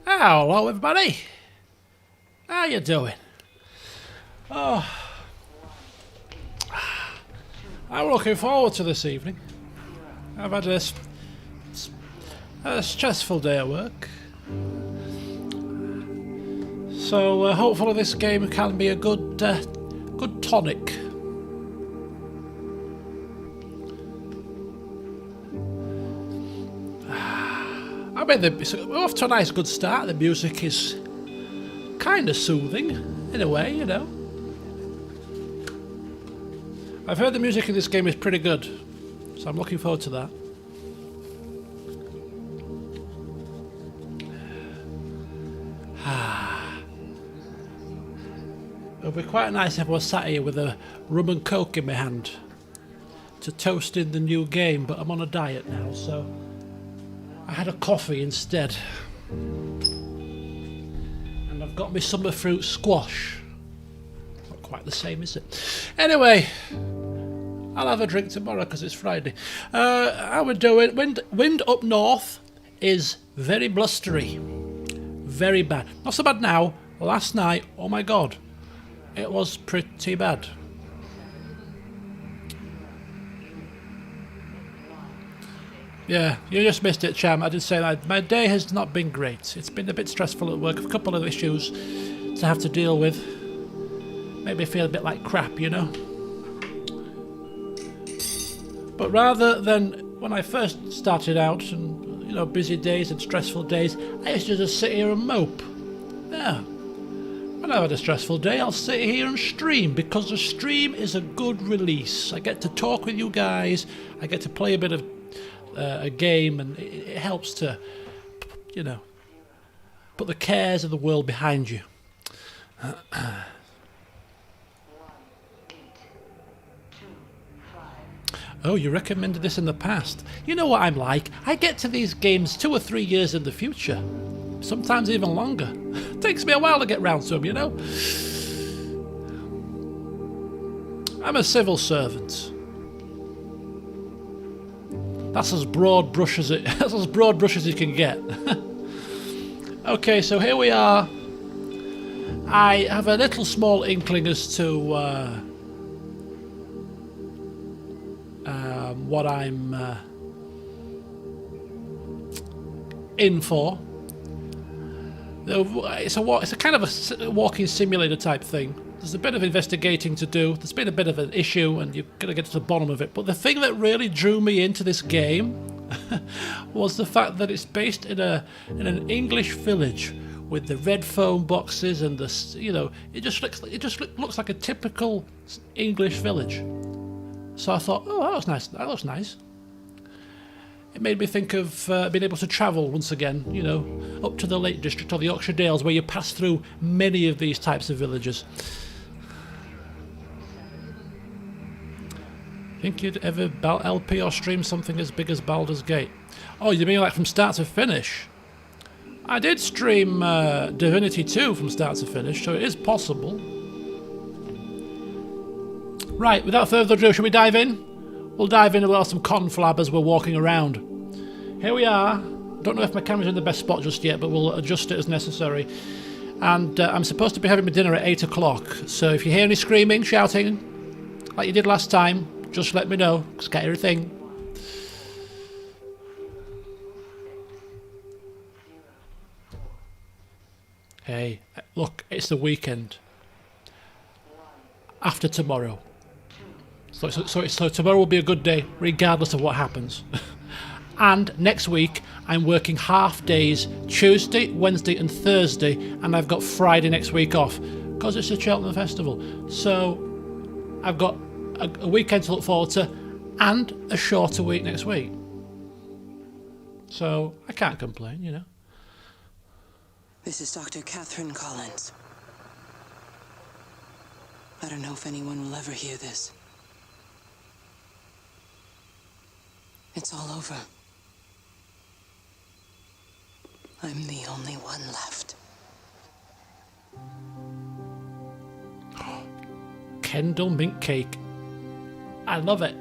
Hello everybody. How you doing? Oh, I'm looking forward to this evening. I've had a stressful day at work, so hopefully this game can be a good tonic. I mean, we're off to a nice good start. The music is kind of soothing, in a way, you know. I've heard the music in this game is pretty good, so I'm looking forward to that. It'll be quite nice if I was sat here with a rum and coke in my hand to toast in the new game, but I'm on a diet now, so I had a coffee instead. And I've got my summer fruit squash. Not quite the same, is it? Anyway, I'll have a drink tomorrow because it's Friday. How we doing? Wind up north is very blustery. Very bad. Not so bad now. Last night, oh my god, it was pretty bad. Yeah, you just missed it, Cham. I did say that. My day has not been great. It's been a bit stressful at work. A couple of issues to have to deal with. Made me feel a bit like crap, you know. But rather than when I first started out and, you know, busy days and stressful days, I used to just sit here and mope. Yeah. When I've had a stressful day, I'll sit here and stream, because the stream is a good release. I get to talk with you guys. I get to play a bit of a game, and it helps to, you know, put the cares of the world behind you. Oh, you recommended this in the past. You know what I'm like. I get to these games 2 or 3 years in the future. Sometimes even longer. Takes me a while to get round to them, you know. I'm a civil servant. That's as broad brush as that's as broad brush as you can get. Okay, so here we are. I have a little small inkling as to what I'm in for. It's a kind of a walking simulator type thing. There's a bit of investigating to do. There's been a bit of an issue, and you've got to get to the bottom of it. But the thing that really drew me into this game was the fact that it's based in an English village with the red phone boxes and the, you know, it just looks like a typical English village. So I thought, oh, that looks nice. That looks nice. It made me think of being able to travel once again, you know, up to the Lake District or the Yorkshire Dales, where you pass through many of these types of villages. Think you'd ever LP or stream something as big as Baldur's Gate? Oh, you mean like from start to finish? I did stream Divinity 2 from start to finish, so it is possible. Right, without further ado, shall we dive in? We'll dive in while some conflab as we're walking around. Here we are. Don't know if my camera's in the best spot just yet, but we'll adjust it as necessary. And I'm supposed to be having my dinner at 8 o'clock, so if you hear any screaming, shouting, like you did last time, just let me know. Scary thing. Hey, look, it's the weekend. After tomorrow. So tomorrow will be a good day, regardless of what happens. And next week, I'm working half days, Tuesday, Wednesday and Thursday, and I've got Friday next week off, because it's the Cheltenham Festival. So I've got a weekend to look forward to, and a shorter week next week. So I can't complain, you know. This is Dr. Catherine Collins. I don't know if anyone will ever hear this. It's all over. I'm the only one left. Kendall mint cake. I love it.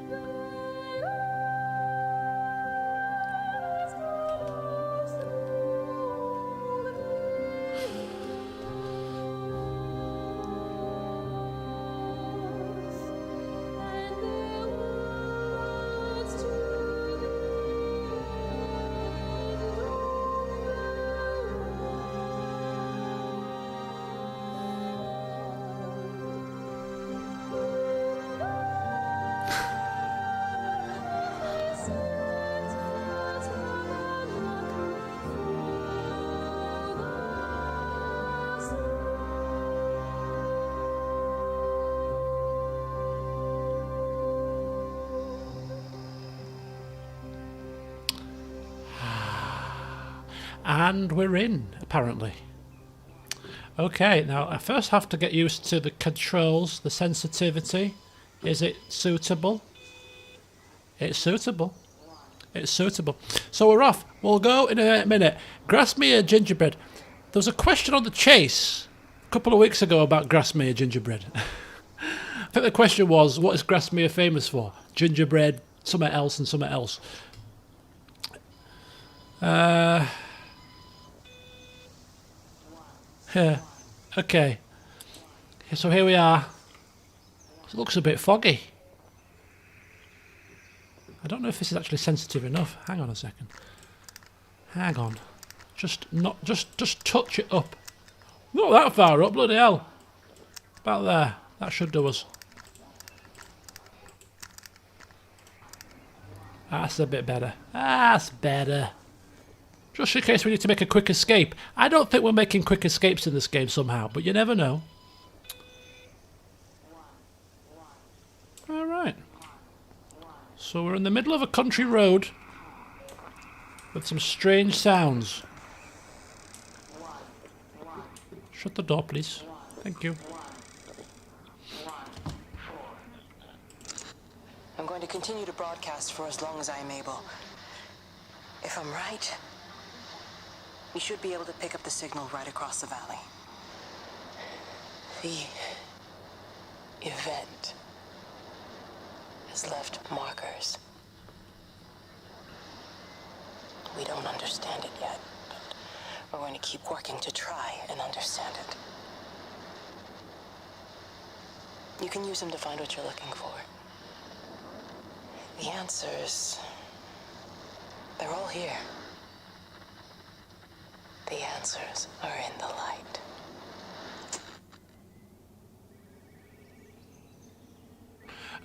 And we're in, apparently. Okay, now I first have to get used to the controls, the sensitivity. Is it suitable? It's suitable. It's suitable. So we're off. We'll go in a minute. Grasmere gingerbread. There was a question on the chase a couple of weeks ago about Grasmere gingerbread. I think the question was, what is Grasmere famous for? Gingerbread, something else and something else. Yeah. Okay. So here we are. It looks a bit foggy. I don't know if this is actually sensitive enough. Hang on a second. Hang on. Just touch it up. Not that far up, bloody hell. About there. That should do us. That's a bit better. That's better. Just in case we need to make a quick escape. I don't think we're making quick escapes in this game somehow, but you never know. Alright. So we're in the middle of a country road with some strange sounds. Shut the door, please. Thank you. I'm going to continue to broadcast for as long as I am able. If I'm right, we should be able to pick up the signal right across the valley. The event has left markers. We don't understand it yet, but we're going to keep working to try and understand it. You can use them to find what you're looking for. The answers, they're all here. The answers are in the light.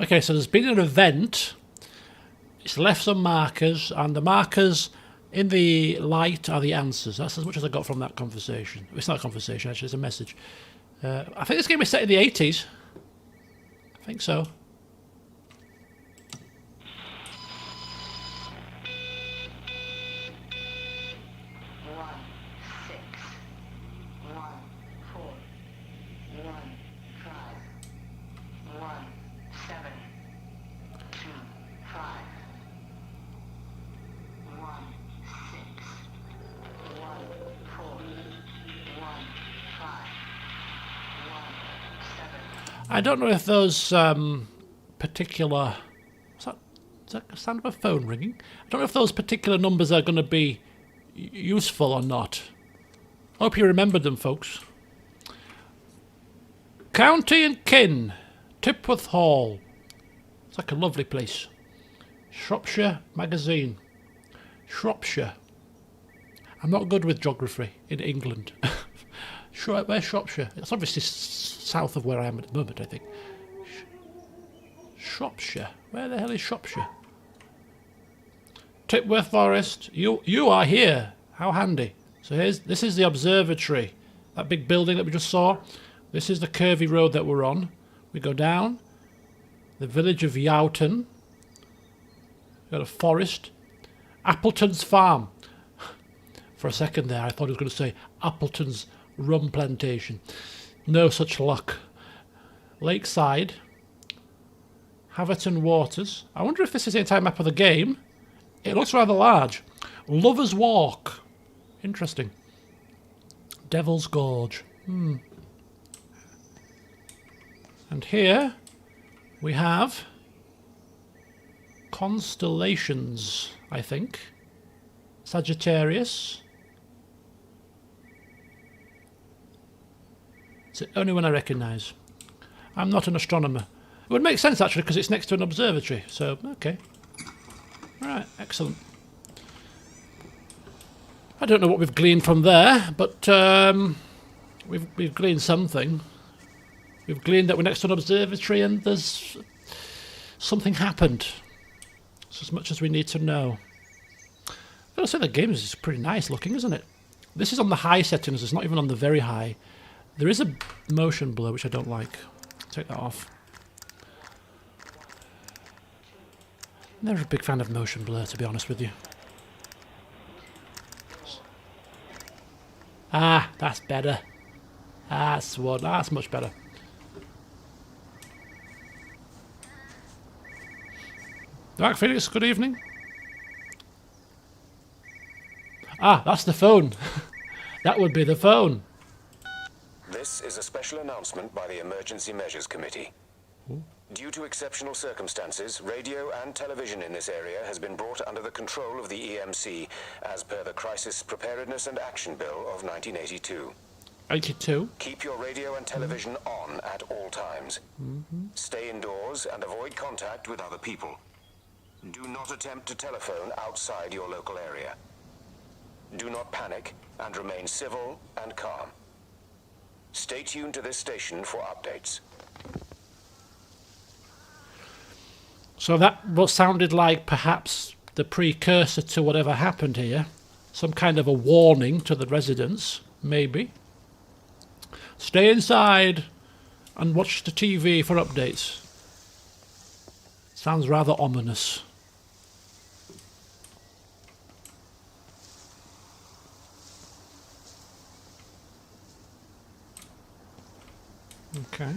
Okay, so there's been an event. It's left some markers, and the markers in the light are the answers. That's as much as I got from that conversation. It's not a conversation, actually, it's a message. I think this game is set in the 80s. I think so. I don't know if those particular... Is that the sound of a phone ringing? I don't know if those particular numbers are going to be useful or not. Hope you remembered them, folks. County and Kin. Tipworth Hall. It's like a lovely place. Shropshire Magazine. Shropshire. I'm not good with geography in England. Where's Shropshire? It's obviously south of where I am at the moment, I think. Shropshire. Where the hell is Shropshire? Tipworth Forest. You are here. How handy. So this is the observatory. That big building that we just saw. This is the curvy road that we're on. We go down. The village of Yowton. We've got a forest. Appleton's farm. For a second there, I thought he was going to say Appleton's rum plantation. No such luck. Lakeside. Haverton Waters. I wonder if this is the entire map of the game. It looks rather large. Lover's Walk. Interesting. Devil's Gorge. And here we have constellations, I think. Sagittarius. It's the only one I recognise. I'm not an astronomer. It would make sense, actually, because it's next to an observatory. So, okay. Right, excellent. I don't know what we've gleaned from there, but we've gleaned something. We've gleaned that we're next to an observatory and there's something happened. It's as much as we need to know. I've got to say the game is pretty nice looking, isn't it? This is on the high settings, it's not even on the very high. There is a motion blur, which I don't like. Take that off. I'm never a big fan of motion blur, to be honest with you. Ah, that's better. That's much better. Dark Phoenix, good evening. Ah, that's the phone. That would be the phone. This is a special announcement by the Emergency Measures Committee. Due to exceptional circumstances, radio and television in this area has been brought under the control of the EMC as per the Crisis Preparedness and Action Bill of 1982. 82. Keep your radio and television on at all times. Stay indoors and avoid contact with other people. Do not attempt to telephone outside your local area. Do not panic and remain civil and calm. Stay tuned to this station for updates. So that what sounded like perhaps the precursor to whatever happened here. Some kind of a warning to the residents, maybe. Stay inside and watch the TV for updates. Sounds rather ominous. Okay.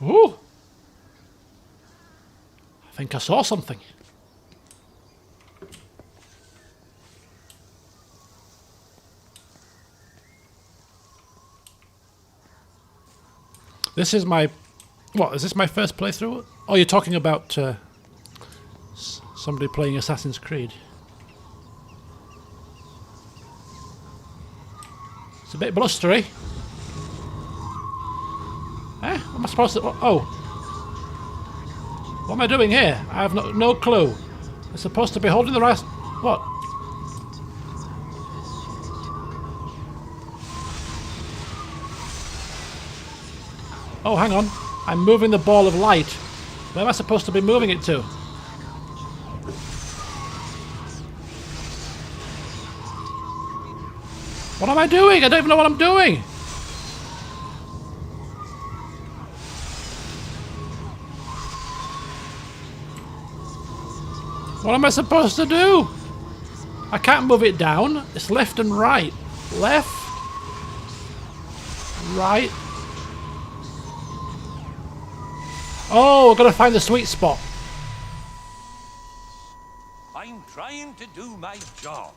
Ooh! I think I saw something. This is my... What, is this my first playthrough? Oh, you're talking about somebody playing Assassin's Creed. It's a bit blustery. Eh? What am I supposed to... Oh. What am I doing here? I have no clue. I'm supposed to be holding the right... What? Oh, hang on. I'm moving the ball of light. Where am I supposed to be moving it to? What am I doing? I don't even know what I'm doing. What am I supposed to do? I can't move it down. It's left and right. Left. Right. Oh, I've got to find the sweet spot. I'm trying to do my job.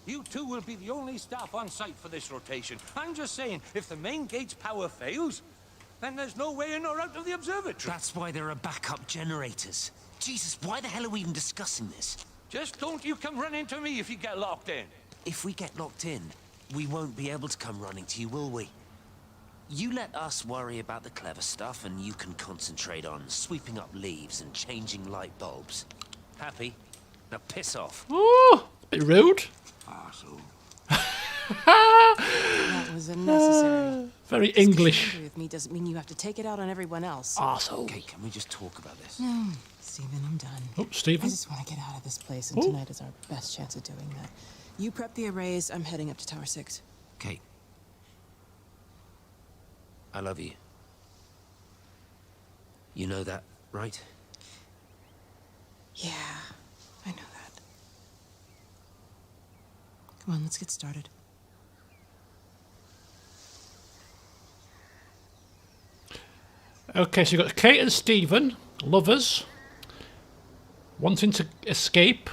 You two will be the only staff on site for this rotation. I'm just saying, if the main gate's power fails, then there's no way in or out of the observatory. That's why there are backup generators. Jesus, why the hell are we even discussing this? Just don't you come running to me if you get locked in. If we get locked in, we won't be able to come running to you, will we? You let us worry about the clever stuff, and you can concentrate on sweeping up leaves and changing light bulbs. Happy? Now piss off. Ooh, a bit rude. Arsehole. That was unnecessary. Very English. Angry with me doesn't mean you have to take it out on everyone else. Arsehole. Okay, can we just talk about this? No, Stephen, I'm done. Oh, I Stephen. just want to get out of this place, and tonight is our best chance of doing that. You prep the arrays. I'm heading up to Tower 6. Kate. I love you. You know that, right? Yeah, I know that. Come on, let's get started. Okay, so you've got Kate and Stephen, lovers, wanting to escape.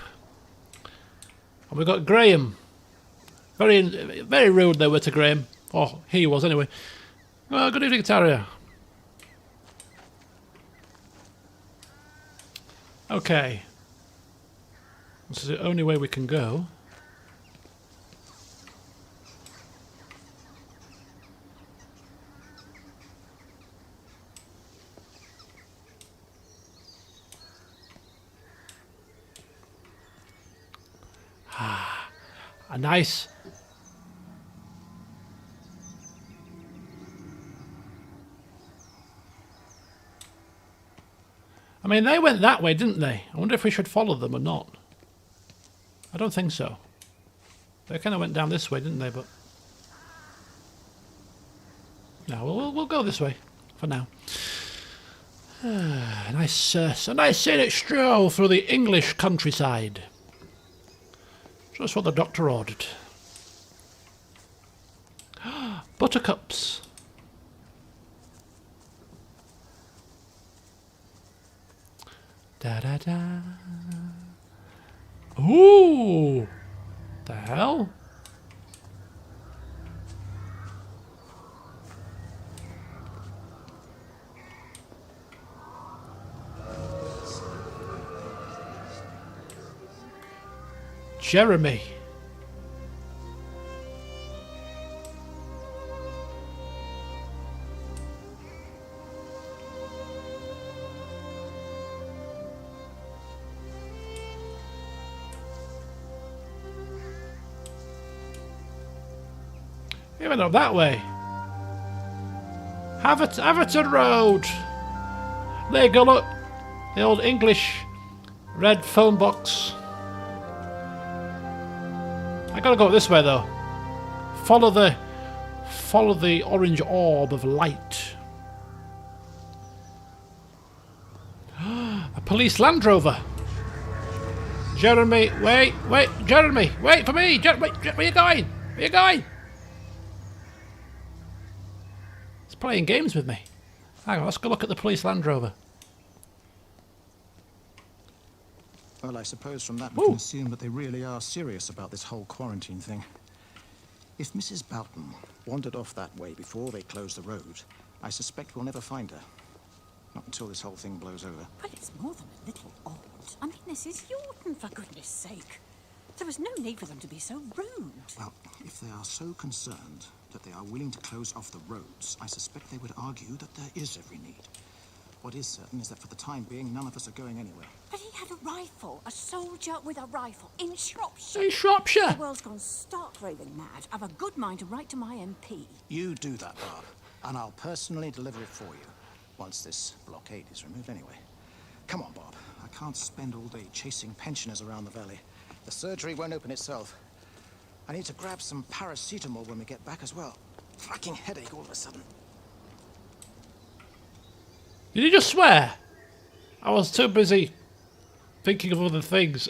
And we've got Graham. Very rude they were to Graham. Or he was, anyway. Well, good evening, Taria. Okay. This is the only way we can go. A nice... I mean, they went that way, didn't they? I wonder if we should follow them or not. I don't think so. They kind of went down this way, didn't they? But no, we'll go this way for now. A nice scenic stroll through the English countryside. Just what the doctor ordered. Buttercups. Da da da. Ooh! The hell? Jeremy. You went up that way. Haverton Road. There you go, look. The old English red phone box. I gotta go this way though. Follow the orange orb of light. A police Land Rover. Jeremy, wait, Jeremy, wait for me. Where are you going? Where are you going? He's playing games with me. Hang on, let's go look at the police Land Rover. Well, I suppose from that we can assume that they really are serious about this whole quarantine thing. If Mrs. Boughton wandered off that way before they closed the road, I suspect we'll never find her. Not until this whole thing blows over. But it's more than a little odd. I mean, this is Yorton, for goodness sake. There was no need for them to be so rude. Well, if they are so concerned that they are willing to close off the roads, I suspect they would argue that there is every need. What is certain is that for the time being, none of us are going anywhere. But he had a rifle, a soldier with a rifle, in Shropshire. In Shropshire? The world's gone stark raving mad. I've a good mind to write to my MP. You do that, Barb, and I'll personally deliver it for you. Once this blockade is removed anyway. Come on, Bob. I can't spend all day chasing pensioners around the valley. The surgery won't open itself. I need to grab some paracetamol when we get back as well. Fucking headache all of a sudden. Did he just swear? I was too busy thinking of other things.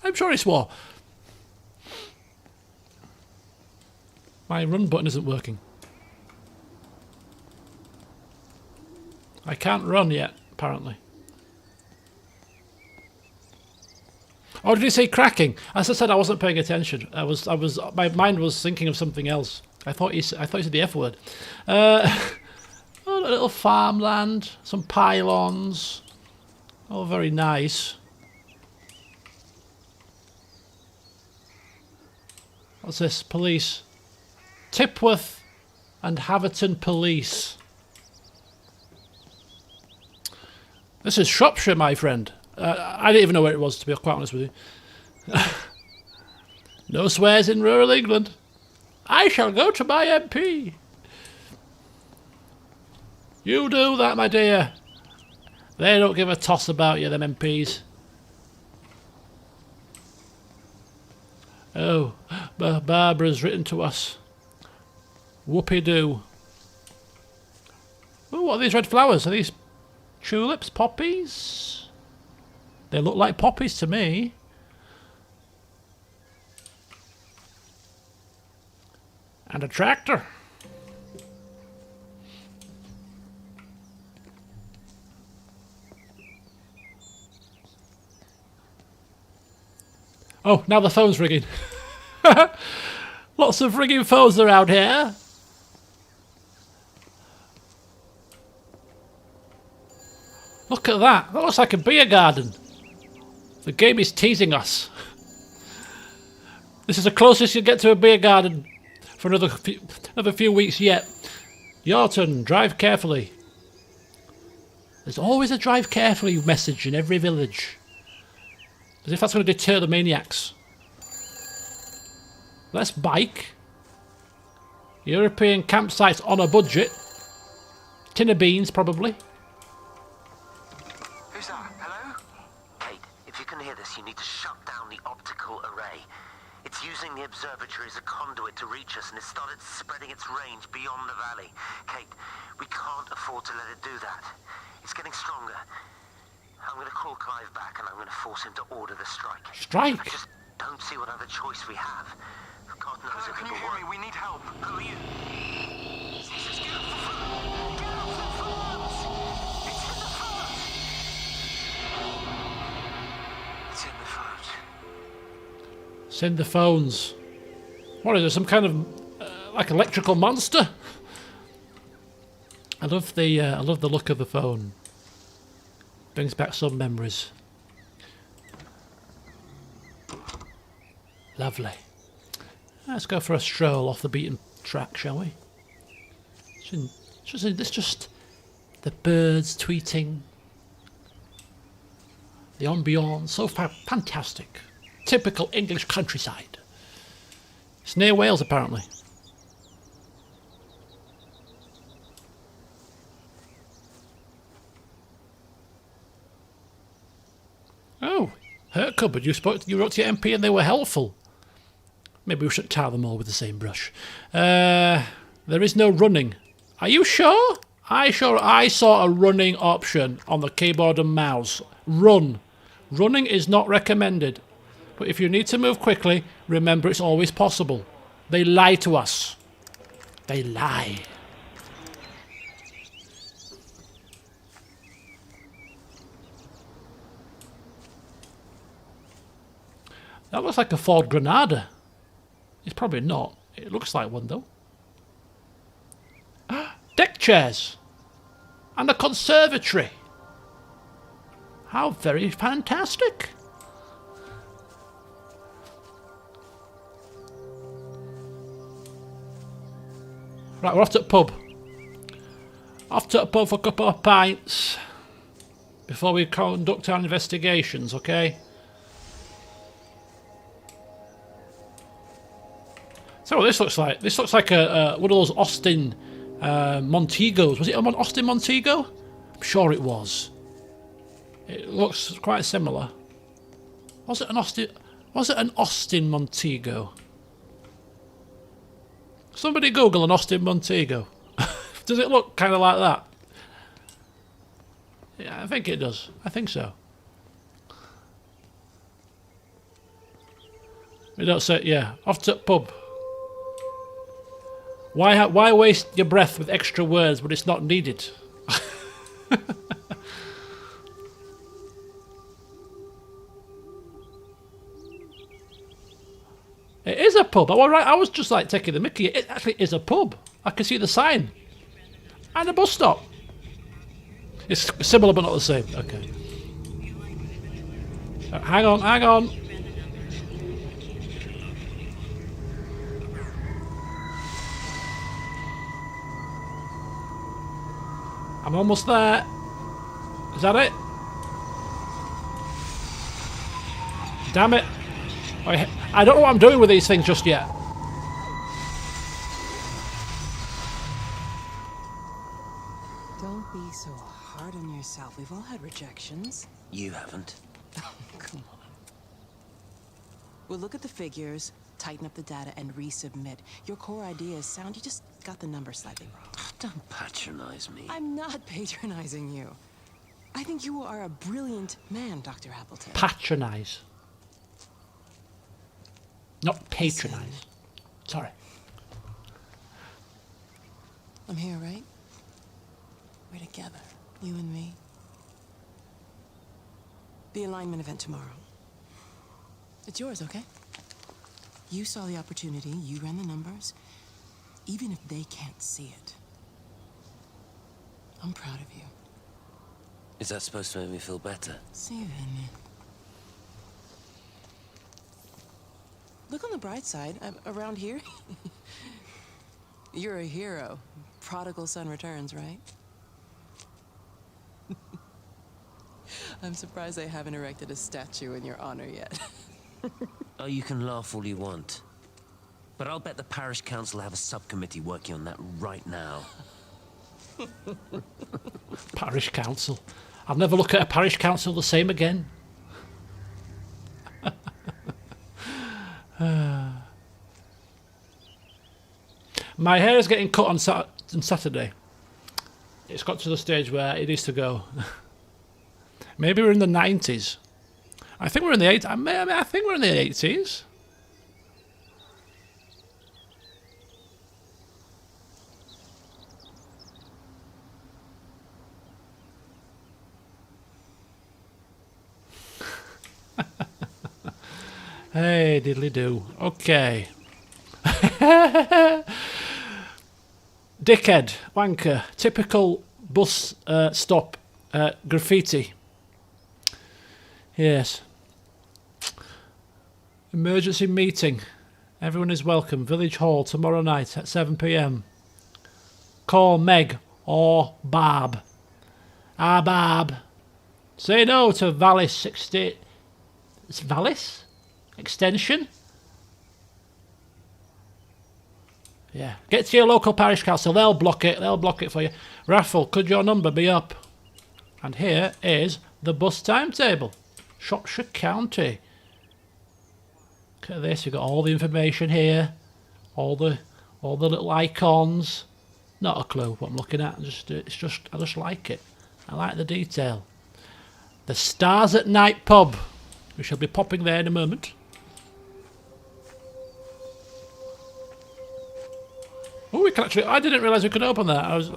I'm sure he swore. My run button isn't working. I can't run yet, apparently. Oh, did he say cracking? As I said, I wasn't paying attention. My mind was thinking of something else. I thought he said the F word. Oh, a little farmland, some pylons. Oh, very nice. What's this? Police. Tipworth and Haverton Police. This is Shropshire, my friend. I didn't even know where it was, to be quite honest with you. No swears in rural England. I shall go to my MP. You do that, my dear. They don't give a toss about you, them MPs. Oh, Barbara's written to us. Whoopie-doo. Oh, what are these red flowers? Are these tulips? Poppies? They look like poppies to me. And a tractor. Oh, now the phone's ringing. Lots of ringing phones around here. Look at that. That looks like a beer garden. The game is teasing us. This is the closest you get to a beer garden for another few weeks yet. Your turn. Drive carefully. There's always a drive carefully message in every village. As if that's going to deter the maniacs. Let's bike. European campsites on a budget. Tin of beans, probably. Who's that? Hello? Kate, if you can hear this, you need to shut down the optical array. It's using the observatory as a conduit to reach us, and it's started spreading its range beyond the valley. Kate, we can't afford to let it do that. It's getting stronger. I'm going to call Clive back, and I'm going to force him to order the strike. Strike? I just don't see what other choice we have. God knows if Can it'll you hear work. me? We need help. Who are you? Jesus, get off the phone! Get off the phones! It's in the phones! It's in the phones. Send the phones. What is it? Some kind of like electrical monster? I love the look of the phone. Brings back some memories. Lovely. Let's go for a stroll off the beaten track, shall we? It's just the birds tweeting. The ambiance, so fantastic. Typical English countryside. It's near Wales, apparently. Oh, her cupboard. You wrote to your MP and they were helpful. Maybe we shouldn't tar them all with the same brush. There is no running. Are you sure? I saw a running option on the keyboard and mouse. Run. Running is not recommended. But if you need to move quickly, remember it's always possible. They lie to us. They lie. That looks like a Ford Granada. It's probably not. It looks like one though. Deck chairs. And a conservatory. How very fantastic. Right, we're off to the pub. Off to the pub for a couple of pints. Before we conduct our investigations, okay? So what this looks like. This looks like one of those Austin Montegos. Was it an Austin Montego? I'm sure it was. It looks quite similar. Was it an Austin Montego? Somebody Google an Austin Montego. Does it look kind of like that? Yeah, I think it does. I think so. We don't say, yeah. Off to the pub. Why waste your breath with extra words when it's not needed? It is a pub. Oh, all right. I was just like taking the mickey. It actually is a pub. I can see the sign. And a bus stop. It's similar but not the same. Okay. Hang on. I'm almost there. Is that it? Damn it. I don't know what I'm doing with these things just yet. Don't be so hard on yourself. We've all had rejections. You haven't. Come on. We'll look at the figures, tighten up the data, and resubmit. Your core idea is sound. You just got the number slightly wrong. Don't patronize me. I'm not patronizing you. I think you are a brilliant man, Dr. Appleton. Patronize. Not patronize. Sorry. I'm here, right? We're together, you and me. The alignment event tomorrow. It's yours, okay? You saw the opportunity, you ran the numbers. Even if they can't see it, I'm proud of you. Is that supposed to make me feel better? Steven. Look on the bright side. Around here, you're a hero. Prodigal son returns, right? I'm surprised they haven't erected a statue in your honor yet. Oh, you can laugh all you want. But I'll bet the parish council have a subcommittee working on that right now. Parish council. I'll never look at a parish council the same again. My hair is getting cut on Saturday. It's got to the stage where it needs to go. Maybe we're in the 90s. I think we're in the 80s. I think we're in the 80s. Hey, diddly do. Okay. Dickhead, wanker, typical bus stop graffiti. Yes. Emergency meeting. Everyone is welcome. Village Hall tomorrow night at 7 p.m. Call Meg or Barb. Ah, Barb. Say no to Valis 60. It's Valis? Extension? Yeah. Get to your local parish council. They'll block it. They'll block it for you. Raffle, could your number be up? And here is the bus timetable. Shropshire County. Look at this. You've got all the information here. All the little icons. Not a clue what I'm looking at. I just like it. I like the detail. The Stars at Night pub. We shall be popping there in a moment. Oh, we can actually... I didn't realise we could open that. I was...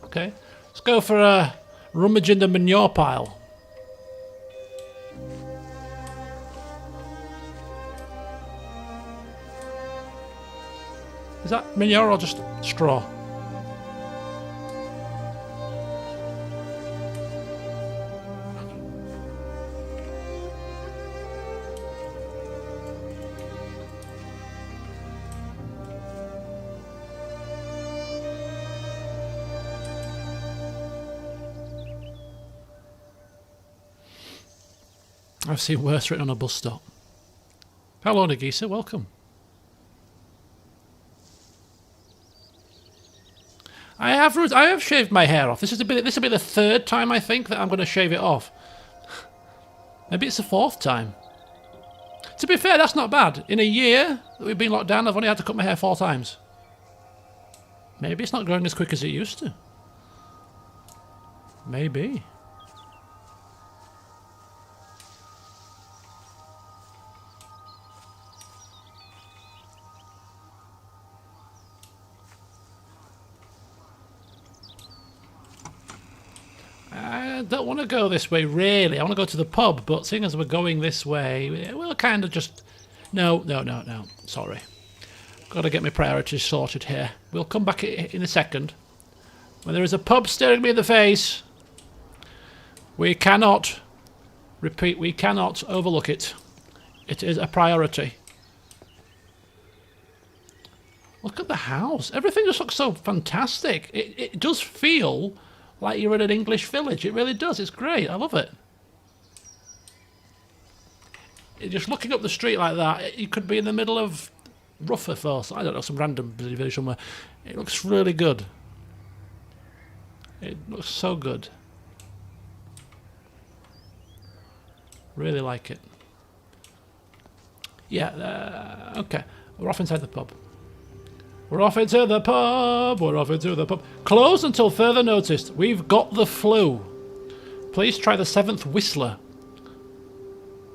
okay. Let's go for a rummage in the manure pile. Is that manure or just straw? I've seen worse written on a bus stop. Hello, Nagisa, welcome. I have shaved my hair off. This will be the third time I think that I'm going to shave it off. Maybe it's the fourth time. To be fair, that's not bad. In a year that we've been locked down, I've only had to cut my hair 4 times. Maybe it's not growing as quick as it used to. Maybe. I don't want to go this way, really. I want to go to the pub, but seeing as we're going this way, we'll kind of just... No. Sorry. Got to get my priorities sorted here. We'll come back in a second. When there is a pub staring me in the face, we cannot... Repeat, we cannot overlook it. It is a priority. Look at the house. Everything just looks so fantastic. It does feel... like you're in an English village. It really does. It's great. I love it. Just looking up the street like that, you could be in the middle of Rutherford. I don't know, some random village somewhere. It looks really good. It looks so good. Really like it. Yeah, okay. We're off inside the pub. We're off into the pub. We're off into the pub. Closed until further notice. We've got the flu. Please try the 7th Whistler.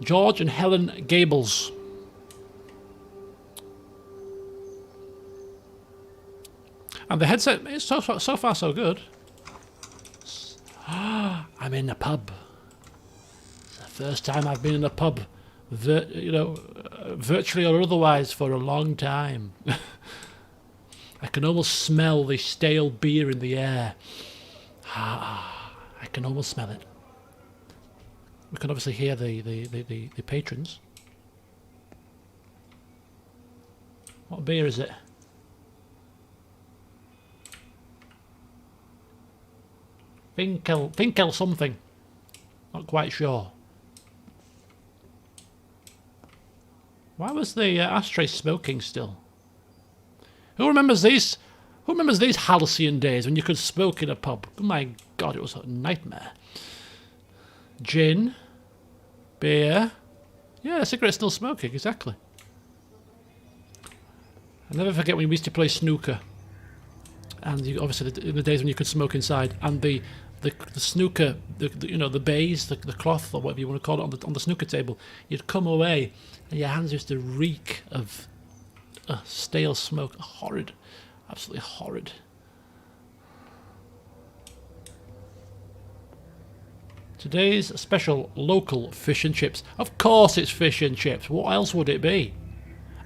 George and Helen Gables. And the headset is so far so good. I'm in a pub. It's the first time I've been in a pub, virtually or otherwise, for a long time. I can almost smell the stale beer in the air. I can almost smell it. We can obviously hear the patrons. What beer is it? Finkel something. Not quite sure. Why was the ashtray smoking still? Who remembers these halcyon days when you could smoke in a pub? Oh my God, it was a nightmare. Gin, beer. Yeah, cigarette still smoking, exactly. I never forget when we used to play snooker, and you, obviously in the days when you could smoke inside, and the snooker, you know, the baize, the cloth or whatever you want to call it on the snooker table, you'd come away and your hands used to reek of stale smoke. Horrid, absolutely horrid. Today's special local fish and chips. Of course it's fish and chips. What else would it be?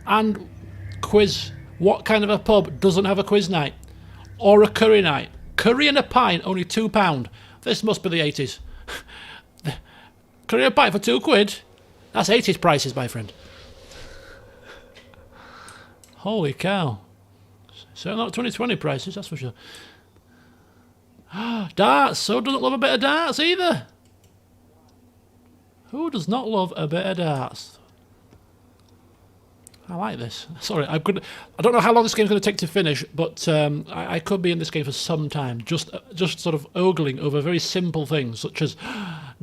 And quiz. What kind of a pub doesn't have a quiz night? Or a curry night? Curry and a pint, only £2. This must be the 80s. Curry and a pint for £2? That's 80s prices, my friend. Holy cow. So not 2020 prices, that's for sure. Darts. Who doesn't love a bit of darts either? Who does not love a bit of darts? I like this. Sorry, I don't know how long this game's going to take to finish, but I could be in this game for some time, just sort of ogling over very simple things such as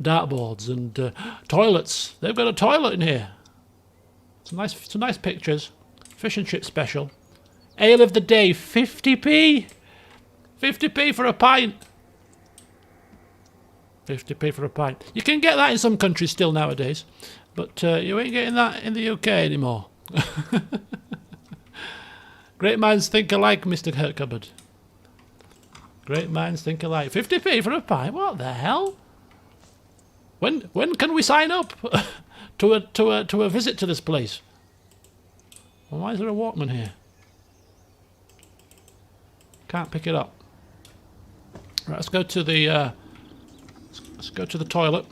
dartboards and toilets. They've got a toilet in here. Some nice pictures. Fish and chip special. Ale of the day, 50p. 50p for a pint. 50p for a pint. You can get that in some countries still nowadays, but you ain't getting that in the UK anymore. Great minds think alike, Mr. Cupboard. Great minds think alike. 50p for a pint? What the hell? When can we sign up to a visit to this place? Well, why is there a Walkman here? Can't pick it up. Right, let's go to the toilet.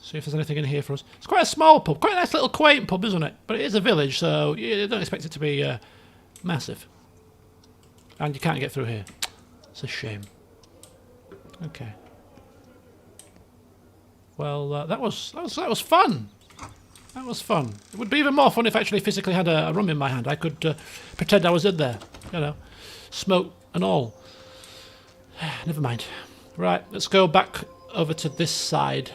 See if there's anything in here for us. It's quite a small pub, quite a nice little quaint pub, isn't it? But it is a village, so you don't expect it to be massive. And you can't get through here. It's a shame. Okay. Well, that was fun. That was fun. It would be even more fun if I actually physically had a rum in my hand. I could pretend I was in there, you know, smoke and all. Never mind. Right, let's go back over to this side.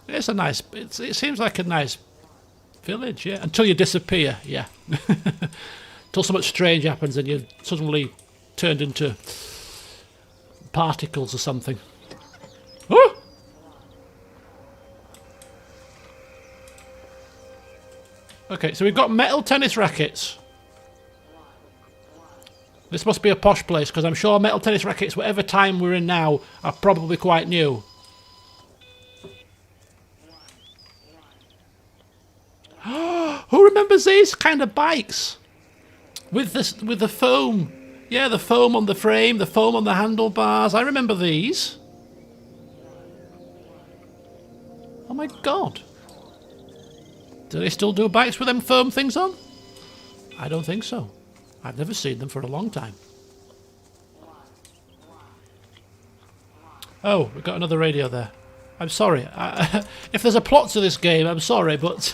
It's a nice. It seems like a nice village, yeah. Until you disappear, yeah. Until something strange happens and you're suddenly turned into particles or something. Oh! Okay, so we've got metal tennis rackets. This must be a posh place because I'm sure metal tennis rackets, whatever time we're in now, are probably quite new. Who remembers these kind of bikes? With the foam. Yeah, the foam on the frame, the foam on the handlebars. I remember these. Oh my god. Do they still do bikes with them foam things on? I don't think so. I've never seen them for a long time. Oh, we've got another radio there. I'm sorry. If there's a plot to this game, I'm sorry, but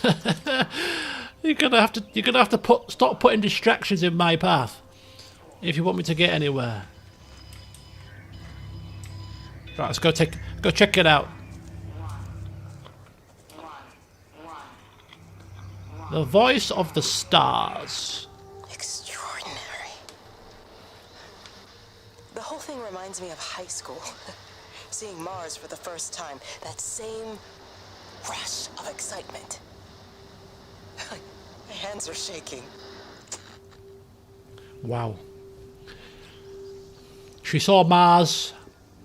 you're gonna have to stop putting distractions in my path if you want me to get anywhere. Right, let's go check it out. The voice of the stars. Extraordinary. The whole thing reminds me of high school. Seeing Mars for the first time. That same rush of excitement. My hands are shaking. Wow. She saw Mars.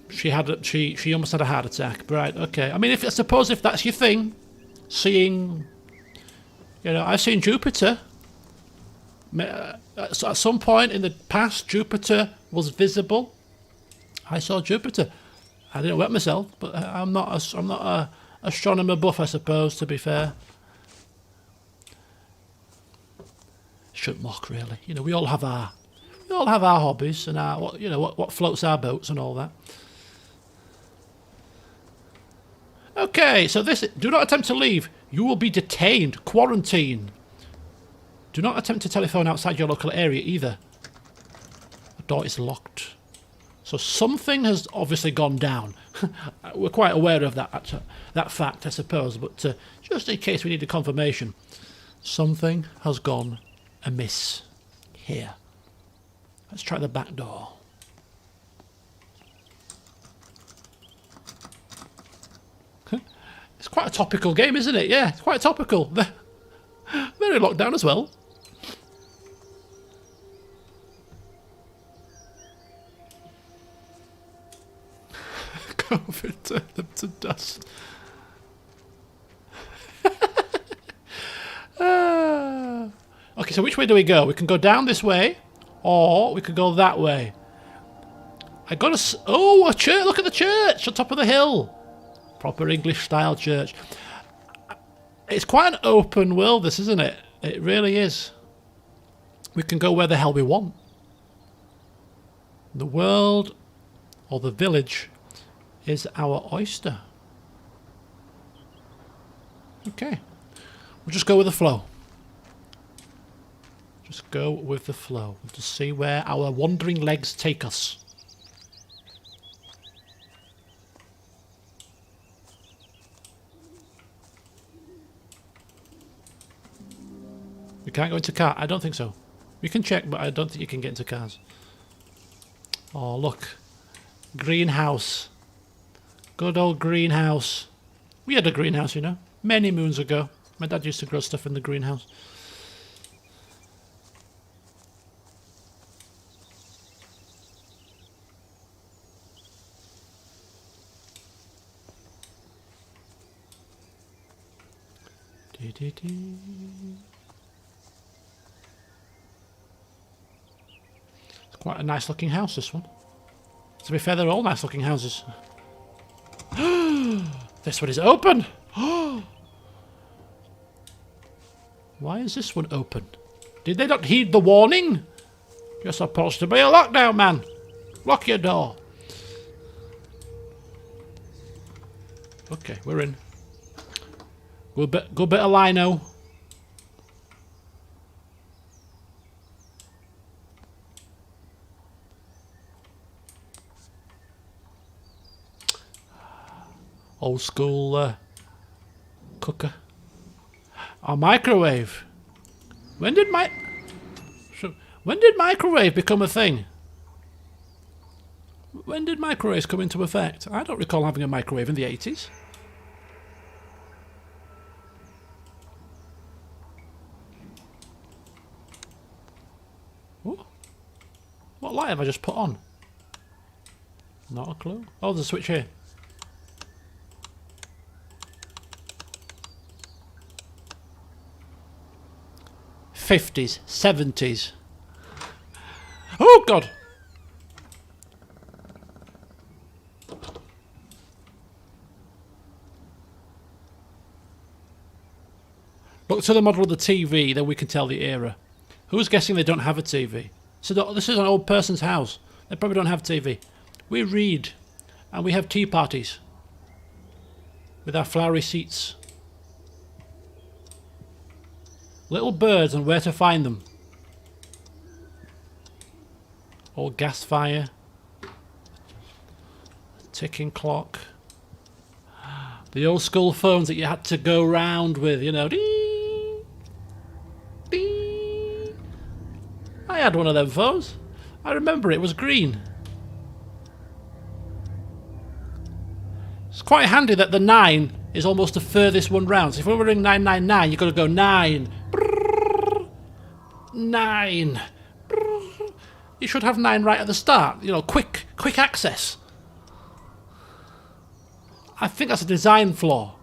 She almost had a heart attack. Right, okay. I mean, I suppose if that's your thing, seeing... You know, I've seen Jupiter. At some point in the past, Jupiter was visible. I saw Jupiter. I didn't wet myself, but I'm not a astronomer buff, I suppose. To be fair, shouldn't mock, really. You know, we all have our hobbies and our what floats our boats and all that. Okay, so this: do not attempt to leave. You will be detained, quarantined. Do not attempt to telephone outside your local area either. door is locked. So something has obviously gone down. We're quite aware of that fact, I suppose, but just in case we need a confirmation, something has gone amiss here. Let's try the back door. It's quite a topical game, isn't it? Yeah, it's quite topical. Very locked down as well. COVID turned them to dust. Okay, so which way do we go? We can go down this way, or we could go that way. I got a... Oh, a church! Look at the church on top of the hill. Proper English-style church. It's quite an open world, this, isn't it? It really is. We can go where the hell we want. The world, or the village, is our oyster. Okay. We'll just go with the flow. Just go with the flow. We'll just see where our wandering legs take us. We can't go into car. I don't think so. We can check, but I don't think you can get into cars. Oh, look. Greenhouse. Good old greenhouse. We had a greenhouse, you know, many moons ago. My dad used to grow stuff in the greenhouse. It's quite a nice looking house, this one. To be fair, they're all nice looking houses. This one is open. Why is this one open? Did they not heed the warning? You're supposed to be a lockdown, man. Lock your door. Okay, we're in. Good bit of lino. Old school cooker. A microwave. When did microwave become a thing? When did microwaves come into effect? I don't recall having a microwave in the 80s. Ooh. What light have I just put on? Not a clue. Oh, there's a switch here. '50s, '70s. Oh God! Look to the model of the TV, then we can tell the era. Who's guessing they don't have a TV? So this is an old person's house. They probably don't have TV. We read, and we have tea parties with our flowery seats. Little birds and where to find them. Old gas fire. Ticking clock. The old school phones that you had to go round with, you know. Ding, ding. I had one of them phones. I remember it was green. It's quite handy that the 9 is almost the furthest one round. So if we were ring 999, you've got to go 9. 9. You should have 9 right at the start. You know, quick access. I think that's a design flaw.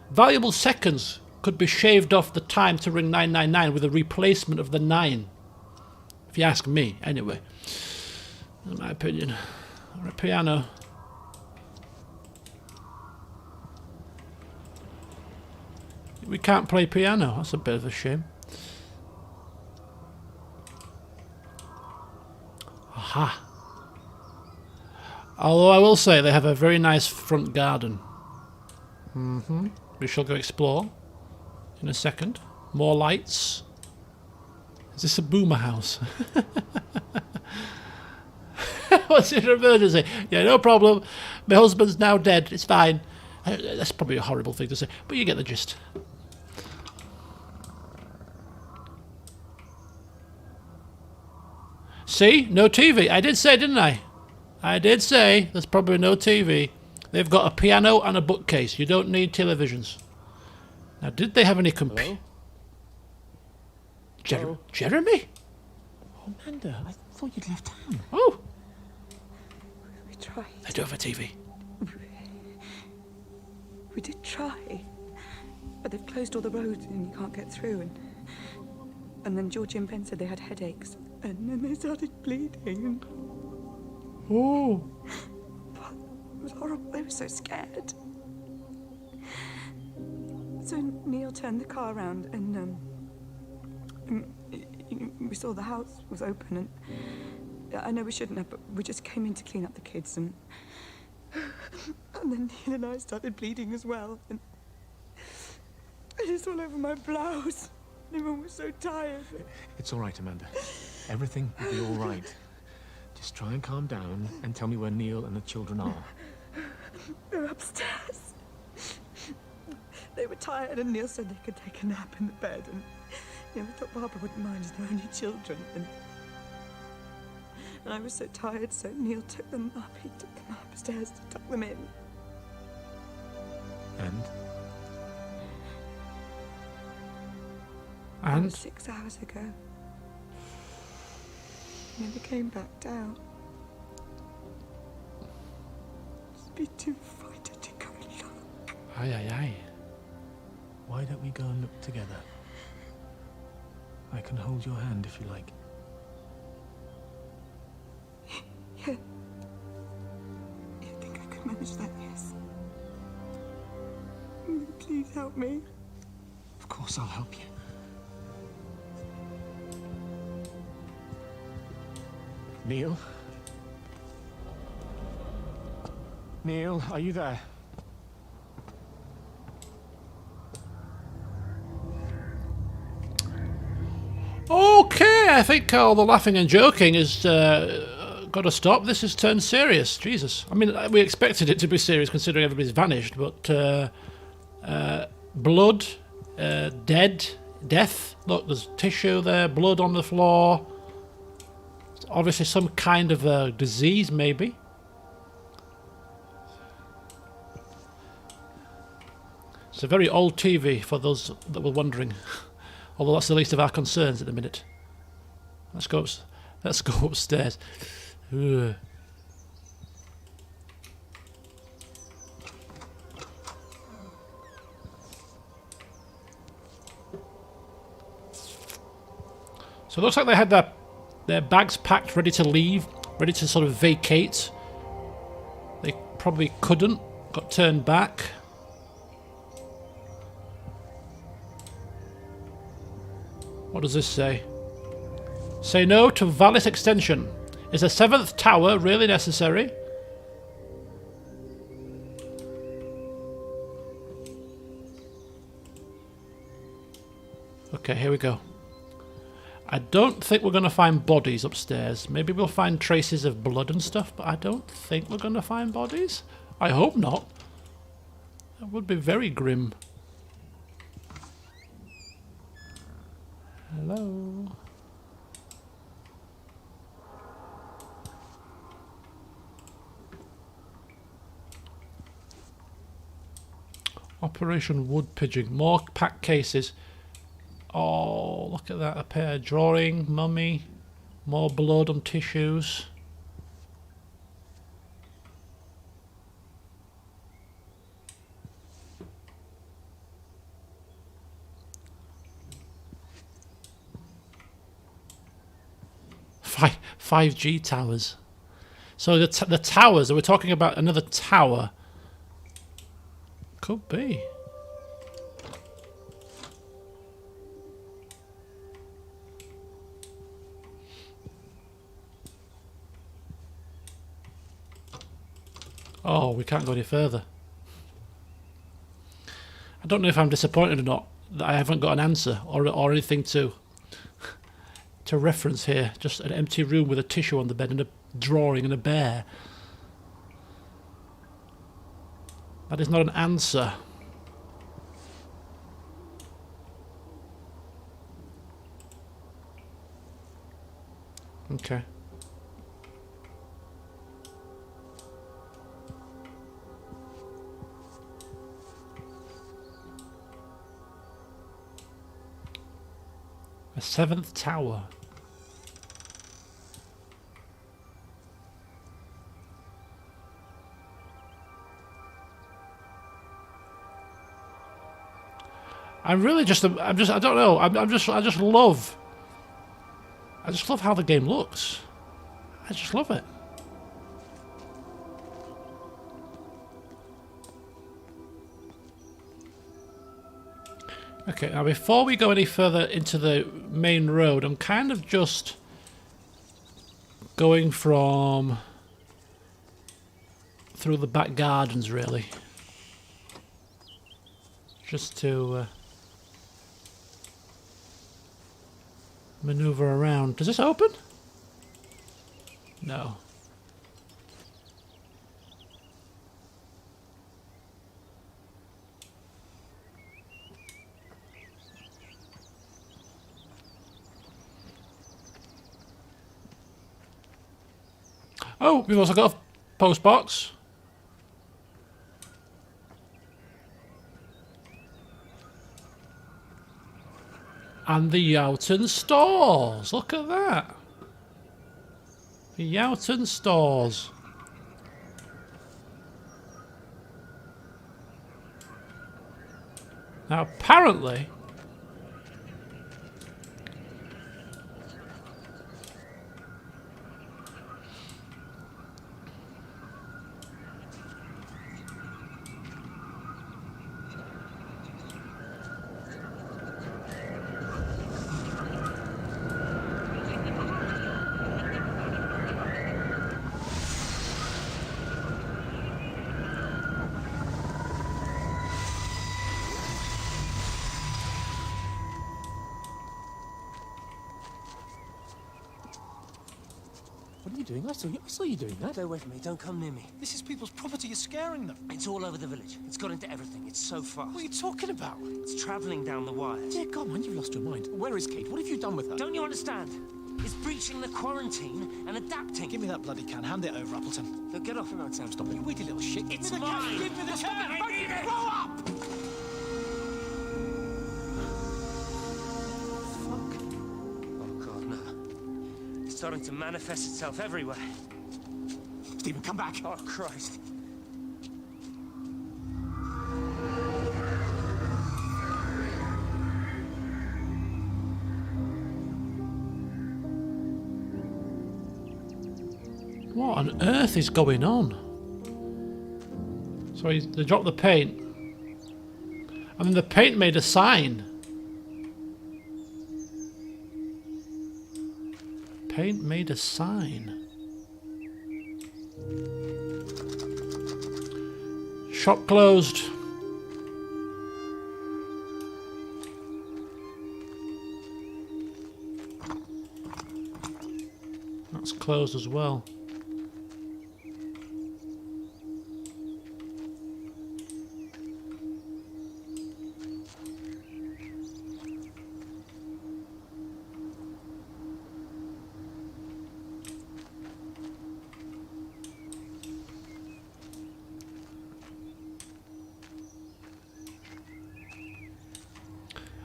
Valuable seconds could be shaved off the time to ring 999 with a replacement of the 9. If you ask me, anyway. In my opinion. Or a piano. We can't play piano. That's a bit of a shame. Aha. Although I will say they have a very nice front garden. We shall go explore in a second. More lights. Is this a boomer house? What's your emergency? Yeah, no problem. My husband's now dead. It's fine. That's probably a horrible thing to say, but you get the gist. See? No TV. I did say, didn't I? I did say there's probably no TV. They've got a piano and a bookcase. You don't need televisions. Now, did they have any Jeremy? Oh, Amanda, I thought you'd left town. Oh, We tried. they do have a TV. We did try. But they've closed all the roads and you can't get through. And then Georgie and Ben said they had headaches. And then they started bleeding. Oh. It was horrible. They were so scared. So Neil turned the car around and we saw the house was open and I know we shouldn't have, but we just came in to clean up the kids and then Neil and I started bleeding as well and it's all over my blouse. Everyone was so tired. It's all right, Amanda. Everything will be all right. Just try and calm down and tell me where Neil and the children are. They're upstairs. They were tired and Neil said they could take a nap in the bed and we thought Barbara wouldn't mind as they're only children and I was so tired so Neil took them up. He took them upstairs to tuck them in. And? That was 6 hours ago. He never came back down. Just be too frightened to go and look. Aye, aye, aye. Why don't we go and look together? I can hold your hand if you like. Yeah. You think I could manage that, yes? Please help me. Of course I'll help you. Neil? Neil, are you there? Okay, I think all the laughing and joking is got to stop. This has turned serious. Jesus. I mean, we expected it to be serious considering everybody's vanished, but blood, death. Look, there's tissue there, blood on the floor. It's obviously some kind of a disease, maybe. It's a very old TV for those that were wondering. Although that's the least of our concerns at the minute. Let's go upstairs. Ugh. So it looks like they had their bags packed, ready to leave, ready to sort of vacate. They probably couldn't, got turned back. What does this say? Say no to valet extension. Is a 7th tower really necessary? Okay, here we go. I don't think we're going to find bodies upstairs. Maybe we'll find traces of blood and stuff, but I don't think we're going to find bodies. I hope not. That would be very grim. Hello. Operation Wood Pigeon. More packed cases. Oh, look at that. A pair of drawing, mummy. More blood on tissues. Five 5G towers. So the towers, are we talking about another tower? Could be. Oh, we can't go any further. I don't know if I'm disappointed or not that I haven't got an answer or anything to reference here. Just an empty room with a tissue on the bed and a drawing and a bear. That is not an answer. Okay. A 7th tower. I don't know. I just love how the game looks. I just love it. Okay, now before we go any further into the main road, I'm kind of just going through the back gardens, really. Just to maneuver around. Does this open? No. Oh, we've also got a post box. And the Yowton stores. Look at that. The Yowton stores. Now, apparently, What are you doing? I saw you doing that. Stay away from me. Don't come near me. This is people's property. You're scaring them. It's all over the village. It's got into everything. It's so fast. What are you talking about? It's travelling down the wires. Dear God, man, you've lost your mind. Where is Kate? What have you done with her? Don't you understand? It's breaching the quarantine and adapting. Give me that bloody can. Hand it over, Appleton. Now get off him, Sam. Stop it. You weedy little shit. It's Give me the mine. can. Give me the can. I need it. Grow up! Fuck. Oh, God, no. It's starting to manifest itself everywhere. Stephen, come back. Oh, Christ. what on earth is going on? So they dropped the paint. And then the paint made a sign. Paint made a sign. Shop closed. That's closed as well.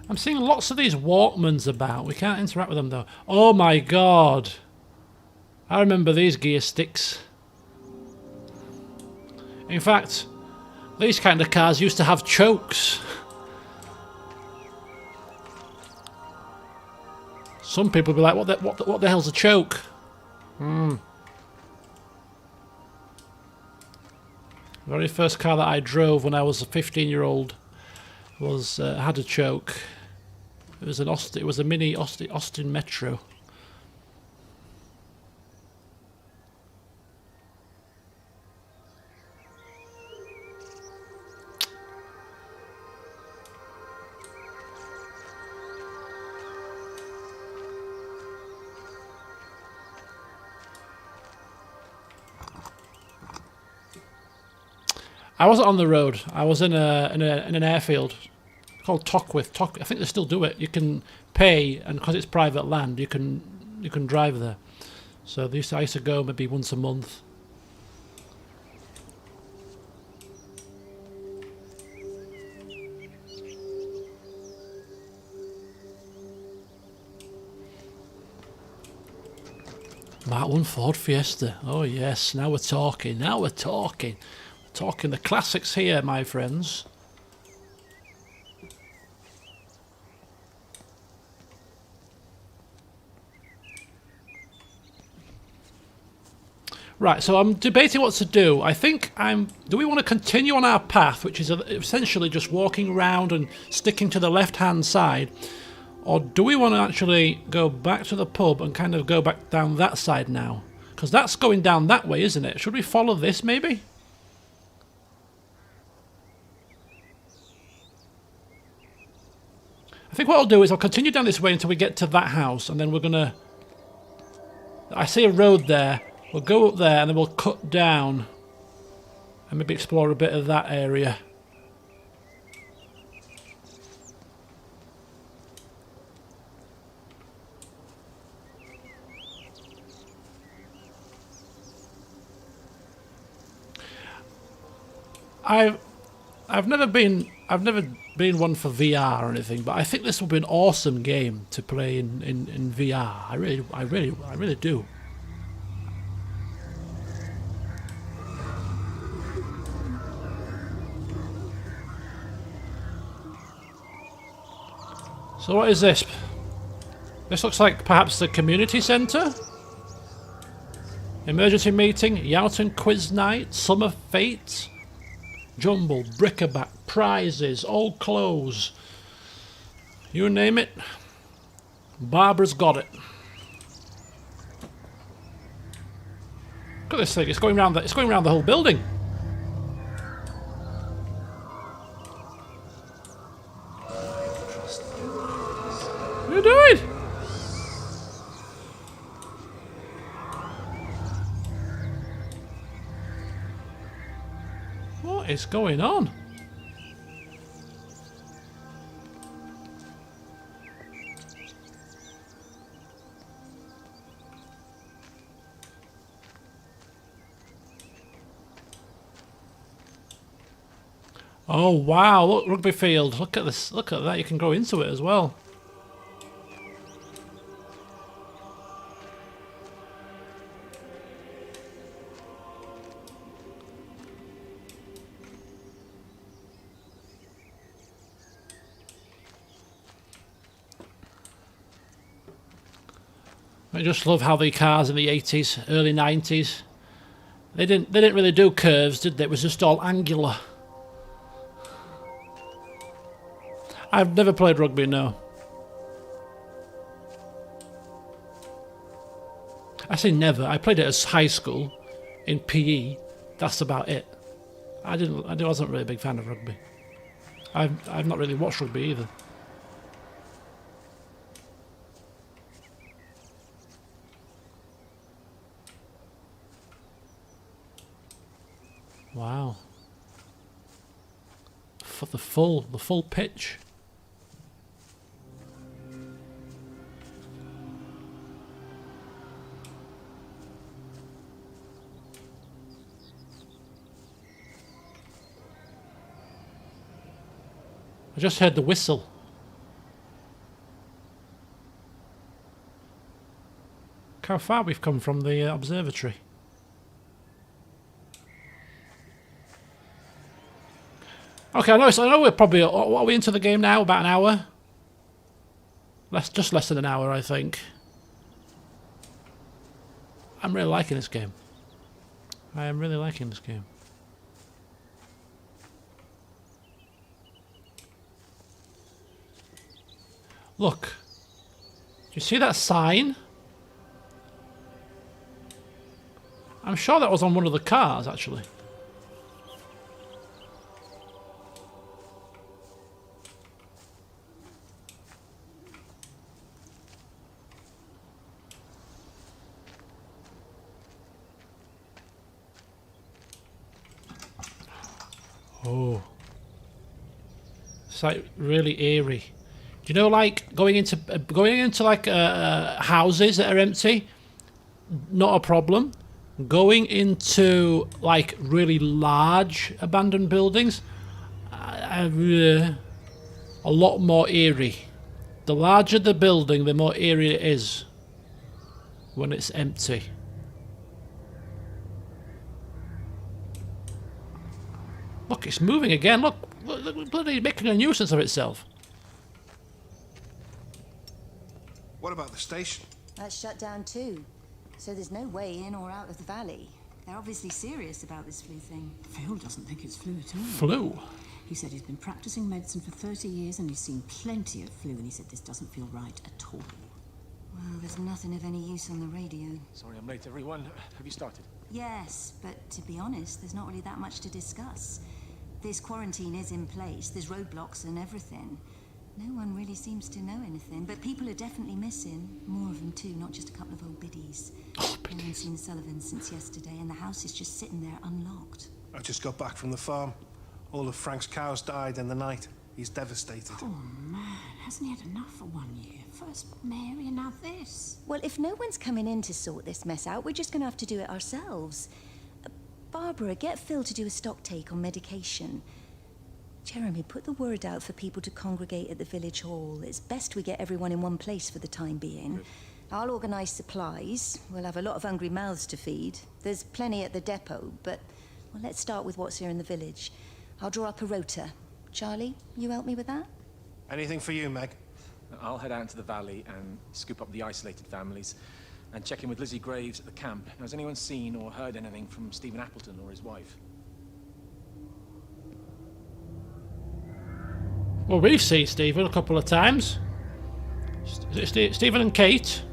I'm seeing lots of these Walkmans about. We can't interact with them though. Oh my god. I remember these gear sticks. In fact, these kind of cars used to have chokes. Some people be like, what the hell's a choke? Very first car that I drove when I was a 15-year-old was had a choke. It was it was a mini Austin Metro. I wasn't on the road. I was in an airfield called Tockwith. I think they still do it. You can pay, and because it's private land, you can drive there. So I used to go maybe once a month. Mark 1 Ford Fiesta. Oh yes, now we're talking. Now we're talking. We're talking the classics here, my friends. Right, so I'm debating what to do. I think do we want to continue on our path, which is essentially just walking around and sticking to the left-hand side, or do we want to actually go back to the pub and kind of go back down that side now? Because that's going down that way, isn't it? Should we follow this, maybe? I think what I'll do is I'll continue down this way until we get to that house, and then we're going to... I see a road there. We'll go up there, and then we'll cut down and maybe explore a bit of that area. I've never been one for VR or anything, but I think this will be an awesome game to play in VR. I really do. So what is this? This looks like perhaps the community centre? Emergency meeting, Yowton quiz night, summer fete, jumble, bric-a-brac, prizes, old clothes. You name it, Barbara's got it. Look at this thing, it's going around the whole building. What are you doing? What is going on? Oh wow, look, rugby field. Look at this, look at that, you can go into it as well. I just love how the cars in the 80s, early 90s, they didn't really do curves, did they? It was just all angular. I've never played rugby, no. I say never. I played it as high school in PE. That's about it. I wasn't really a big fan of rugby. I've not really watched rugby either. Wow. For the full pitch. I just heard the whistle. Look how far we've come from the observatory. Okay, I know we're probably... What are we into the game now? About an hour? Just less than an hour, I think. I'm really liking this game. I am really liking this game. Look. Do you see that sign? I'm sure that was on one of the cars, actually. Oh. It's like really eerie. Do you know, like going into like houses that are empty? Not a problem. Going into like really large abandoned buildings, a lot more eerie. The larger the building, the more eerie it is when it's empty. Look, it's moving again. Look, bloody making a nuisance of itself. What about the station? That's shut down too. So there's no way in or out of the valley. They're obviously serious about this flu thing. Phil doesn't think it's flu at all. Flu? He said he's been practicing medicine for 30 years and he's seen plenty of flu, and he said this doesn't feel right at all. Well, there's nothing of any use on the radio. Sorry I'm late, everyone. Have you started? Yes, but to be honest, there's not really that much to discuss. This quarantine is in place, there's roadblocks and everything. No one really seems to know anything, but people are definitely missing. More of them too, not just a couple of old biddies. Oh, No one's seen Sullivan since yesterday, and the house is just sitting there unlocked. I just got back from the farm. All of Frank's cows died in the night. He's devastated. Oh man, hasn't he had enough for 1 year? First Mary and now this. Well, if no one's coming in to sort this mess out, we're just going to have to do it ourselves. Barbara, get Phil to do a stock take on medication. Jeremy, put the word out for people to congregate at the village hall. It's best we get everyone in one place for the time being. Good. I'll organise supplies. We'll have a lot of hungry mouths to feed. There's plenty at the depot, but well, let's start with what's here in the village. I'll draw up a rota. Charlie, you help me with that? Anything for you, Meg? I'll head out into the valley and scoop up the isolated families and check in with Lizzie Graves at the camp. Now, has anyone seen or heard anything from Stephen Appleton or his wife? Well, we've seen Stephen a couple of times. Is it Stephen and Kate?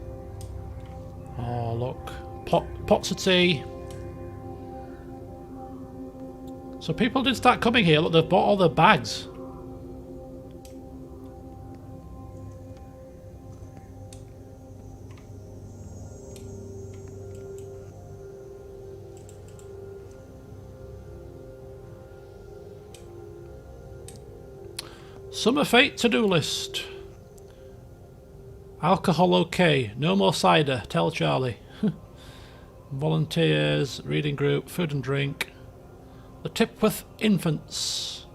Oh, look. Pots of tea. So people did start coming here. Look, they've bought all their bags. Summer Fate to-do list. Alcohol okay. No more cider. Tell Charlie. Volunteers, reading group, food and drink. The tip with infants.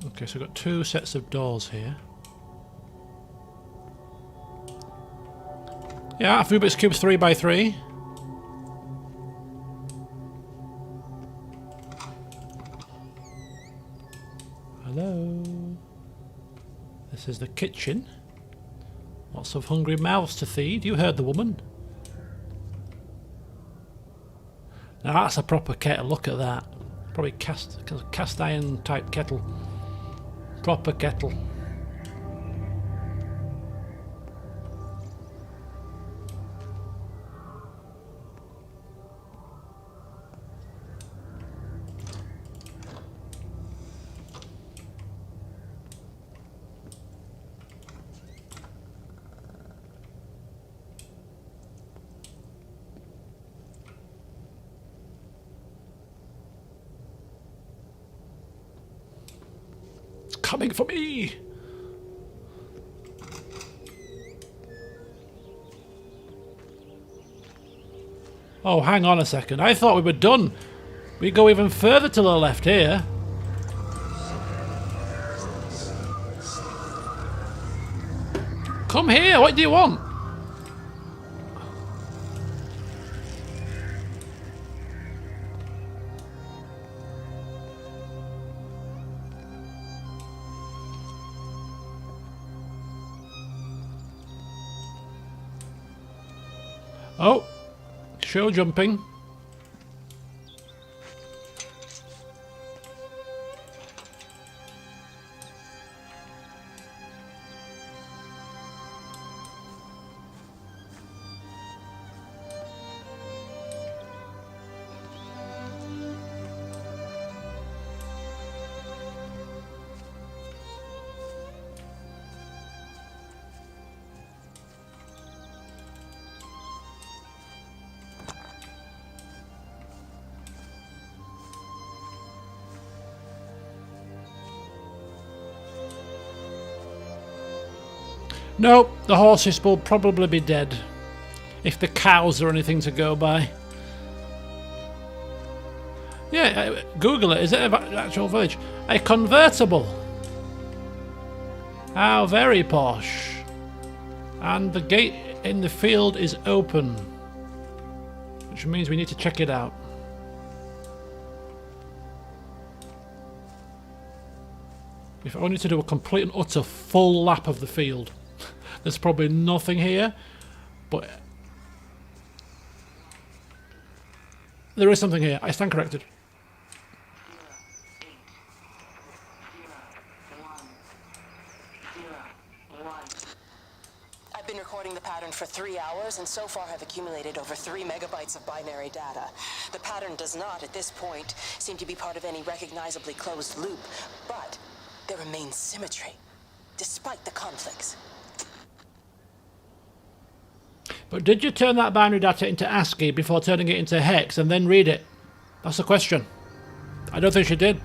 Okay, so we've got 2 sets of doors here. Yeah, Rubik's Cube's 3x3. Hello. This is the kitchen. Lots of hungry mouths to feed. You heard the woman. Now that's a proper kettle. Look at that. Probably cast iron type kettle. Proper kettle. Coming for me! Oh, hang on a second. I thought we were done. We go even further to the left here. Come here, what do you want? Oh, show jumping. No, the horses will probably be dead. If the cows are anything to go by. Yeah, Google it. Is it an actual village? A convertible. How very posh. And the gate in the field is open. Which means we need to check it out. If only to do a complete and utter full lap of the field. There's probably nothing here, but there is something here. I stand corrected. I've been recording the pattern for 3 hours and so far have accumulated over 3 megabytes of binary data. The pattern does not, at this point, seem to be part of any recognizably closed loop, but there remains symmetry, despite the conflicts. But did you turn that binary data into ASCII before turning it into hex and then read it? That's the question. I don't think she did.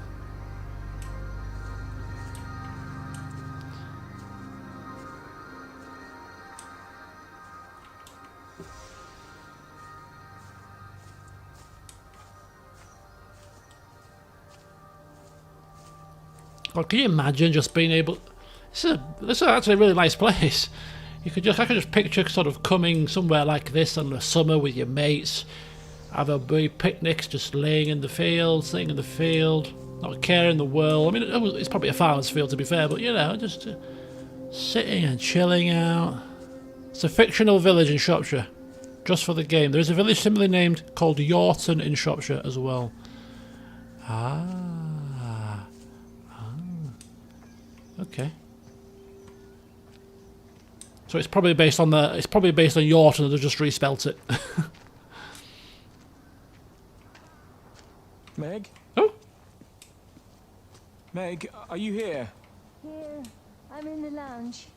God, can you imagine just being able... This is actually a really nice place. I could just picture sort of coming somewhere like this in the summer with your mates, have a big picnics, just laying in the field, sitting in the field, not caring the world. I mean, it's probably a farmer's field to be fair, but you know, just sitting and chilling out. It's a fictional village in Shropshire, just for the game. There is a village similarly named called Yorton in Shropshire as well. Okay. So it's probably based on Yorton, and they've just respelt it. Meg? Oh? Meg, are you here? Here, I'm in the lounge.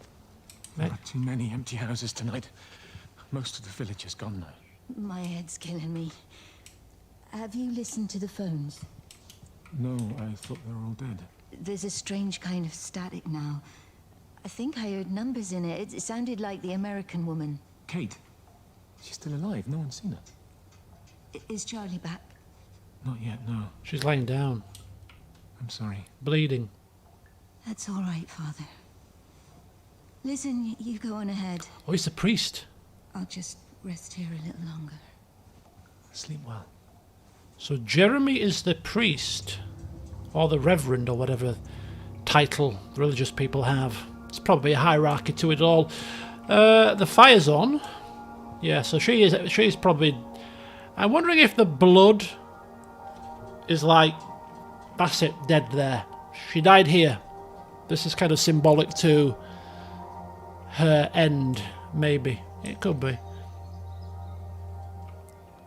There are too many empty houses tonight. Most of the village is gone now. My head's killing me. Have you listened to the phones? No, I thought they were all dead. There's a strange kind of static now. I think I heard numbers in it. It sounded like the American woman. Kate? She's still alive. No one's seen her. Is Charlie back? Not yet, no. She's laying down. I'm sorry. Bleeding. That's all right, Father. Listen, you go on ahead. Oh, he's a priest. I'll just rest here a little longer. Sleep well. So Jeremy is the priest. Or the reverend, or whatever title the religious people have. It's probably a hierarchy to it all. The fire's on. Yeah, so she's probably... I'm wondering if the blood is like... That's it, dead there. She died here. This is kind of symbolic to her end, maybe. It could be.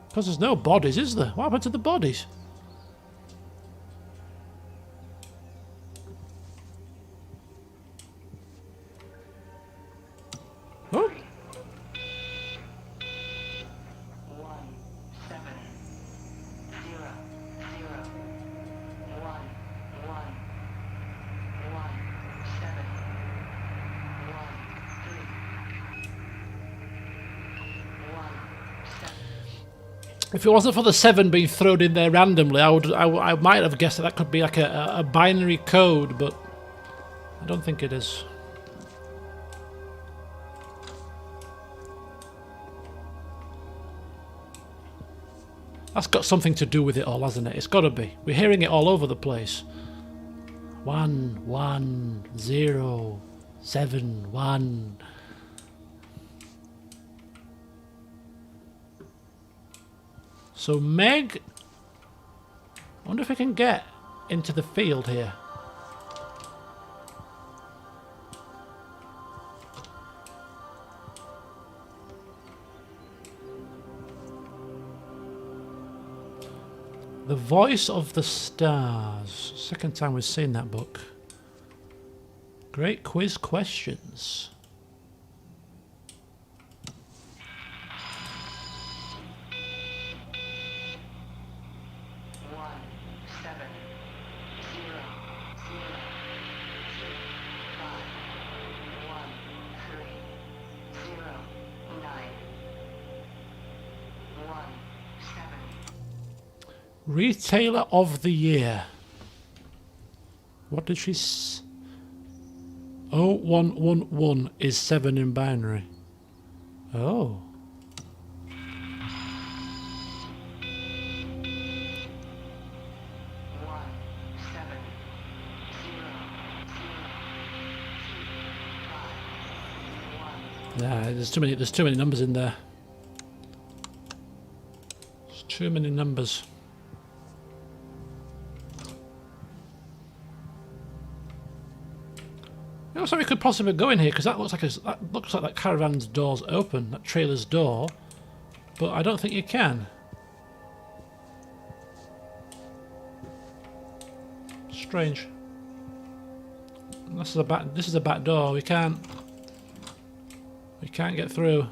Because there's no bodies, is there? What happened to the bodies? Oh. If it wasn't for the 7 being thrown in there randomly, I might have guessed that could be like a binary code, but I don't think it is. That's got something to do with it all, hasn't it? It's got to be. We're hearing it all over the place. 1 1 0 7 1. So Meg, I wonder if we can get into the field here. The Voice of the Stars. Second time we've seen that book. Great quiz questions. Retailer of the Year. What did she 0111 is 7 in binary. Oh. Yeah, there's too many numbers in there. There's too many numbers. It looks like we could possibly go in here because that looks like that caravan's door's open, that trailer's door, but I don't think you can. Strange. This is a back door. We can't get through.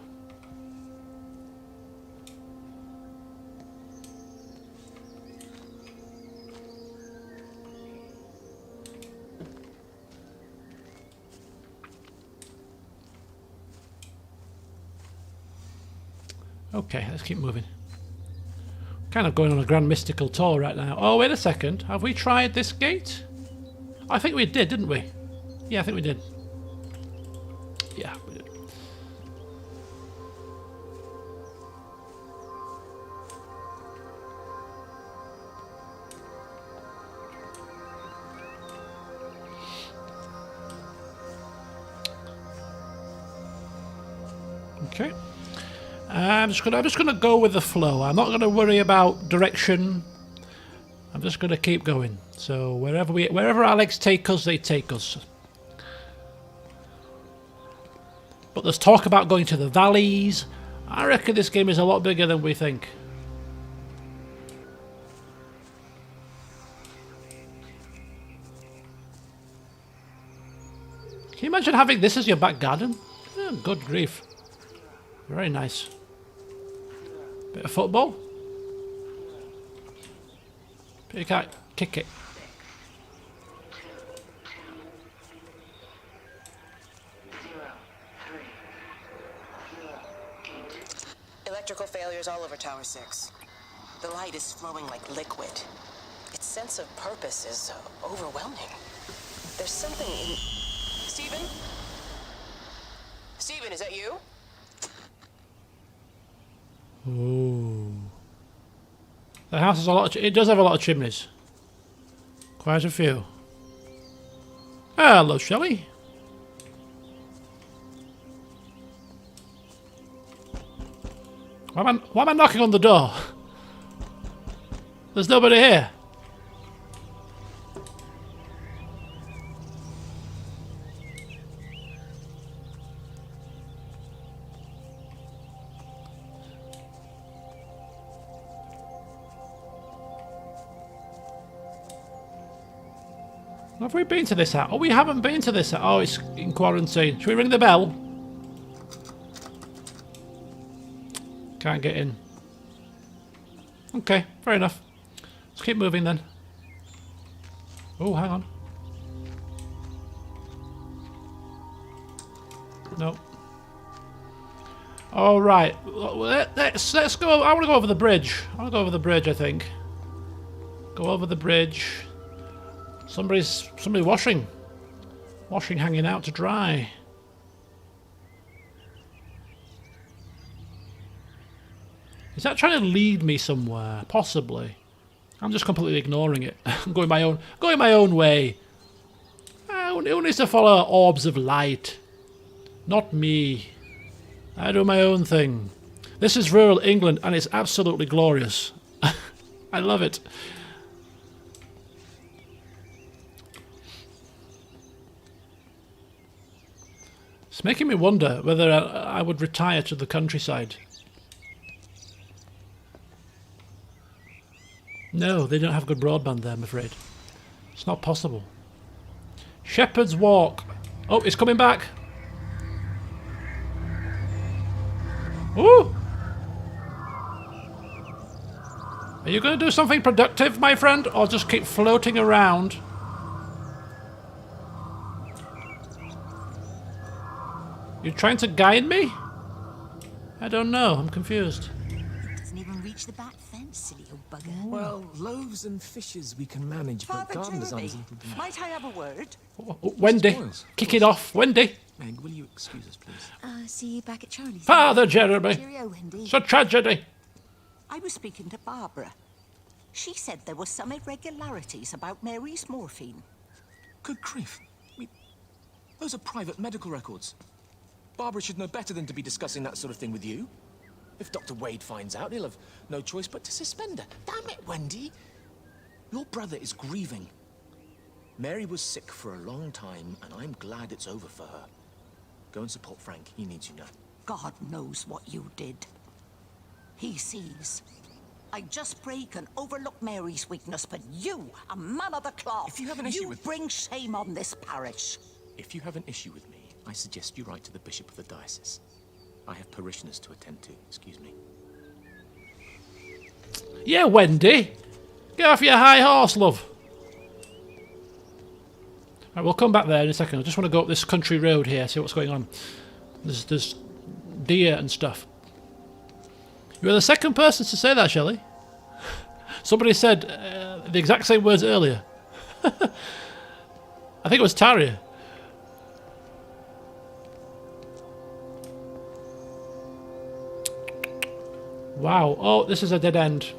Okay, let's keep moving. Kind of going on a grand mystical tour right now. Oh, wait a second. Have we tried this gate? I think we did, didn't we? Yeah, I think we did. Yeah, we did. Okay. I'm just gonna go with the flow. I'm not gonna worry about direction. I'm just gonna keep going. So wherever Alex take us, they take us. But there's talk about going to the valleys. I reckon this game is a lot bigger than we think. Can you imagine having this as your back garden? Oh, good grief. Very nice. Bit of football. But you can't kick it. Electrical failures all over Tower 6. The light is flowing like liquid. Its sense of purpose is overwhelming. There's something in... Stephen? Stephen, is that you? Ooh. The house has a lot of... It does have a lot of chimneys. Quite a few. Hello, Shelley. Why am I knocking on the door? There's nobody here. Have we been to this house? Oh, we haven't been to this house. Oh, it's in quarantine. Should we ring the bell? Can't get in. Okay, fair enough. Let's keep moving then. Oh, hang on. No. All right. Let's go. I want to go over the bridge. I want to go over the bridge. I think. Go over the bridge. Somebody washing hanging out to dry. Is that trying to lead me somewhere? Possibly. I'm just completely ignoring it. I'm going my own way. Who needs to follow orbs of light? Not me. I do my own thing. This is rural England and it's absolutely glorious. I love it. It's making me wonder whether I would retire to the countryside. No, they don't have good broadband there, I'm afraid. It's not possible. Shepherd's Walk. Oh, it's coming back. Ooh! Are you going to do something productive, my friend, or just keep floating around? You trying to guide me? I don't know. I'm confused. It doesn't even reach the back fence, silly old bugger. Well, loaves and fishes we can manage, but Father garden Jeremy, design's a little bit... might I have a word? Wendy, Spoils, of kick it off. Wendy. Meg, will you excuse us, please? See you back at Charlie's. Father Jeremy. Cheerio, Wendy. It's a tragedy. I was speaking to Barbara. She said there were some irregularities about Mary's morphine. Good grief. Those are private medical records. Barbara should know better than to be discussing that sort of thing with you. If Dr. Wade finds out, he'll have no choice but to suspend her. Damn it, Wendy. Your brother is grieving. Mary was sick for a long time, and I'm glad it's over for her. Go and support Frank. He needs you now. God knows what you did. He sees. I just break and overlook Mary's weakness, but you, a man of the cloth, If you have an issue with... bring shame on this parish. If you have an issue with me, I suggest you write to the Bishop of the Diocese. I have parishioners to attend to. Excuse me. Yeah, Wendy. Get off your high horse, love. Right, we'll come back there in a second. I just want to go up this country road here, see what's going on. There's deer and stuff. You were the second person to say that, Shelley. Somebody said the exact same words earlier. I think it was Taria. Wow. Oh, this is a dead end.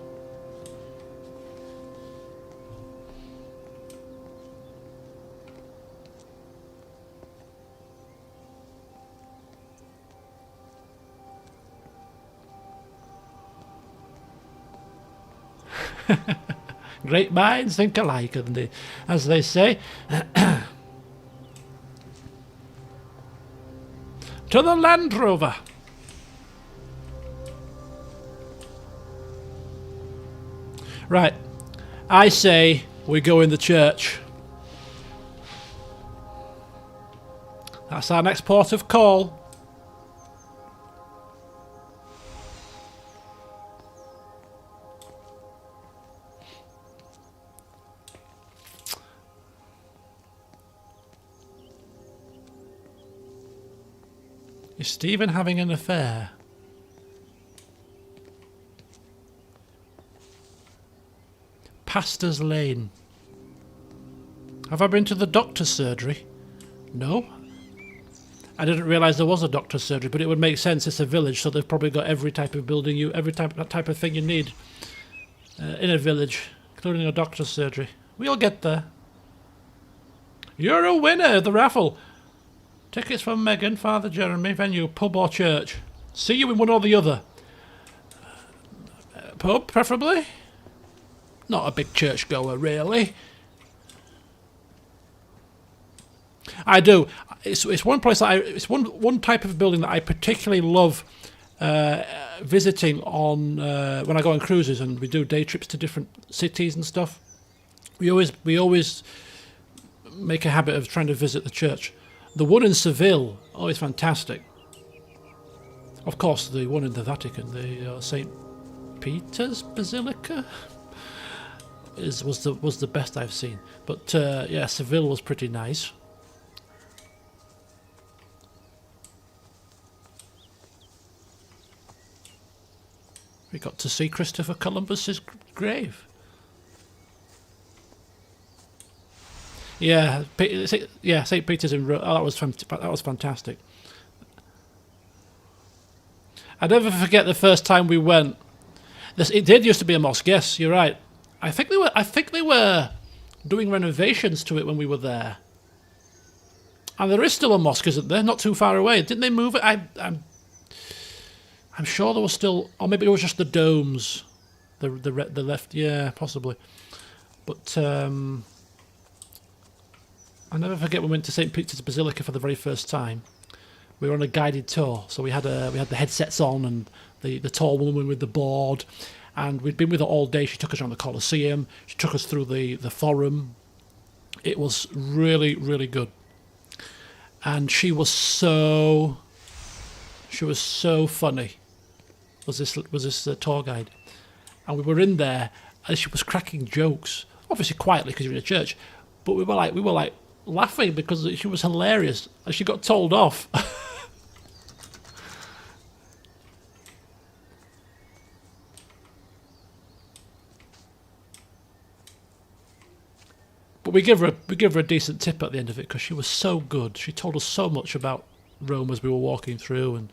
Great minds think alike, as they say. To the Land Rover. Right, I say we go in the church. That's our next port of call. Is Stephen having an affair? Pastor's Lane. Have I been to the doctor's surgery? No. I didn't realise there was a doctor's surgery, but it would make sense. It's a village, so they've probably got every type of building, every type of thing you need in a village, including a doctor's surgery. We'll get there. You're a winner of the raffle. Tickets from Megan, Father Jeremy, venue, pub or church. See you in one or the other. Pub, preferably. Not a big church goer, really. I do. It's one place that it's one type of building that I particularly love visiting on when I go on cruises and we do day trips to different cities and stuff. We always make a habit of trying to visit the church. The one in Seville, oh, it's fantastic. Of course, the one in the Vatican, the St. Peter's Basilica, was the best I've seen. But yeah, Seville was pretty nice. We got to see Christopher Columbus's grave. Yeah, St. Peter's in Rome. Oh, that was fantastic. I never forget the first time we went. It did used to be a mosque. Yes, you're right. I think they were doing renovations to it when we were there. And there is still a mosque, isn't there? Not too far away. Didn't they move it? I'm sure there was still, or maybe it was just the domes, the left. Yeah, possibly. But I'll never forget when we went to St. Peter's Basilica for the very first time. We were on a guided tour, so we had the headsets on and the tall woman with the board, and we'd been with her all day. She took us around the Colosseum. She took us through the Forum. It was really, really good, and she was so funny. Was this tour guide? And we were in there, and she was cracking jokes, obviously quietly because you're in a church, but we were like laughing because she was hilarious, and she got told off. we give her a decent tip at the end of it because she was so good. She told us so much about Rome as we were walking through, and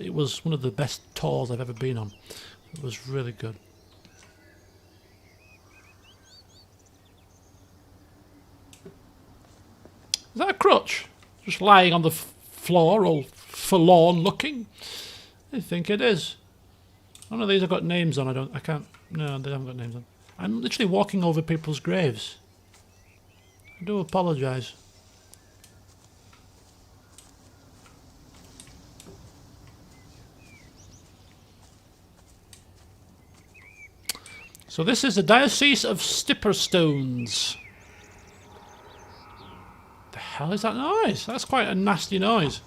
it was one of the best tours I've ever been on. It was really good. Is that a crutch? Just lying on the floor, all forlorn looking? I think it is. None of these have got names on. I can't. No, they haven't got names on. I'm literally walking over people's graves. I do apologise. So this is the Diocese of Stipperstones. The hell is that noise? That's quite a nasty noise.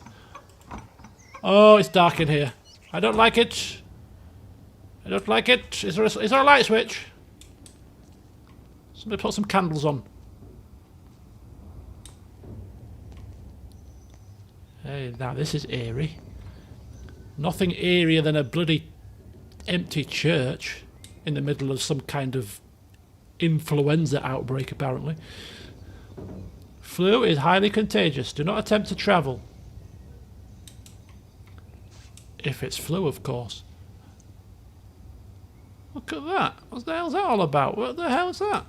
Oh, it's dark in here. I don't like it. I don't like it. Is there a light switch? Somebody put some candles on. Hey, now this is eerie. Nothing eerier than a bloody empty church in the middle of some kind of influenza outbreak, apparently. Flu is highly contagious. Do not attempt to travel. If it's flu, of course. Look at that. What the hell's that all about? What the hell is that?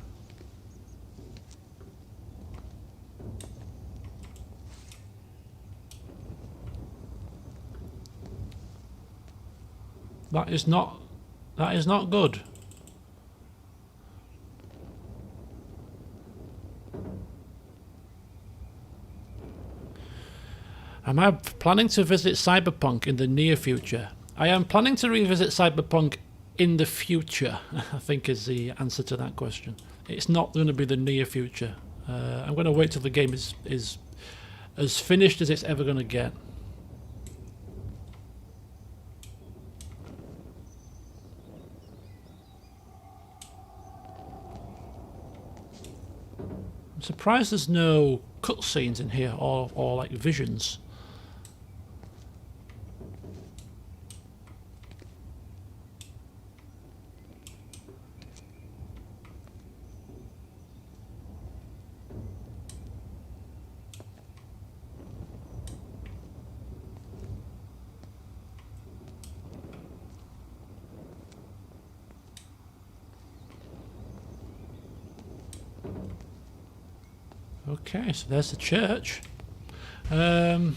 That is not good. Am I planning to visit Cyberpunk in the near future? I am planning to revisit Cyberpunk in the future, I think is the answer to that question. It's not going to be the near future. I'm going to wait till the game is as finished as it's ever going to get. I'm surprised there's no cutscenes in here or like visions. Okay, so there's the church. Okay,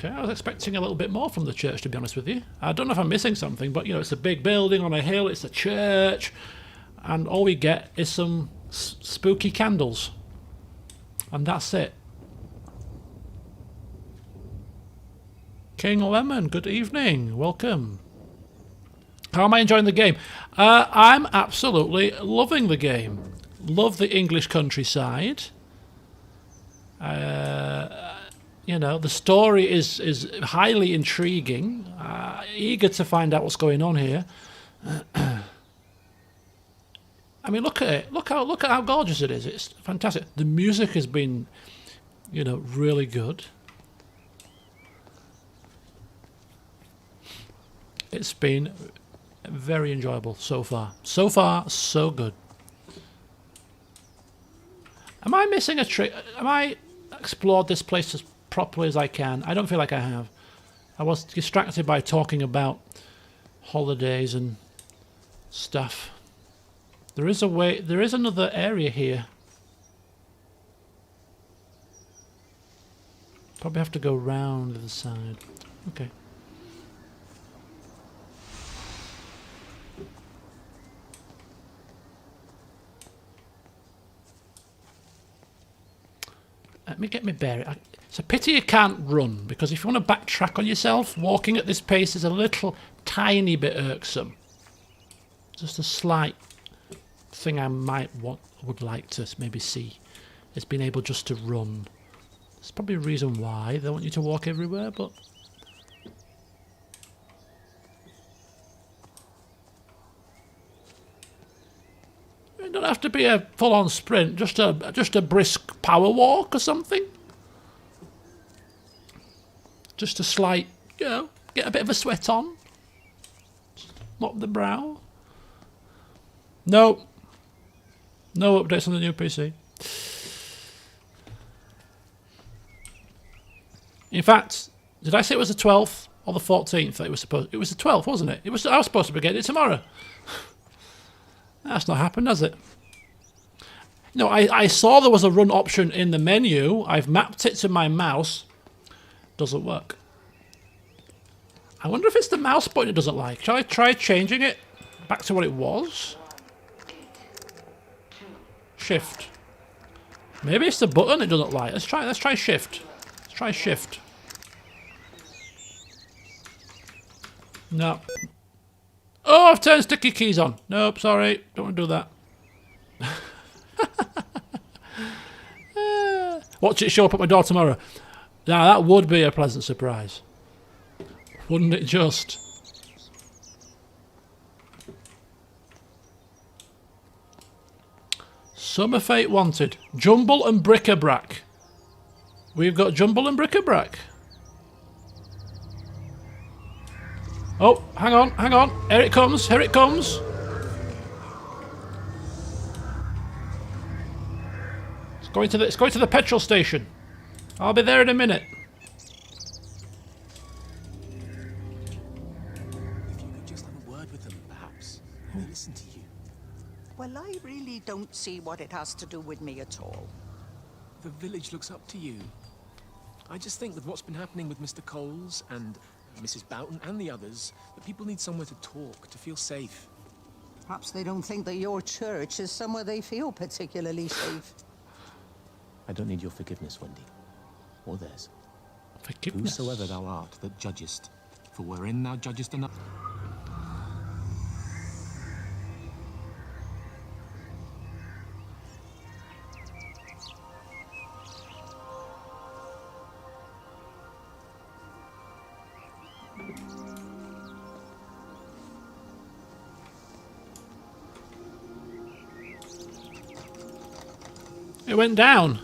I was expecting a little bit more from the church, to be honest with you. I don't know if I'm missing something, but you know, it's a big building on a hill, it's a church, and all we get is some spooky candles. And that's it. King Lemon, good evening, welcome. How am I enjoying the game? I'm absolutely loving the game. Love the English countryside. You know, the story is highly intriguing. Eager to find out what's going on here. I mean, look at it. Look at how gorgeous it is. It's fantastic. The music has been, you know, really good. It's been very enjoyable so far. So far, so good. Am I missing a trick? Am I explored this place as properly as I can? I don't feel like I have. I was distracted by talking about holidays and stuff. There is a way. There is another area here. Probably have to go round the side. Okay. Let me get my bearing. It's a pity you can't run, because if you want to backtrack on yourself, walking at this pace is a little tiny bit irksome. Just a slight thing I would like to maybe see is being able just to run. There's probably a reason why they want you to walk everywhere, but it don't have to be a full-on sprint, just a brisk power walk or something. Just a slight, you know, get a bit of a sweat on. Mop the brow. No. No updates on the new PC. In fact, did I say it was the 12th or the 14th that it was supposed? It was the 12th, wasn't it? I was supposed to be getting it tomorrow. That's not happened, has it? No, I saw there was a run option in the menu. I've mapped it to my mouse. Doesn't work. I wonder if it's the mouse button it doesn't like. Shall I try changing it back to what it was? Shift. Maybe it's the button it doesn't like. Let's try shift. Let's try shift. No. Oh, I've turned sticky keys on. Nope, sorry. Don't want to do that. Watch it show up at my door tomorrow. Now, that would be a pleasant surprise. Wouldn't it just? Summer Fate wanted. Jumble and bric-a-brac. We've got jumble and bric-a-brac. Oh, hang on, hang on. Here it comes, here it comes. It's going to the petrol station. I'll be there in a minute. If you could just have a word with them, perhaps. They listen to you. Well, I really don't see what it has to do with me at all. The village looks up to you. I just think with what's been happening with Mr. Coles and Mrs. Boughton and the others, that people need somewhere to talk, to feel safe. Perhaps they don't think that your church is somewhere they feel particularly safe. I don't need your forgiveness, Wendy. Or theirs. Forgiveness? Whosoever thou art that judgest, for wherein thou judgest another. It went down.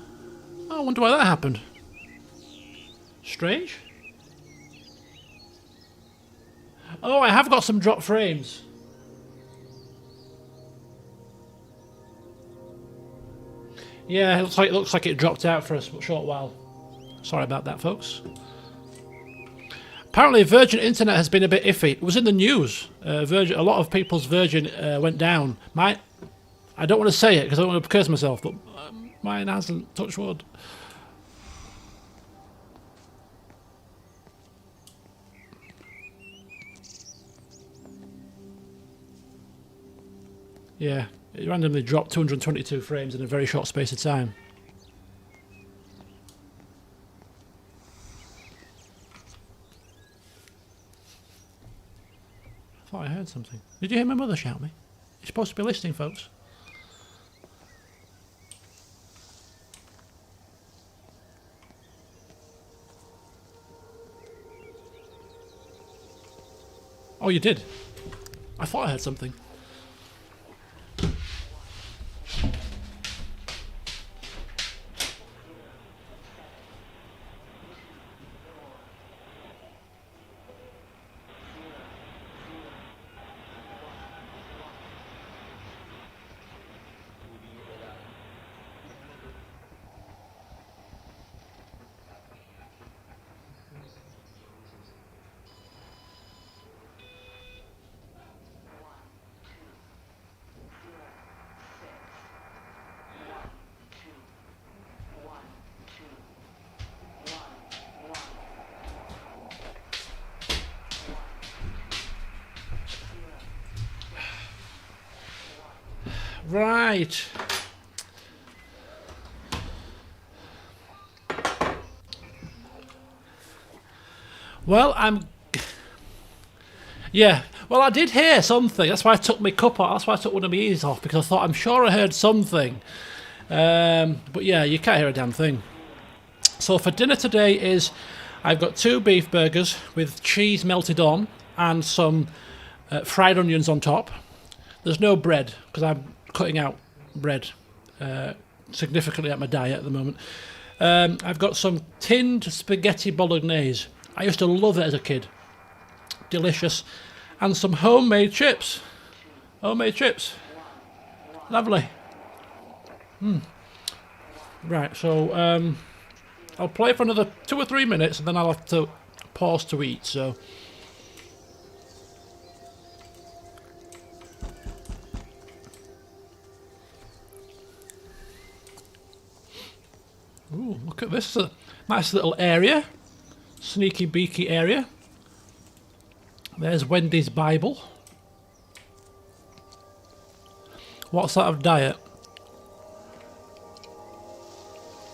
Oh, I wonder why that happened. Strange. Oh, I have got some drop frames. Yeah, it looks like it dropped out for a short while. Sorry about that, folks. Apparently, Virgin Internet has been a bit iffy. It was in the news. A lot of people's Virgin went down. I don't want to say it because I don't want to curse myself, but mine hasn't. Touch wood. Yeah, it randomly dropped 222 frames in a very short space of time. I thought I heard something. Did you hear my mother shout me? You're supposed to be listening, folks. Oh, you did? I thought I heard something. Right. Well, yeah. Well, I did hear something. That's why I took my cup off. That's why I took one of my ears off, because I thought, I'm sure I heard something. But yeah, you can't hear a damn thing. So for dinner today I've got 2 beef burgers with cheese melted on and some fried onions on top. There's no bread, because I'm cutting out bread significantly at my diet at the moment. I've got some tinned spaghetti bolognese. I used to love it as a kid. Delicious. And some homemade chips. Homemade chips. Lovely. Right, so I'll play for another 2 or 3 minutes and then I'll have to pause to eat, so... Ooh, look at this, a nice little area. Sneaky beaky area. There's Wendy's Bible. What sort of diet?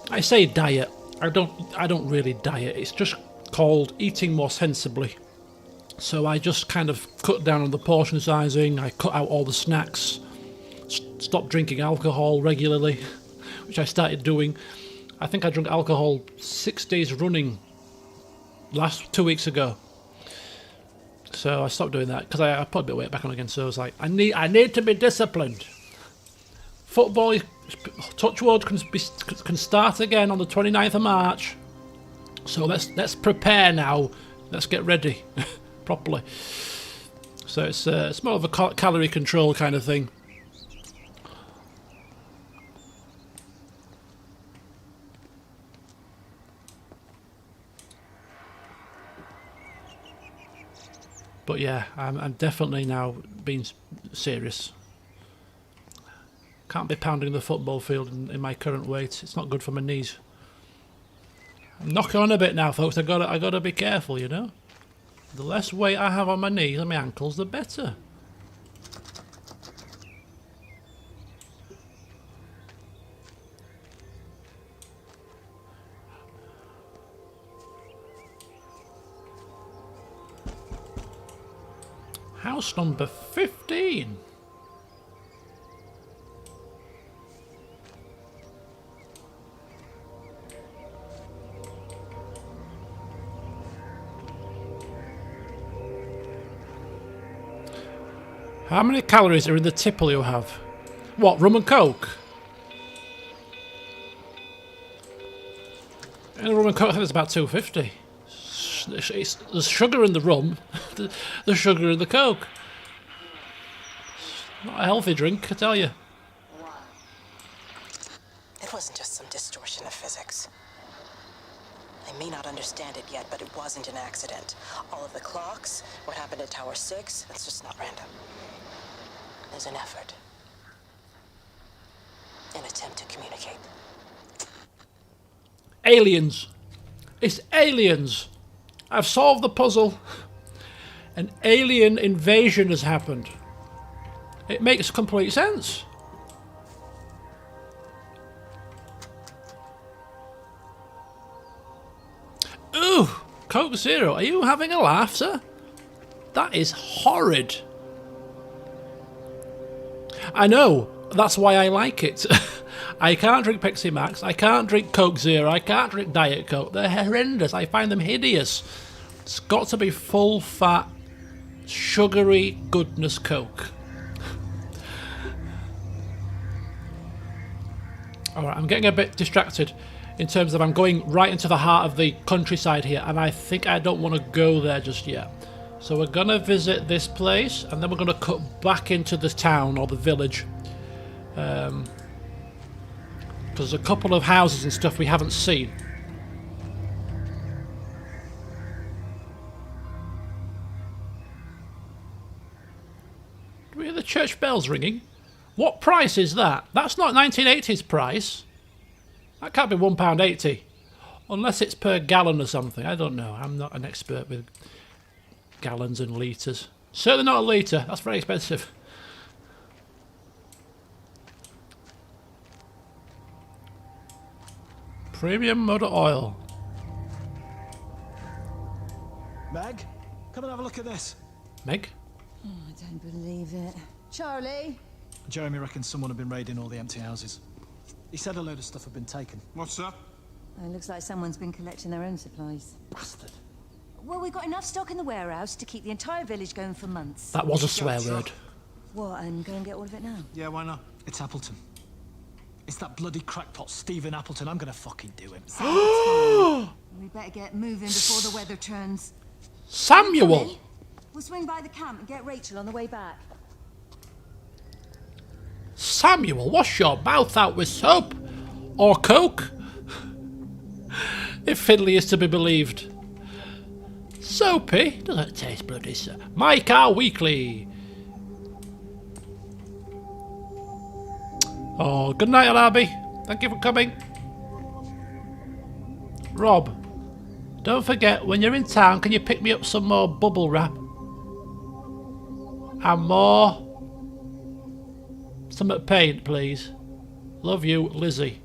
I say diet. I don't really diet. It's just called eating more sensibly. So I just kind of cut down on the portion sizing. I cut out all the snacks. Stopped drinking alcohol regularly, which I started doing. I think I drank alcohol 6 days running last 2 weeks ago. So I stopped doing that because I put a bit of weight back on again. So I was like, I need to be disciplined. Football, touch wood, can start again on the 29th of March. So let's prepare now. Let's get ready properly. So it's more of a calorie control kind of thing. But yeah, I'm definitely now being serious. Can't be pounding the football field in my current weight. It's not good for my knees. I'm knocking on a bit now, folks. I gotta be careful, you know. The less weight I have on my knees and my ankles, the better. House number 15. How many calories are in the tipple you have? What, rum and coke? In the rum and coke, I think it's about 250. There's sugar in the rum, there's sugar in the coke. Not a healthy drink, I tell you. It wasn't just some distortion of physics. I may not understand it yet, but it wasn't an accident. All of the clocks, what happened at Tower 6, it's just not random. There's an effort. An attempt to communicate. Aliens. It's aliens. I've solved the puzzle. An alien invasion has happened. It makes complete sense. Ooh, Coke Zero. Are you having a laugh, sir? That is horrid. I know. That's why I like it. I can't drink Pepsi Max, I can't drink Coke Zero, I can't drink Diet Coke. They're horrendous. I find them hideous. It's got to be full fat, sugary goodness Coke. Alright, I'm getting a bit distracted in terms of I'm going right into the heart of the countryside here, and I think I don't want to go there just yet. So we're going to visit this place, and then we're going to cut back into the town or the village. There's a couple of houses and stuff we haven't seen. Do we hear the church bells ringing? What price is that? That's not 1980s price. That can't be £1.80. Unless it's per gallon or something. I don't know. I'm not an expert with gallons and litres. Certainly not a litre. That's very expensive. Premium motor oil. Meg, come and have a look at this. Meg? Oh, I don't believe it. Charlie? Jeremy reckons someone had been raiding all the empty houses. He said a load of stuff had been taken. What's up? It looks like someone's been collecting their own supplies. Bastard. Well, we've got enough stock in the warehouse to keep the entire village going for months. That was a swear word. What, and go and get all of it now? Yeah, why not? It's Appleton. It's that bloody crackpot Stephen Appleton. I'm gonna fucking do him. We better get moving before the weather turns. Samuel! We'll swing by the camp and get Rachel on the way back. Samuel, wash your mouth out with soap. Or Coke. If Finley is to be believed. Soapy? Doesn't taste bloody so. My Car Weekly. Oh, good night, Alabi. Thank you for coming. Rob, don't forget, when you're in town, can you pick me up some more bubble wrap? And more... some paint, please. Love you, Lizzie.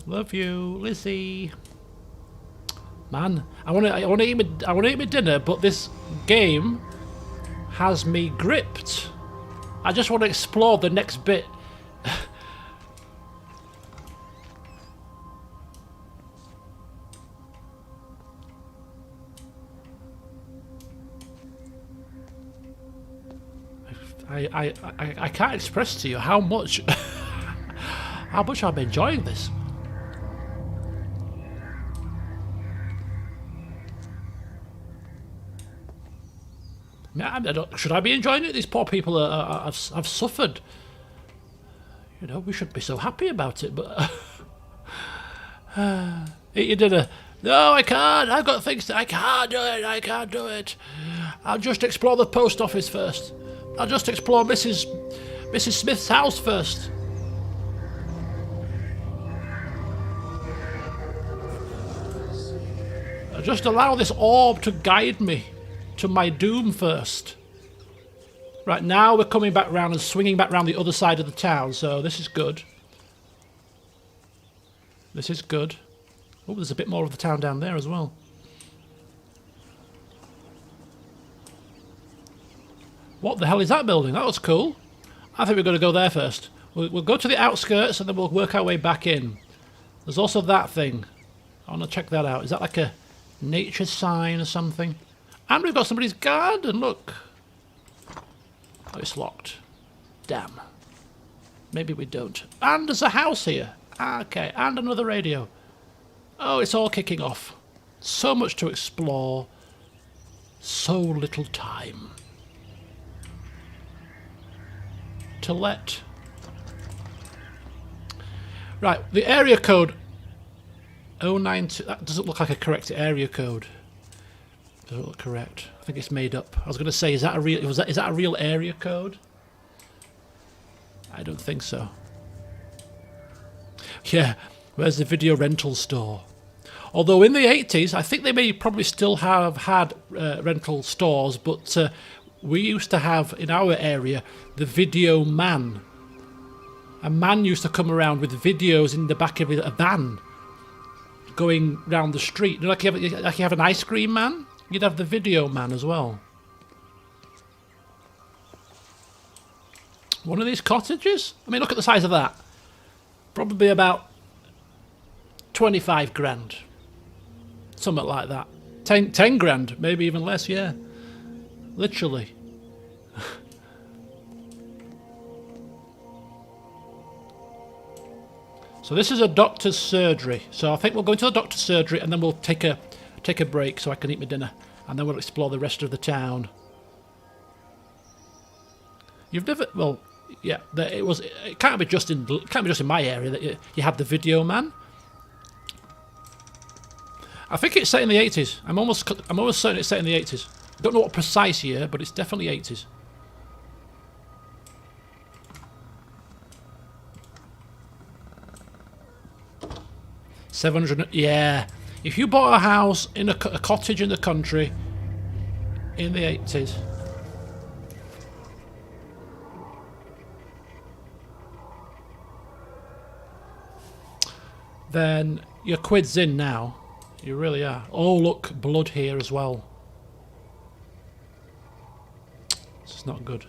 Love you, Lizzie. Man, I want to eat my dinner, but this game has me gripped. I just want to explore the next bit. I can't express to you how much I'm enjoying this. Should I be enjoying it? These poor people have suffered. You know, we should be so happy about it, but... Eat your dinner. No, I can't. I've got things to... I can't do it. I can't do it. I'll just explore the post office first. I'll just explore Mrs. Smith's house first. I'll just allow this orb to guide me to my doom first. Right, now we're coming back round and swinging back round the other side of the town, so this is good. This is good. Oh, there's a bit more of the town down there as well. What the hell is that building? That was cool. I think we're going to go there first. We'll go to the outskirts and then we'll work our way back in. There's also that thing. I want to check that out. Is that like a nature sign or something? And we've got somebody's garden, look. Oh, it's locked. Damn. Maybe we don't. And there's a house here. Okay, and another radio. Oh, it's all kicking off. So much to explore. So little time. To let. Right, the area code 092. That doesn't look like a correct area code. Doesn't look correct. I think it's made up. I was going to say, is that a real? Is that a real area code? I don't think so. Yeah, where's the video rental store? Although in the 80s, I think they may probably still have had rental stores, but we used to have in our area the video man. A man used to come around with videos in the back of a van, going round the street. You know, like you have an ice cream man. You'd have the video man as well. One of these cottages? I mean, look at the size of that. Probably about 25 grand. Something like that. 10 grand, maybe even less, yeah. Literally. So this is a doctor's surgery. So I think we'll go into the doctor's surgery and then we'll take a break so I can eat my dinner. And then we'll explore the rest of the town. You've never... Well, yeah, it can't be just in my area that you had the video man. I think it's set in the 80s. I'm almost certain it's set in the 80s. Don't know what precise year, but it's definitely 80s. $700, yeah. If you bought a house in a cottage in the country in the 80s, then your quid's in now. You really are. Oh, look, blood here as well. This is not good.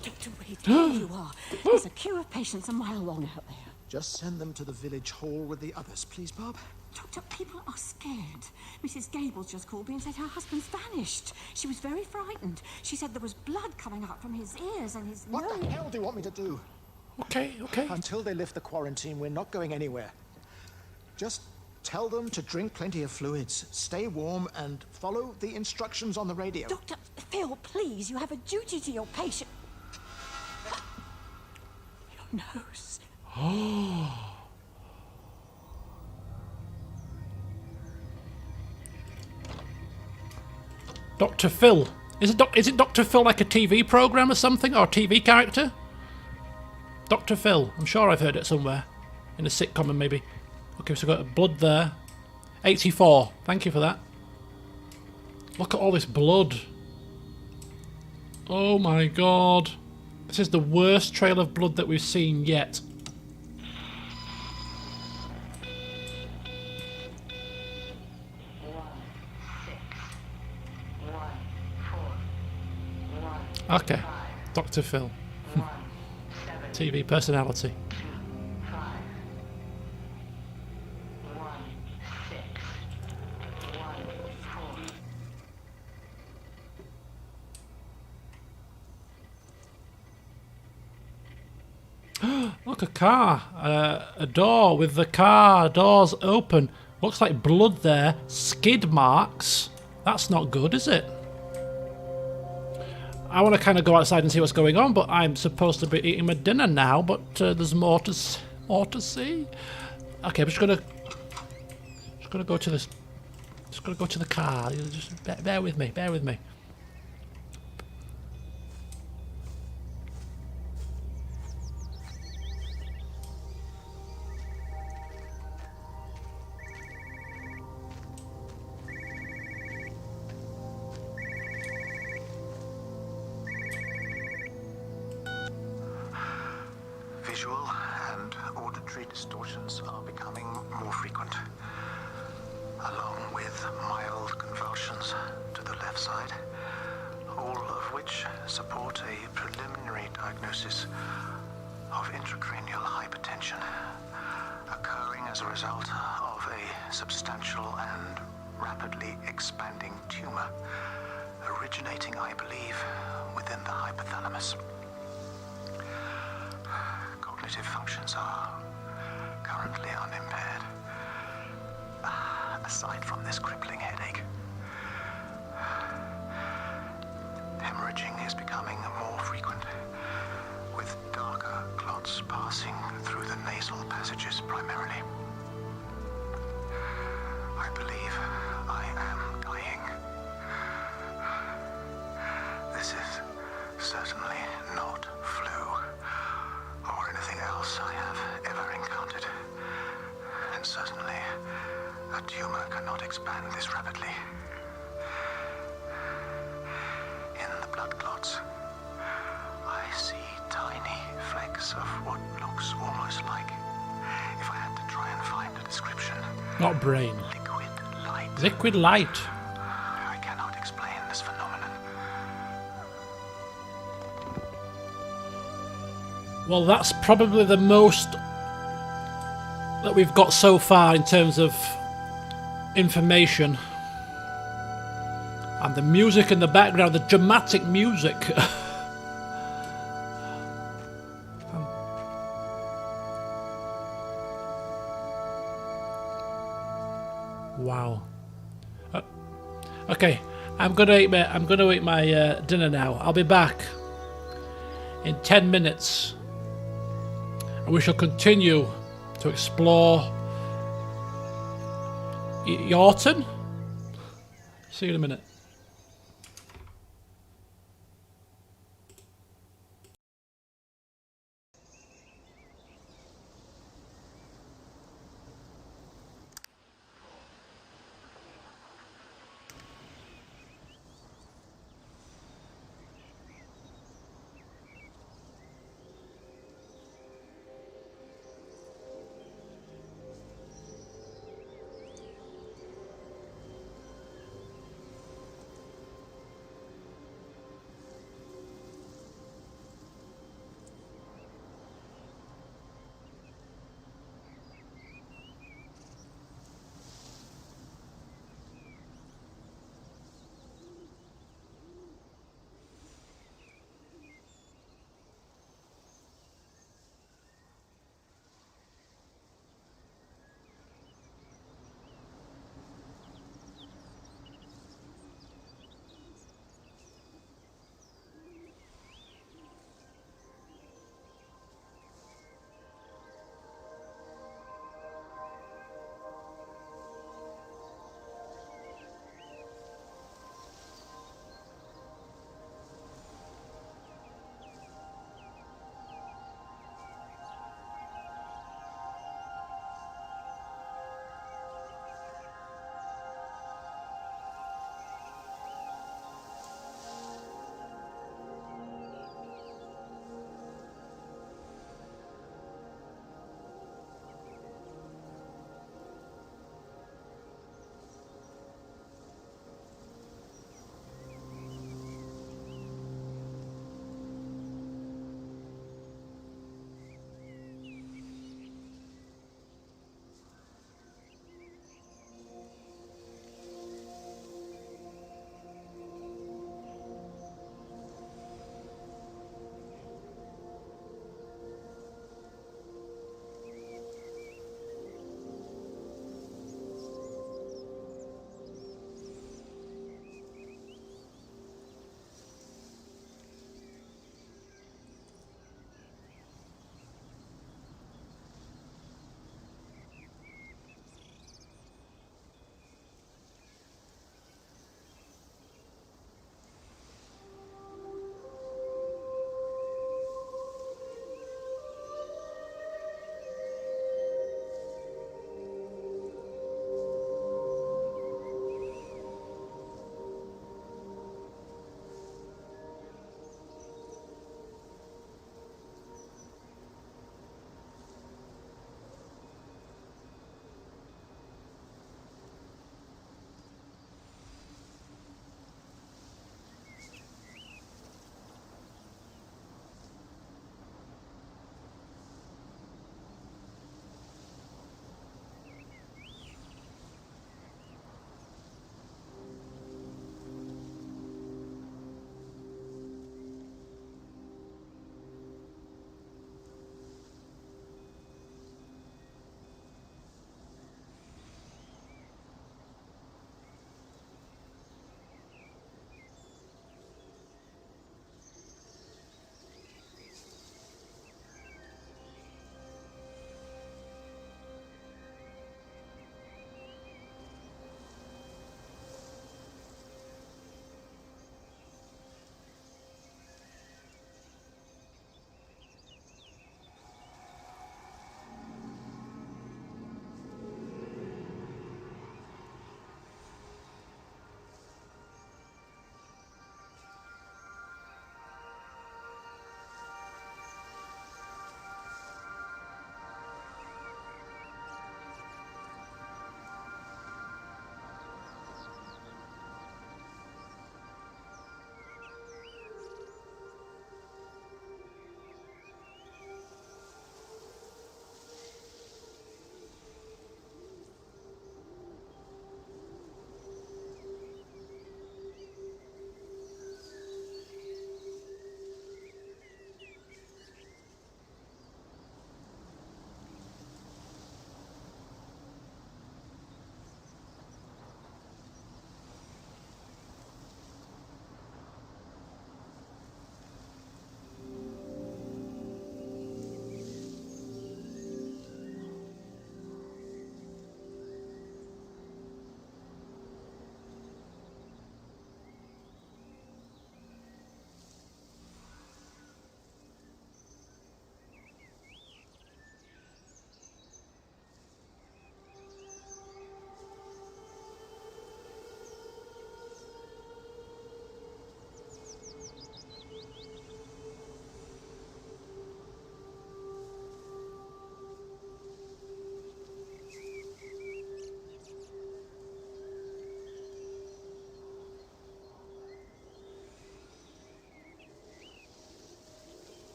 Dr. Wade, here you are. There's a queue of patients a mile long out there. Just send them to the village hall with the others, please, Bob. Doctor, people are scared. Mrs. Gables just called me and said her husband's vanished. She was very frightened. She said there was blood coming out from his ears and his nose. What the hell do you want me to do? Okay, okay. Until they lift the quarantine, we're not going anywhere. Just tell them to drink plenty of fluids, stay warm, and follow the instructions on the radio. Dr. Phil, please, you have a duty to your patient. Your nose. Dr. Phil. Is it Dr. Phil like a TV program or something? Or a TV character? Dr. Phil. I'm sure I've heard it somewhere. In a sitcom maybe. Okay, so we've got blood there. 84. Thank you for that. Look at all this blood. Oh my god. This is the worst trail of blood that we've seen yet. Okay, Dr. Phil. TV personality. Look, a car. A door with the car doors open. Looks like blood there. Skid marks. That's not good, is it? I want to kind of go outside and see what's going on, but I'm supposed to be eating my dinner now, but there's more to see. Okay, I'm just gonna go to this. Just gonna go to the car. Just bear with me. Bear with me. Visual and auditory distortions are becoming more frequent, along with mild convulsions to the left side, all of which support a preliminary diagnosis of intracranial hypertension, occurring as a result of a substantial and rapidly expanding tumor, originating, I believe, within the hypothalamus. Cognitive functions are currently unimpaired, aside from this crippling headache. Hemorrhaging is becoming more frequent, with darker clots passing through the nasal passages primarily. I believe I am dying. This is certainly not flu or anything else I have ever encountered. And certainly, a tumor cannot expand this rapidly. In the blood clots, I see tiny flecks of what looks almost like, if I had to try and find a description, Not brain. liquid light. Liquid light. I cannot explain this phenomenon. Well, that's probably the most that we've got so far in terms of information. And the music in the background, the dramatic music. Wow. Okay, I'm gonna eat my dinner now. I'll be back in 10 minutes. And we shall continue to explore Yorton. See you in a minute.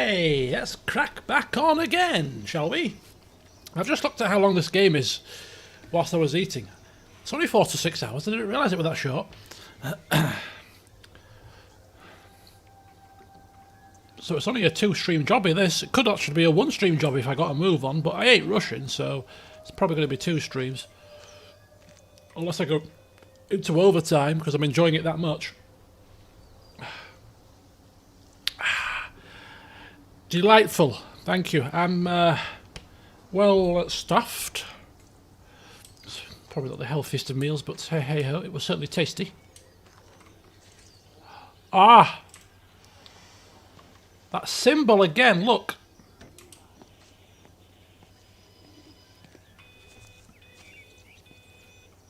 Okay, let's crack back on again, shall we? I've just looked at how long this game is whilst I was eating. It's only 4 to 6 hours. I didn't realise it was that short. So it's only a 2-stream jobby, this. It could actually be a 1-stream job if I got a move on, but I ain't rushing, so it's probably going to be 2 streams. Unless I go into overtime, because I'm enjoying it that much. Delightful. Thank you. I'm, well stuffed. It's probably not the healthiest of meals, but hey, hey ho, it was certainly tasty. Ah! That symbol again, look.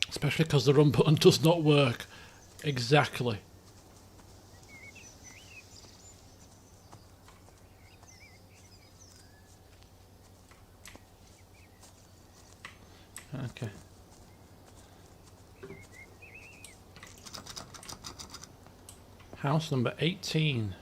Especially because the run button does not work. Exactly. Okay. House number 18.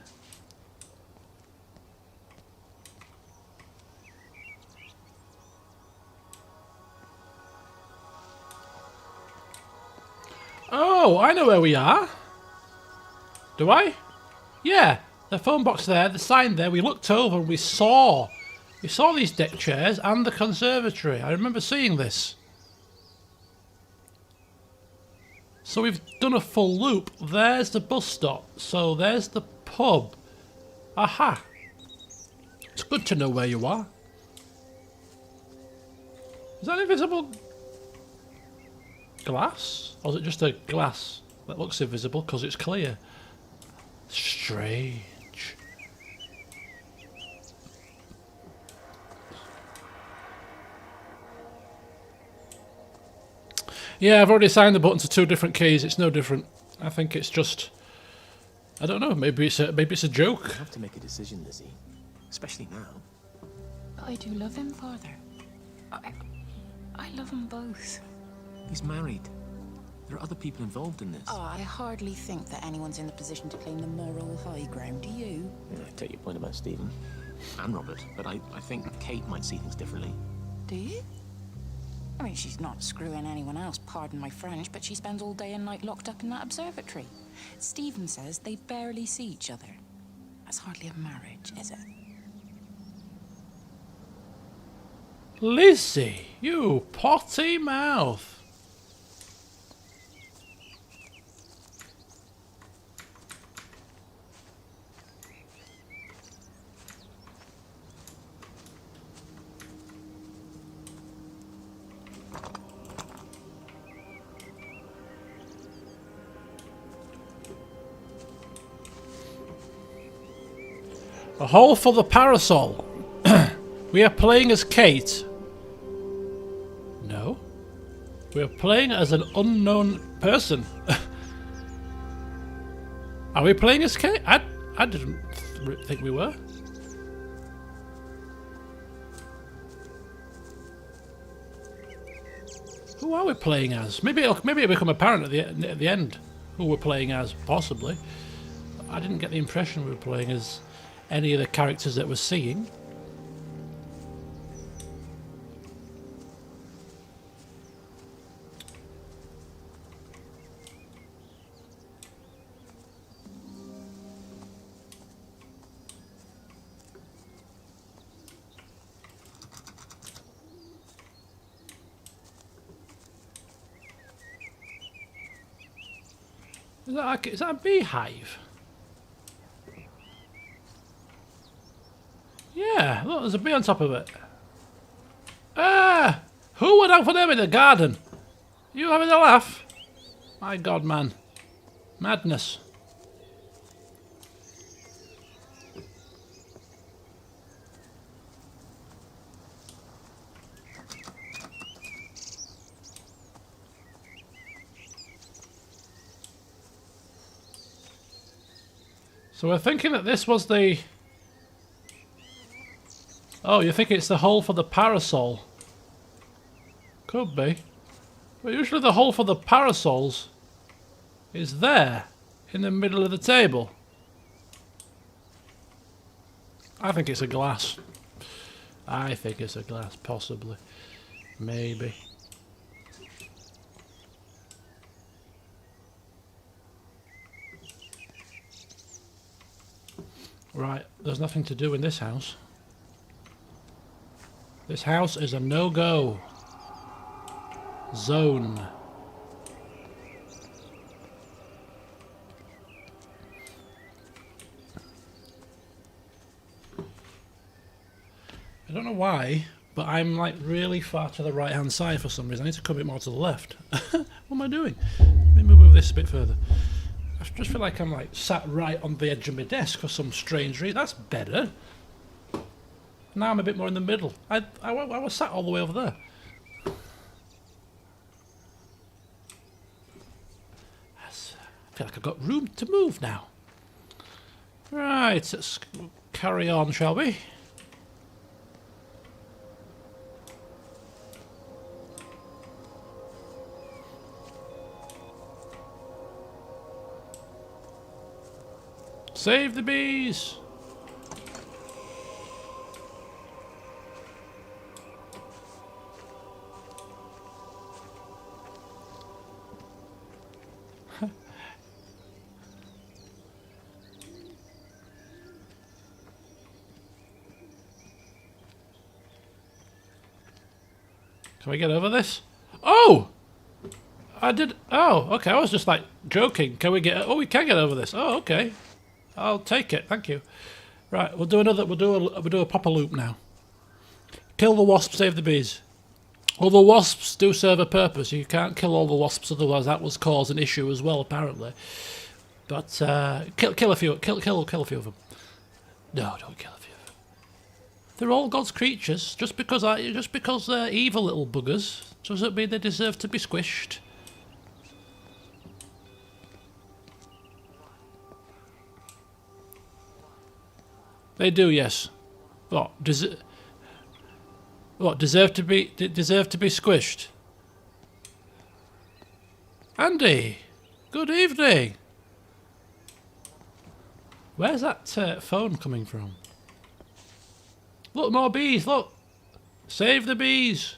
Oh, I know where we are. Do I? Yeah, the phone box there, the sign there, we looked over and we saw these deck chairs and the conservatory. I remember seeing this. So we've done a full loop. There's the bus stop. So there's the pub. Aha. It's good to know where you are. Is that invisible glass? Or is it just a glass that looks invisible because it's clear? Strange. Yeah, I've already assigned the button to 2 different keys. It's no different. I think it's just, I don't know. Maybe it's a joke. You have to make a decision, Lizzie, especially now. But I do love him, Father. I love them both. He's married. There are other people involved in this. Oh, I hardly think that anyone's in the position to claim the moral high ground, do you? Yeah, I take your point about Stephen and Robert, but I think Kate might see things differently. Do you? I mean, she's not screwing anyone else, pardon my French, but she spends all day and night locked up in that observatory. Stephen says they barely see each other. That's hardly a marriage, is it? Lizzie, you potty mouth. A hole for the parasol. We are playing as Kate. No. We are playing as an unknown person. Are we playing as Kate? I didn't think we were. Who are we playing as? Maybe it'll become apparent at the end who we're playing as, possibly. I didn't get the impression we were playing as any of the characters that we're seeing. Is that a beehive? Yeah, look, there's a bee on top of it. Ah! Who would have for them in the garden? You having a laugh? My God, man. Madness. So we're thinking that this was the... Oh, you think it's the hole for the parasol? Could be. But usually the hole for the parasols is there, in the middle of the table. I think it's a glass. I think it's a glass, possibly. Maybe. Right, there's nothing to do in this house. This house is a no-go zone. I don't know why, but I'm like really far to the right-hand side for some reason. I need to come a bit more to the left. What am I doing? Let me move this a bit further. I just feel like I'm like sat right on the edge of my desk for some strange reason. That's better. Now I'm a bit more in the middle. I was sat all the way over there. I feel like I've got room to move now. Right, let's carry on, shall we? Save the bees! Can we get over this? Oh! I did... Oh, okay, I was just like joking. Can we get... Oh, we can get over this. Oh, okay. I'll take it, thank you. Right, we'll do another... We'll do a proper loop now. Kill the wasps, save the bees. All the wasps do serve a purpose. You can't kill all the wasps, otherwise that will cause an issue as well, apparently. But kill a few. Kill a few of them. No, don't kill a few of them. They're all God's creatures. Just because they're evil little buggers doesn't mean they deserve to be squished. They do, yes. What deserve to be squished? Andy, good evening. Where's that phone coming from? Look, more bees. Look, save the bees.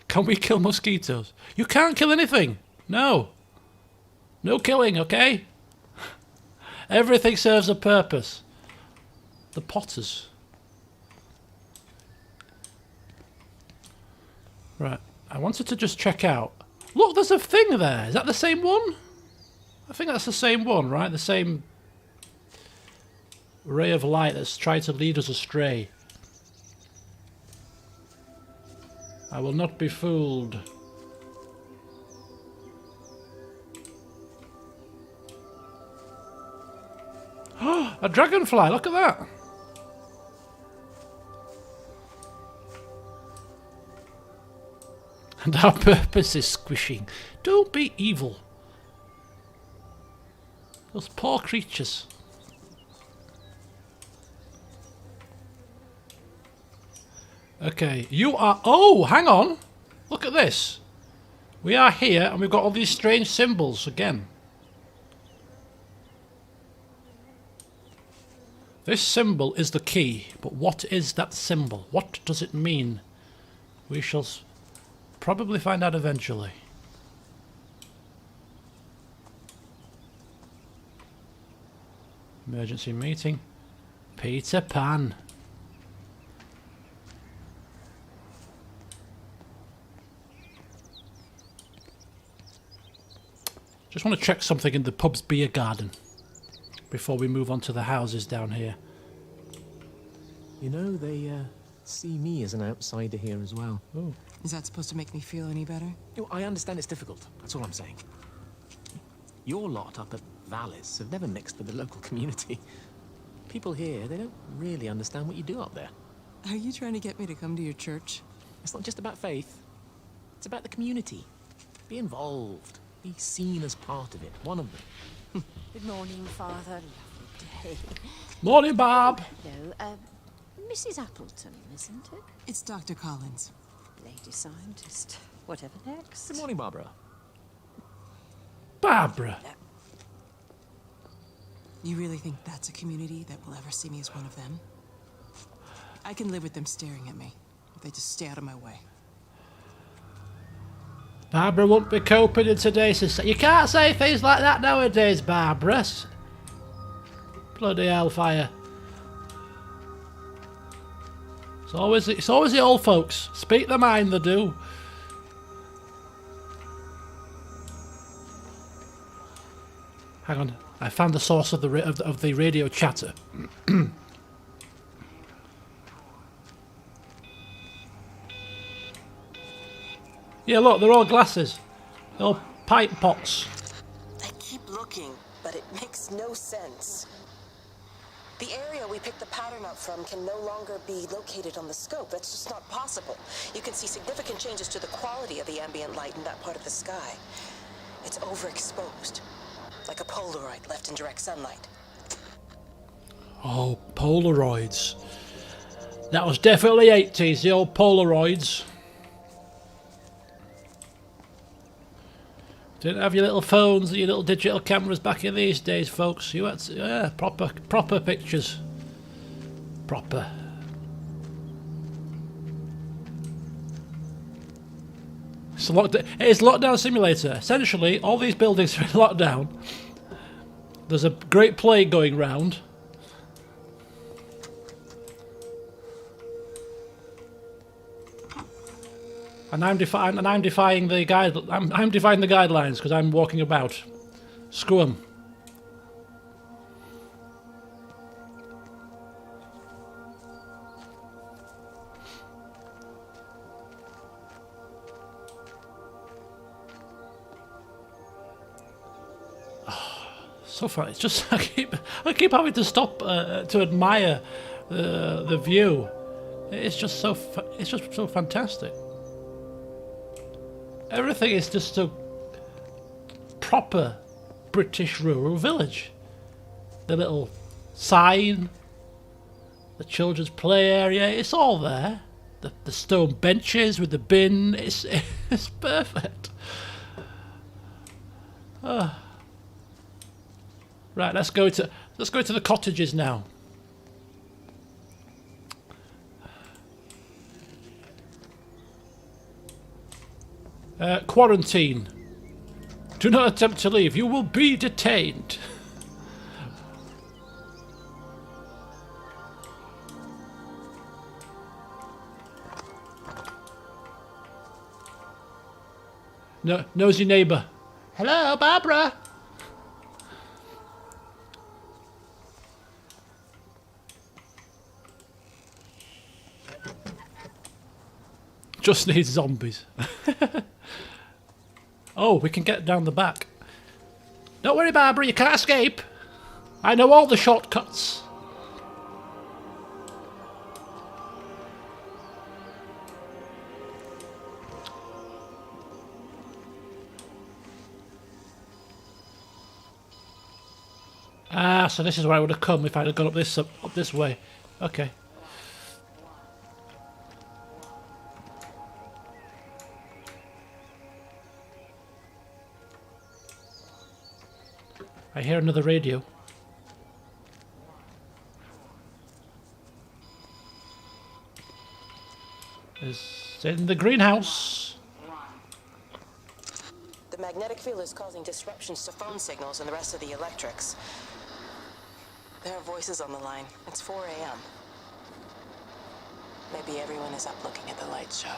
Can we kill mosquitoes? You can't kill anything. No. No killing. Okay. Everything serves a purpose. The potters. Right, I wanted to just check out. Look, there's a thing there. Is that the same one? I think that's the same one, right? The same ray of light that's trying to lead us astray. I will not be fooled. A dragonfly, look at that. And our purpose is squishing. Don't be evil. Those poor creatures. Okay, you are... Oh, hang on. Look at this. We are here and we've got all these strange symbols again. This symbol is the key, but what is that symbol? What does it mean? We shall probably find out eventually. Emergency meeting. Peter Pan. Just want to check something in the pub's beer garden before we move on to the houses down here. You know, they see me as an outsider here as well. Oh. Is that supposed to make me feel any better? I understand it's difficult. That's all I'm saying. Your lot up at Vallis have never mixed with the local community. People here, they don't really understand what you do up there. Are you trying to get me to come to your church? It's not just about faith. It's about the community. Be involved. Be seen as part of it. One of them. Good morning, Father. Lovely day. Morning, Bob. Hello. Mrs. Appleton, isn't it? It's Dr. Collins. Lady scientist. Whatever next. Good morning, Barbara. Barbara. You really think that's a community that will ever see me as one of them? I can live with them staring at me, if they just stay out of my way. Barbara won't be coping in today's society. You can't say things like that nowadays, Barbara. Bloody hellfire. It's always the old folks. Speak their mind, they do. Hang on, I found the source of the radio chatter. Yeah, look, they're all glasses. They're all pipe pots. I keep looking, but it makes no sense. The area we picked the pattern up from can no longer be located on the scope. That's just not possible. You can see significant changes to the quality of the ambient light in that part of the sky. It's overexposed, like a Polaroid left in direct sunlight. Oh, Polaroids. That was definitely 80s, the old Polaroids. Didn't have your little phones and your little digital cameras back in these days, folks. You had to, yeah, proper pictures. Proper. It's it is Lockdown Simulator. Essentially, all these buildings are in lockdown. There's a great plague going round. And I'm defying the I'm defying the guidelines because I'm walking about. Screw 'em. So far, it's just I keep having to stop to admire the view. It's just so fantastic. Everything is just so proper British rural village. The little sign, the children's play area, it's all there. The stone benches with the bin, it's perfect. Oh. Right, let's go to the cottages now. Quarantine. Do not attempt to leave. You will be detained. No, nosy neighbour. Hello, Barbara. Just needs zombies. Oh, we can get down the back. Don't worry, Barbara, you can't escape. I know all the shortcuts. Ah, so this is where I would have come if I'd have gone up this way. Okay. I hear another radio. It's in the greenhouse. The magnetic field is causing disruptions to phone signals and the rest of the electrics. There are voices on the line. It's 4 a.m. Maybe everyone is up looking at the light show.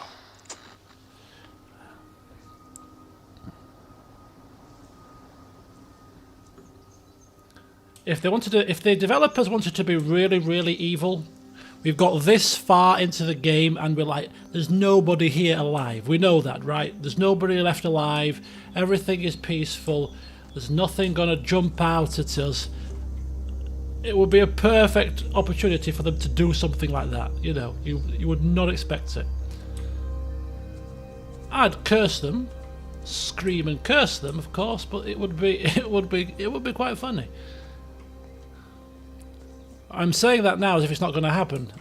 If the developers wanted to be really, really evil, we've got this far into the game and we're like, there's nobody here alive. We know that, right? There's nobody left alive. Everything is peaceful. There's nothing gonna jump out at us. It would be a perfect opportunity for them to do something like that. You know, you would not expect it. I'd curse them, scream and curse them, of course, but it would be quite funny. I'm saying that now as if it's not going to happen.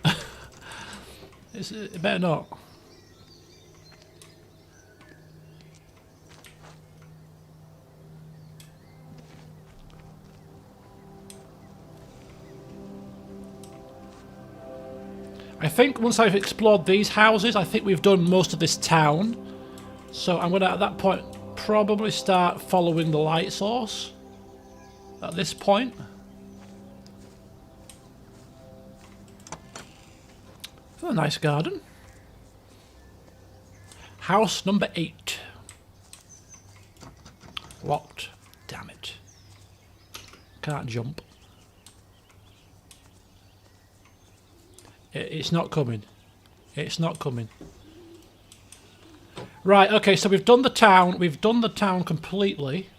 It better not. I think once I've explored these houses, I think we've done most of this town. So I'm going to, at that point, probably start following the light source. At this point. Oh, a nice garden. House number 8. Locked. Damn it. Can't jump. It's not coming. It's not coming. Right, okay, so we've done the town. We've done the town completely.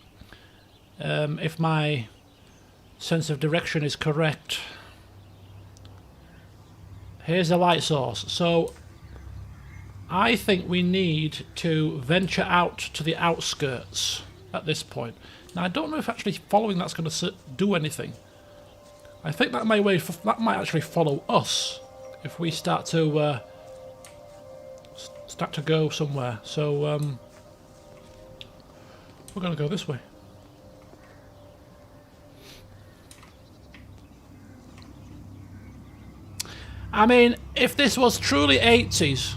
If my sense of direction is correct. Here's the light source. So I think we need to venture out to the outskirts at this point. Now I don't know if actually following that's going to do anything. I think that might actually follow us if we start to go somewhere. So we're going to go this way. I mean, if this was truly 80s,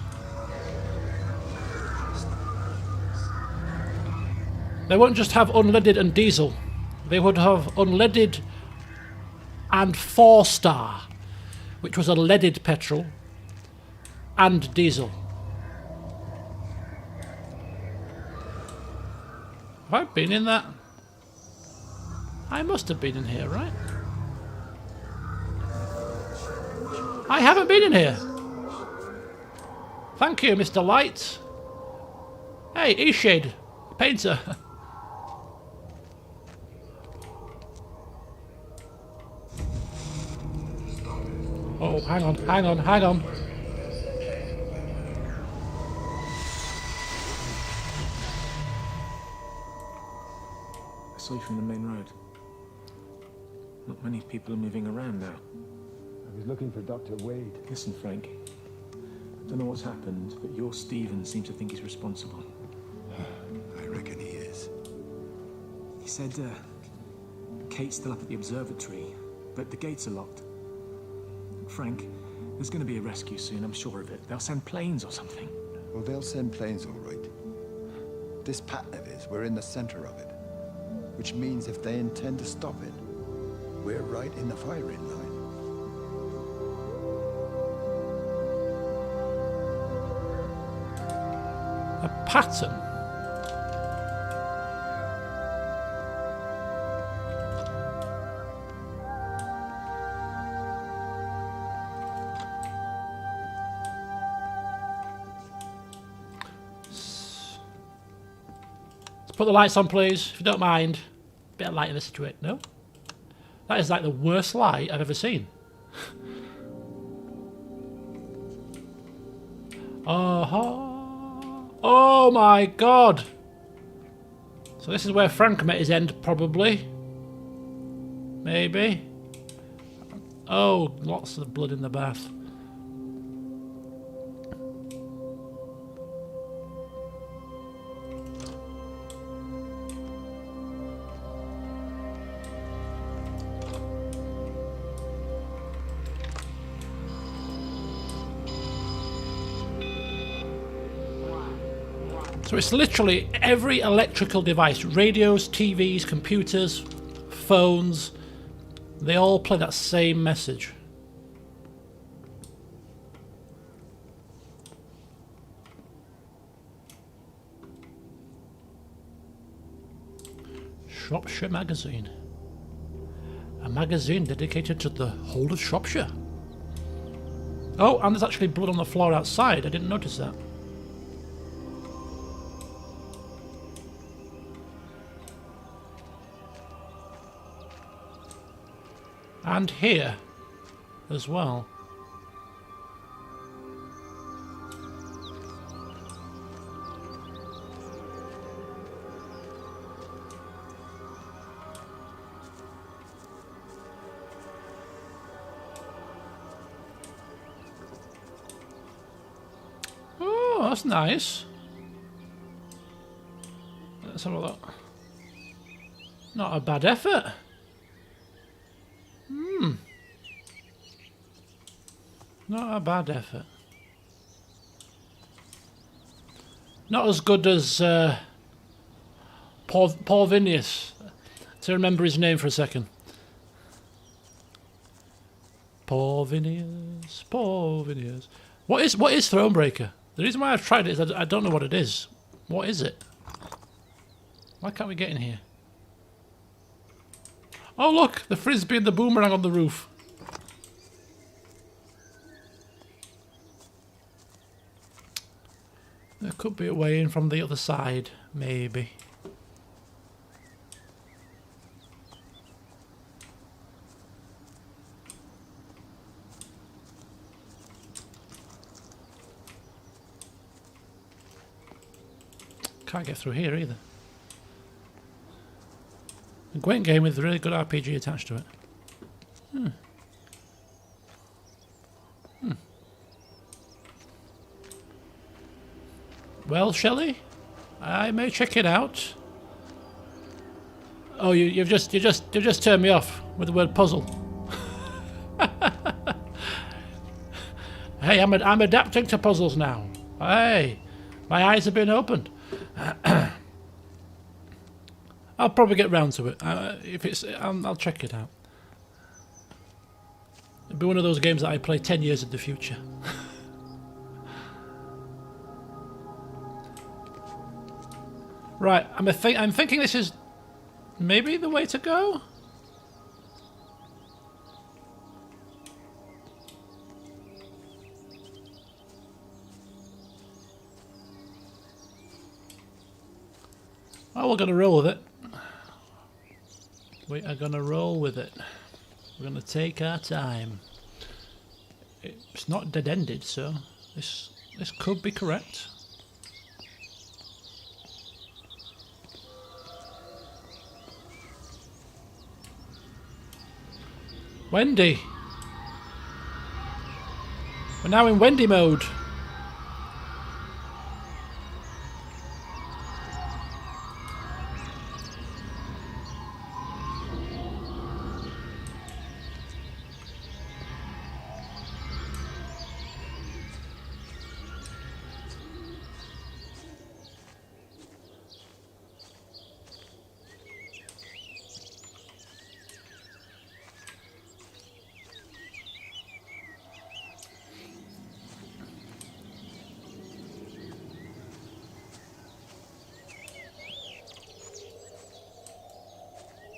they wouldn't just have unleaded and diesel. They would have unleaded and 4-star, which was a leaded petrol, and diesel. Have I been in that? I must have been in here, right? I haven't been in here. Thank you, Mr. Light. Hey, E-Shade, painter. Oh, hang on, hang on, hang on. I saw you from the main road. Not many people are moving around now. I was looking for Dr. Wade. Listen, Frank. I don't know what's happened, but your Stephen seems to think he's responsible. I reckon he is. He said, Kate's still up at the observatory, but the gates are locked. Frank, there's going to be a rescue soon, I'm sure of it. They'll send planes or something. Well, they'll send planes, all right. This pattern of his, we're in the center of it. Which means if they intend to stop it, we're right in the firing line. A pattern? Let's put the lights on, please, if you don't mind. Bit of light in the situation. No? That is like the worst light I've ever seen. Oh my god! So this is where Frank met his end, probably. Maybe. Oh, lots of blood in the bath. So it's literally every electrical device, radios, TVs, computers, phones, they all play that same message. Shropshire Magazine. A magazine dedicated to the whole of Shropshire. Oh, and there's actually blood on the floor outside. I didn't notice that. And here as well. Oh, that's nice. Let's have a look. Not a bad effort. Not a bad effort. Not as good as Paul Vinius. To remember his name for a second. Paul Vinius, Paul Vinius. What is Thronebreaker? The reason why I've tried it is I don't know what it is. What is it? Why can't we get in here? Oh look, the frisbee and the boomerang on the roof. There could be a way in from the other side, maybe. Can't get through here either. A great game with a really good RPG attached to it. Well, Shelley, I may check it out. Oh, you've just turned me off with the word puzzle. Hey, I'm adapting to puzzles now. Hey, my eyes have been opened. I'll probably get round to it. If it's, I'll check it out. It'll be one of those games that I play 10 years in the future. Right, I'm thinking this is maybe the way to go. Oh, we're gonna roll with it. We are gonna roll with it. We're gonna take our time. It's not dead-ended, so this could be correct. Wendy. We're now in Wendy mode.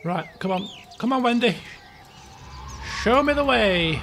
Right, come on. Come on, Wendy. Show me the way.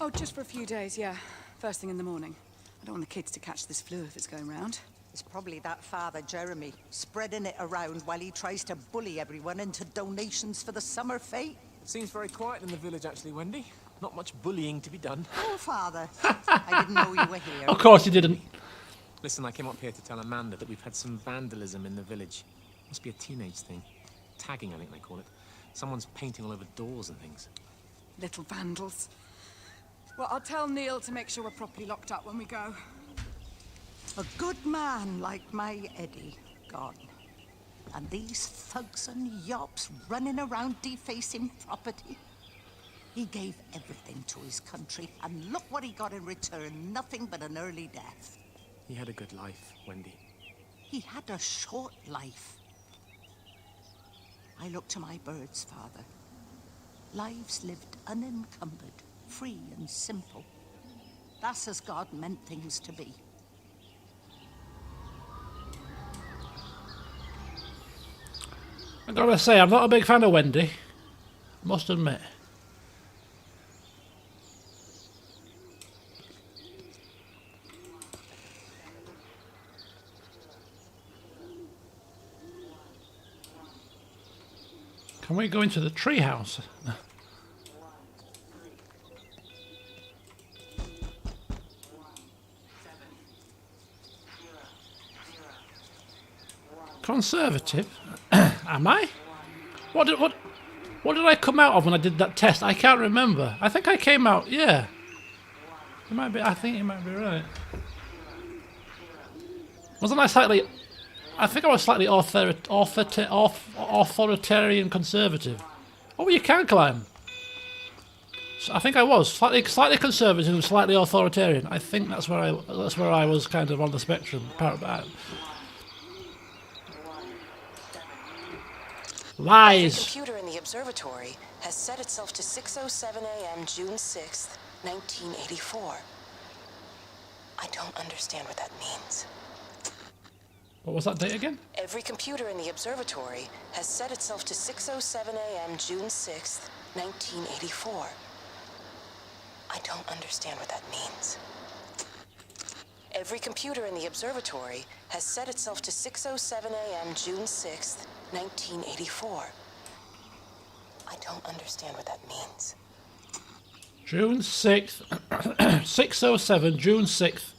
Oh, just for a few days, yeah. First thing in the morning. I don't want the kids to catch this flu if it's going round. It's probably that father, Jeremy, spreading it around while he tries to bully everyone into donations for the summer fete. Seems very quiet in the village, actually, Wendy. Not much bullying to be done. Oh, Father. I didn't know you were here. Of course you didn't. Listen, I came up here to tell Amanda that we've had some vandalism in the village. Must be a teenage thing. Tagging, I think they call it. Someone's painting all over doors and things. Little vandals. Well, I'll tell Neil to make sure we're properly locked up when we go. A good man like my Eddie gone. And these thugs and yops running around defacing property. He gave everything to his country, and look what he got in return. Nothing but an early death. He had a good life, Wendy. He had a short life. I look to my birds, Father. Lives lived unencumbered, free and simple. That's as God meant things to be. I gotta say, I'm not a big fan of Wendy. I must admit. Can we go into the treehouse? Conservative? Am I? What did I come out of when I did that test? I can't remember. I think I came out, yeah. It might be. I think you might be right. Wasn't I slightly? I think I was slightly authoritarian conservative. Oh, you can climb. So I think I was slightly conservative and slightly authoritarian. I think that's where I was kind of on the spectrum. Lies. The computer in the observatory has set itself to 6:07 a.m. June 6th, 1984. I don't understand what that means. What was that date again? Every computer in the observatory has set itself to 6:07 a.m. June 6th, 1984. I don't understand what that means. Every computer in the observatory has set itself to 6:07 a.m. June 6th, 1984. I don't understand what that means. June 6th, 6:07, June 6th,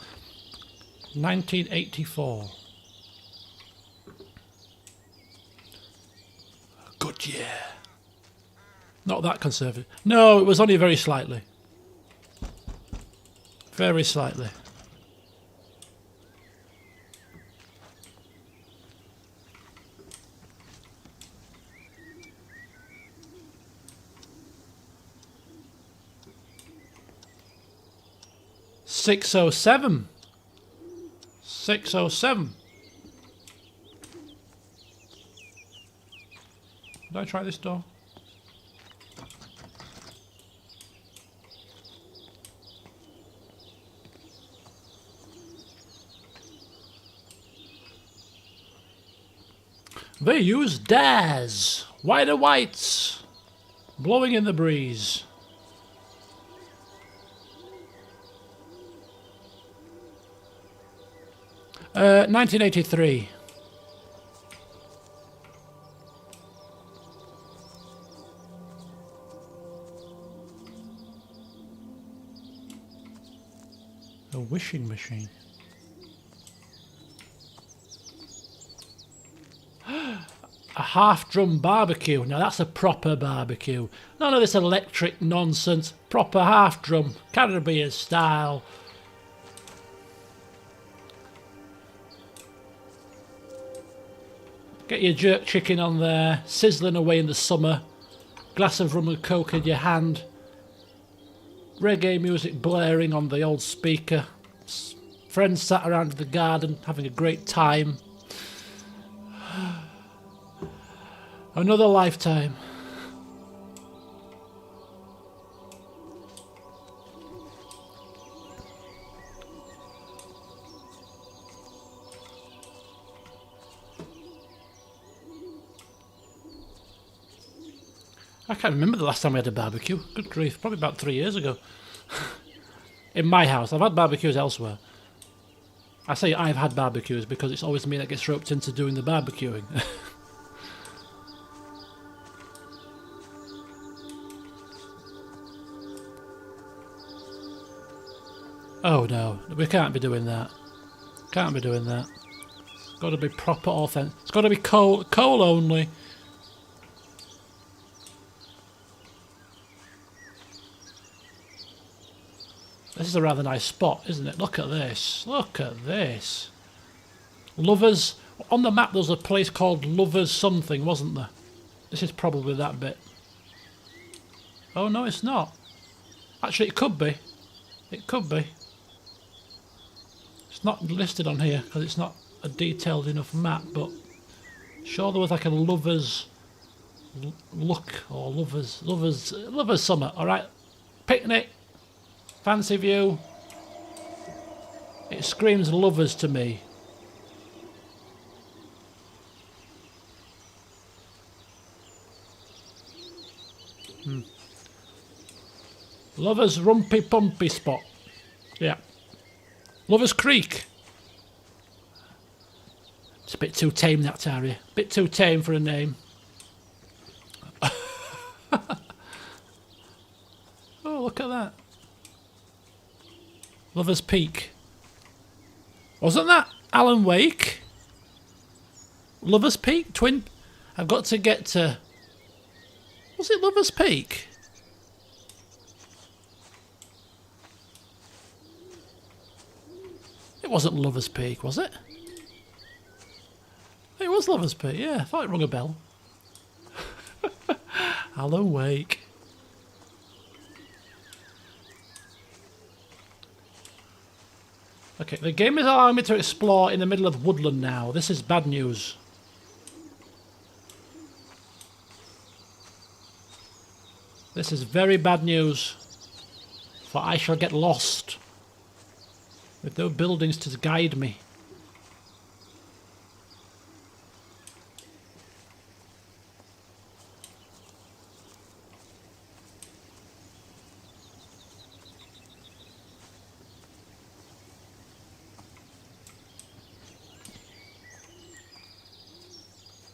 1984. Good year. Not that conservative. No, it was only very slightly. Very slightly. $6.07. $6.07. Did I try this door? They use DAS. Wider whites. Blowing in the breeze. Uh, 1983. A wishing machine. A half-drum barbecue. Now that's a proper barbecue. None of this electric nonsense. Proper half-drum. Caribbean style. Get your jerk chicken on there. Sizzling away in the summer. Glass of rum and coke in your hand. Reggae music blaring on the old speaker. Friends sat around in the garden having a great time. Another lifetime. I can't remember the last time we had a barbecue. Good grief, probably about 3 years ago. In my house. I've had barbecues elsewhere. I say I've had barbecues because it's always me that gets roped into doing the barbecuing. Oh no, we can't be doing that. Can't be doing that. It's got to be proper authentic. It's got to be coal only. This is a rather nice spot, isn't it? Look at this. Look at this. Lovers. On the map there was a place called Lovers something, wasn't there? This is probably that bit. Oh no, it's not. Actually, it could be. It could be. It's not listed on here because it's not a detailed enough map, but sure there was like a Lovers look or Lovers summer. All right, picnic. Fancy view. It screams Lovers to me. Lovers Rumpy Pumpy spot. Yeah. Lovers Creek. It's a bit too tame, that area. Bit too tame for a name. Oh, look at that. Lovers Peak. Wasn't that Alan Wake? Lover's Peak? Twin... I've got to get to... Was it Lover's Peak? It wasn't Lover's Peak, was it? It was Lover's Peak, yeah. I thought it rung a bell. Alan Wake. Okay, the game is allowing me to explore in the middle of Woodland now. This is bad news. This is very bad news. For I shall get lost. With no buildings to guide me.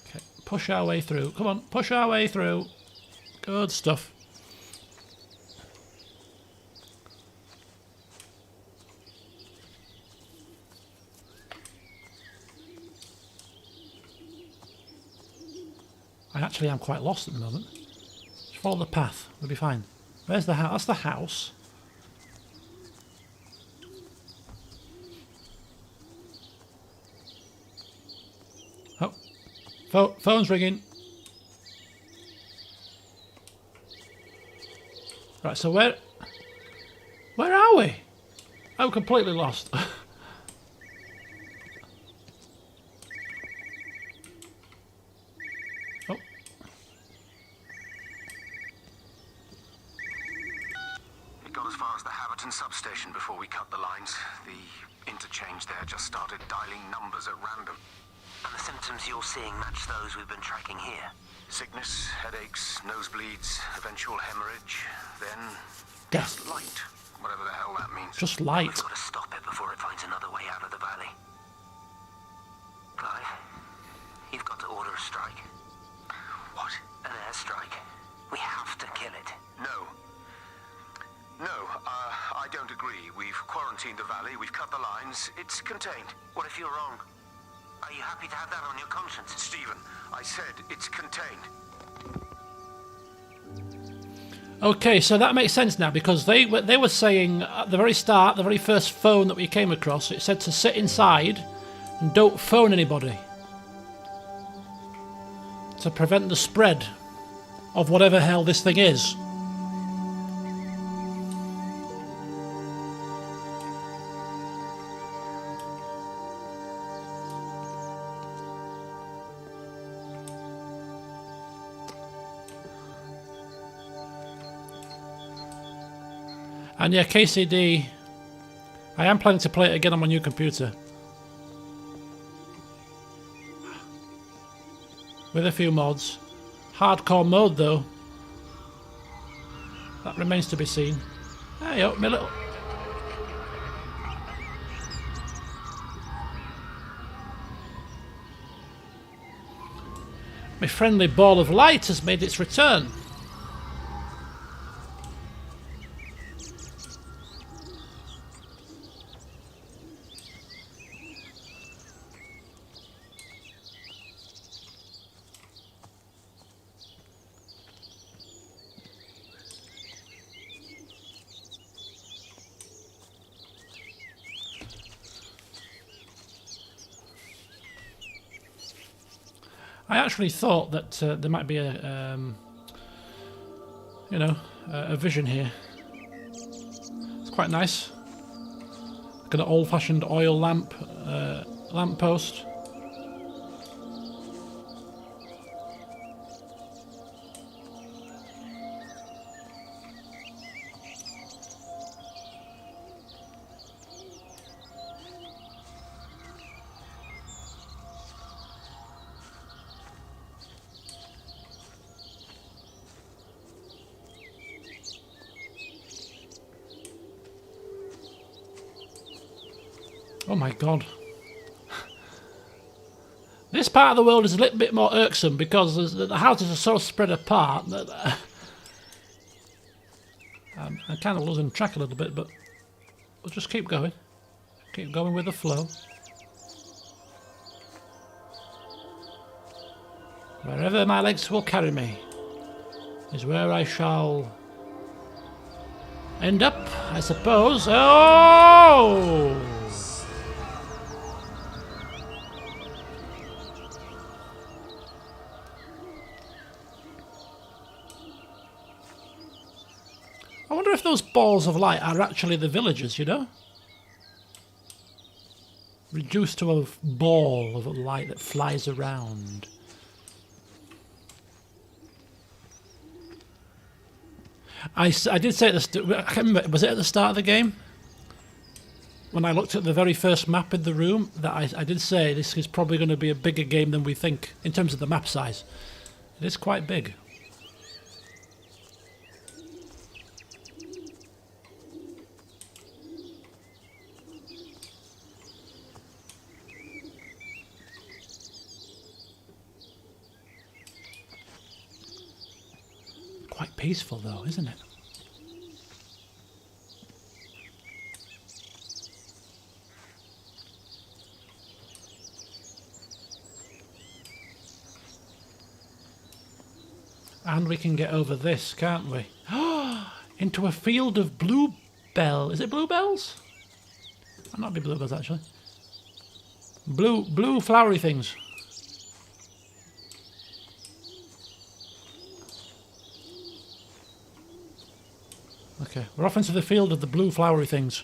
Okay, push our way through. Come on, push our way through. Good stuff. I actually am quite lost at the moment. Just follow the path, we'll be fine. Where's the house? That's the house. Oh, phone's ringing. Right, so where are we? I'm completely lost. Substation before we cut the lines. The interchange there just started dialing numbers at random. And the symptoms you're seeing match those we've been tracking here? Sickness, headaches, nosebleeds, eventual hemorrhage, then... Death. Light. Whatever the hell that means. Just light. We've got to stop it before it finds another way out of the valley. Clive, you've got to order a strike. What? An airstrike. We have to kill it. No. No, I don't agree. We've quarantined the valley, we've cut the lines, it's contained. What if you're wrong? Are you happy to have that on your conscience? Stephen, I said it's contained. Okay, so that makes sense now, because they were saying at the very start, the very first phone that we came across, it said to sit inside and don't phone anybody. To prevent the spread of whatever hell this thing is. And yeah, KCD, I am planning to play it again on my new computer. With a few mods. Hardcore mode though. That remains to be seen. Hey up, my little... My friendly ball of light has made its return. I actually thought that there might be a, you know, a vision here. It's quite nice. Like an old-fashioned oil lamp, lamp post. Oh my god. This part of the world is a little bit more irksome because the houses are so spread apart that I'm kind of losing track a little bit, but we'll just keep going. Keep going with the flow. Wherever my legs will carry me is where I shall end up, I suppose. Oh! I wonder if those balls of light are actually the villagers, you know? Reduced to a ball of light that flies around. I did say at the I can't remember, was it at the start of the game? When I looked at the very first map in the room, that I did say this is probably going to be a bigger game than we think, in terms of the map size. It is quite big. Quite peaceful though, isn't it? And we can get over this, can't we? Into a field of bluebell. Is it bluebells? Might not be bluebells actually. Blue flowery things. Okay, we're off into the field of the blue flowery things.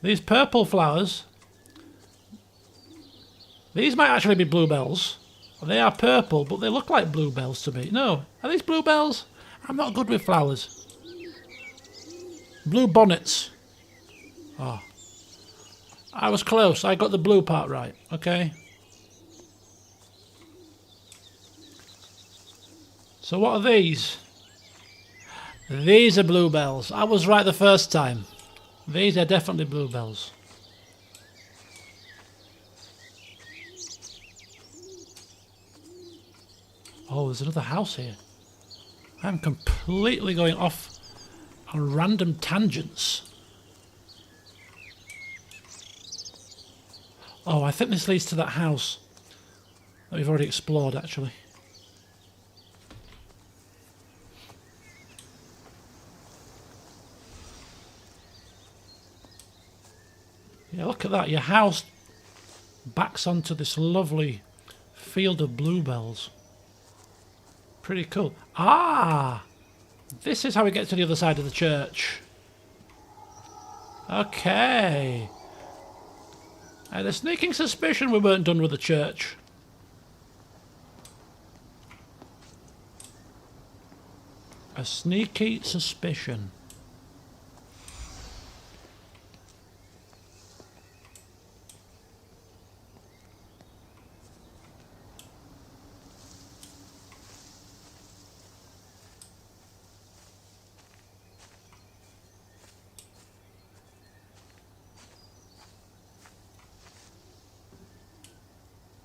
These purple flowers, these might actually be bluebells. They are purple, but they look like bluebells to me. No, are these bluebells? I'm not good with flowers. Blue bonnets. Oh. I was close, I got the blue part right, okay. So what are these? These are bluebells. I was right the first time. These are definitely bluebells. Oh, there's another house here. I'm completely going off on random tangents. Oh, I think this leads to that house that we've already explored, actually. Yeah, look at that. Your house backs onto this lovely field of bluebells. Pretty cool. Ah! This is how we get to the other side of the church. Okay. I had a sneaking suspicion we weren't done with the church. A sneaky suspicion.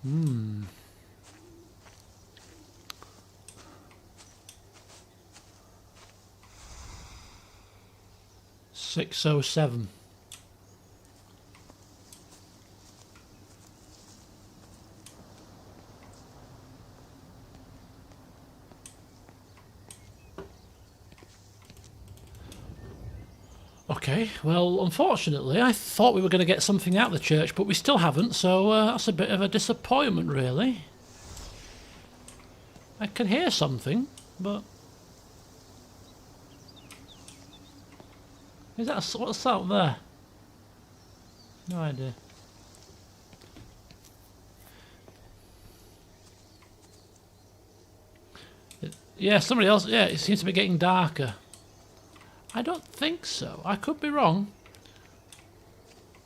Hmm. $607. Okay, well, unfortunately, I thought we were going to get something out of the church, but we still haven't, so that's a bit of a disappointment, really. I can hear something, but... Is that what's out there? No idea. Yeah, somebody else. Yeah, it seems to be getting darker. I don't think so. I could be wrong.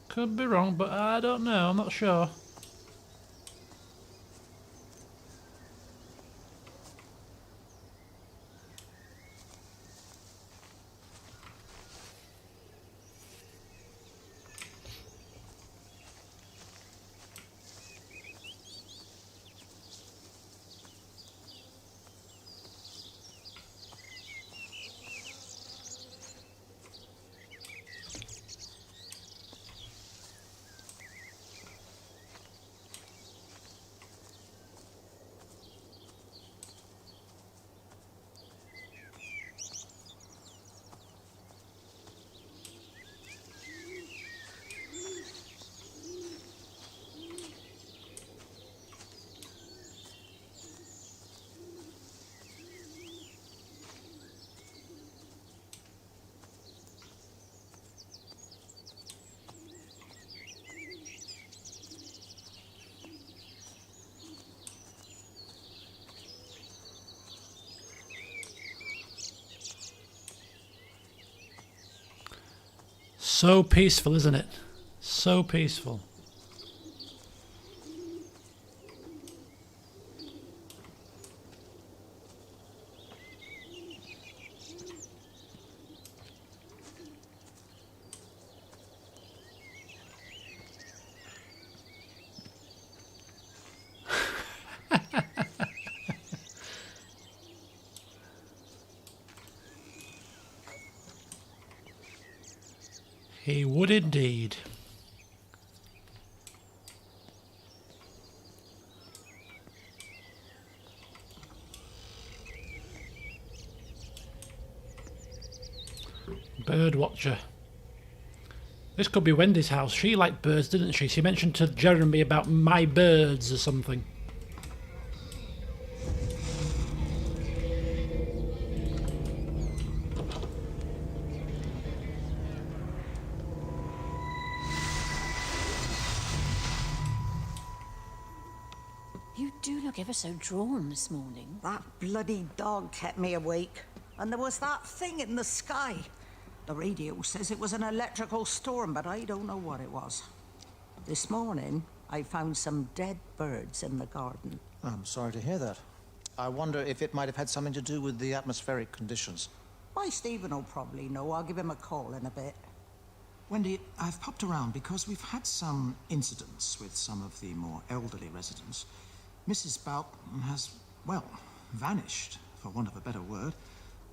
Could be wrong, but I don't know. I'm not sure. So peaceful, isn't it? So peaceful. He would indeed. Bird watcher. This could be Wendy's house. She liked birds, didn't she? She mentioned to Jeremy about my birds or something. You do look ever so drawn this morning. That bloody dog kept me awake. And there was that thing in the sky. The radio says it was an electrical storm, but I don't know what it was. This morning, I found some dead birds in the garden. I'm sorry to hear that. I wonder if it might have had something to do with the atmospheric conditions. Why, Stephen will probably know. I'll give him a call in a bit. Wendy, I've popped around because we've had some incidents with some of the more elderly residents. Mrs. Bout has, well, vanished, for want of a better word.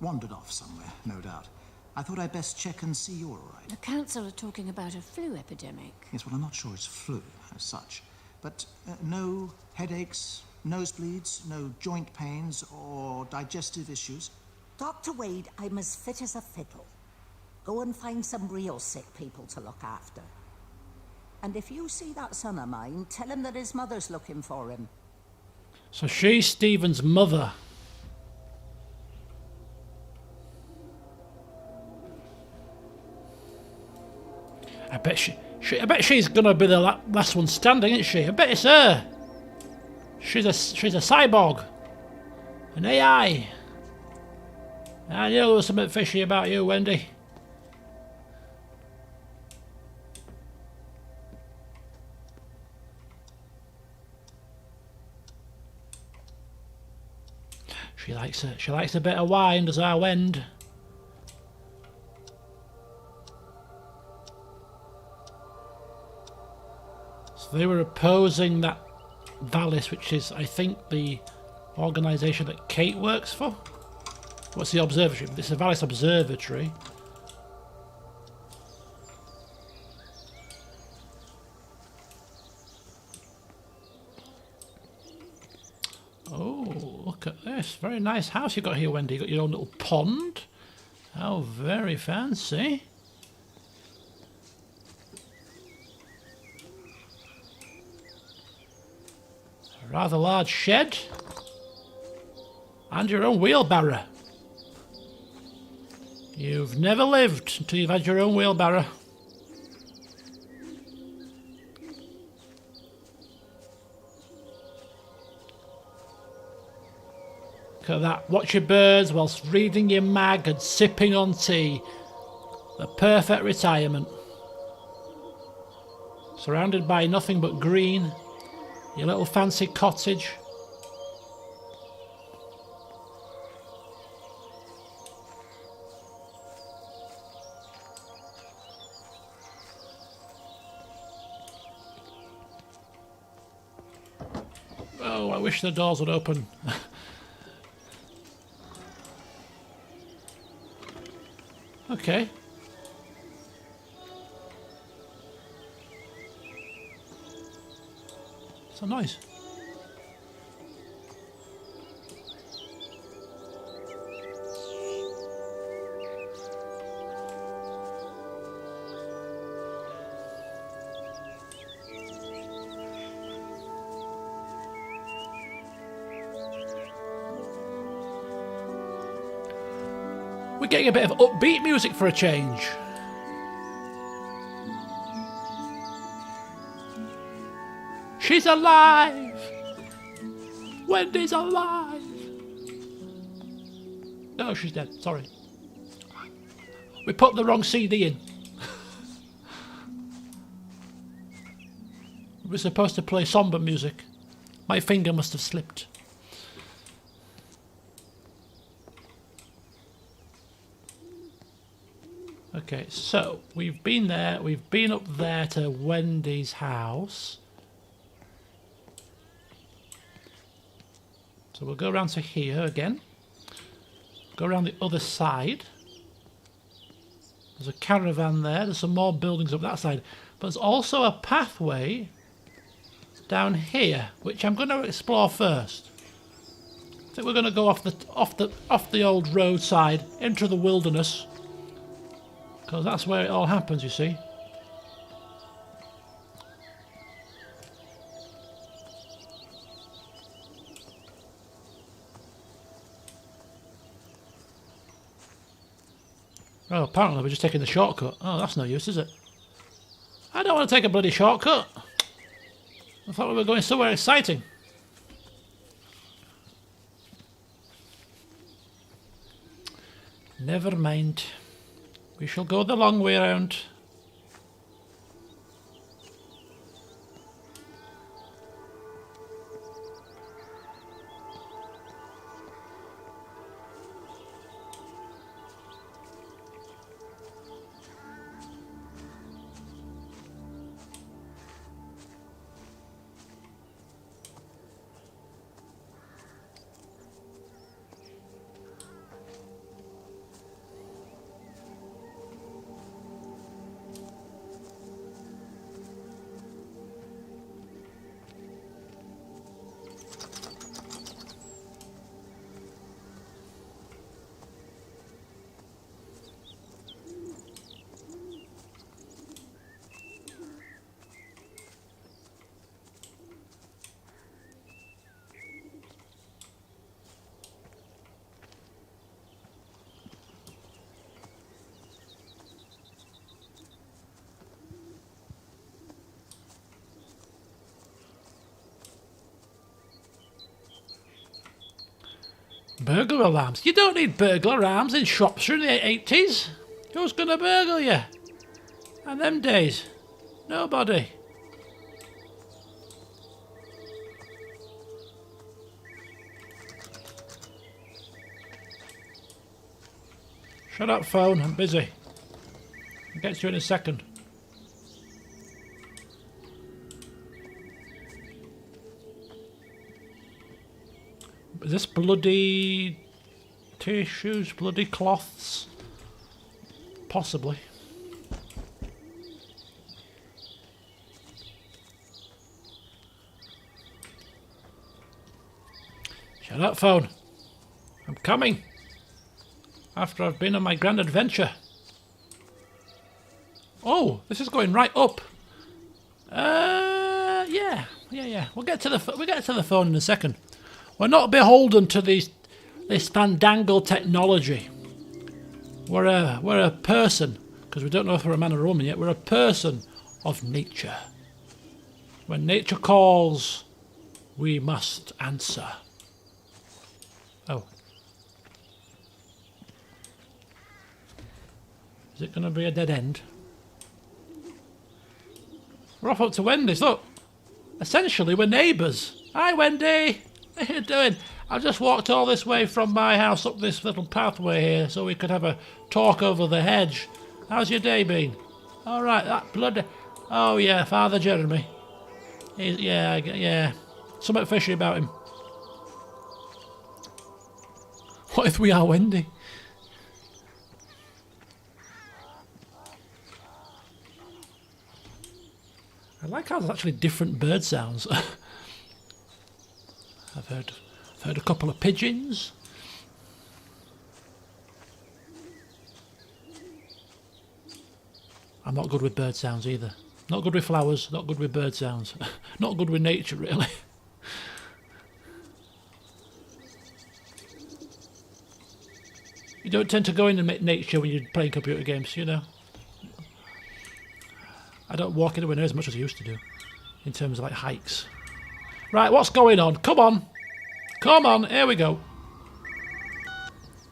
Wandered off somewhere, no doubt. I thought I'd best check and see you're all right. The council are talking about a flu epidemic. Yes, well, I'm not sure it's flu as such. But no headaches, nosebleeds, no joint pains or digestive issues? Dr. Wade, I'm as fit as a fiddle. Go and find some real sick people to look after. And if you see that son of mine, tell him that his mother's looking for him. So she's Stephen's mother. I bet she's gonna be the last one standing, isn't she? I bet it's her. She's a cyborg, an AI. I knew there was something fishy about you, Wendy. She likes a bit of wine, does our Wend. So they were opposing that Valis, which is, I think, the organisation that Kate works for. What's the observatory? It's the Valis Observatory. Oh, look at this. Very nice house you got here, Wendy. You got your own little pond. How very fancy. A rather large shed. And your own wheelbarrow. You've never lived until you've had your own wheelbarrow. Look at that. Watch your birds whilst reading your mag and sipping on tea. The perfect retirement. Surrounded by nothing but green. Your little fancy cottage. Oh, I wish the doors would open. Okay. So nice. We're getting a bit of upbeat music for a change. She's alive! Wendy's alive! No, she's dead. Sorry. We put the wrong CD in. We're supposed to play somber music. My finger must have slipped. Okay, so we've been there. We've been up there to Wendy's house. So we'll go around to here again. Go around the other side. There's a caravan there. There's some more buildings up that side. But there's also a pathway down here, which I'm going to explore first. I think we're going to go off the old roadside into the wilderness, because that's where it all happens, you see. Oh, apparently we're just taking the shortcut. Oh, that's no use, is it? I don't want to take a bloody shortcut. I thought we were going somewhere exciting. Never mind. We shall go the long way around. Burglar alarms? You don't need burglar alarms in Shropshire in the 80s. Who's going to burgle you? And them days, nobody. Shut up, phone. I'm busy. I'll get to you in a second. Is this bloody tissues, bloody cloths? Possibly. Shut up, phone. I'm coming. After I've been on my grand adventure. Oh, this is going right up. Yeah. We'll get to the phone in a second. We're not beholden to this fandangle technology. We're a person, because we don't know if we're a man or a woman yet. We're a person of nature. When nature calls, we must answer. Oh. Is it going to be a dead end? We're off up to Wendy's, look. Essentially, we're neighbours. Hi, Wendy. How you doing? I've just walked all this way from my house up this little pathway here so we could have a talk over the hedge. How's your day been? All right, that bloody... Oh, yeah, Father Jeremy. Yeah. Something fishy about him. What if we are Wendy? I like how there's actually different bird sounds. I've heard a couple of pigeons. I'm not good with bird sounds either. Not good with flowers, not good with bird sounds. Not good with nature, really. You don't tend to go into nature when you're playing computer games, you know. I don't walk anywhere near as much as I used to do, in terms of like hikes. Right, what's going on? Come on. Come on, here we go.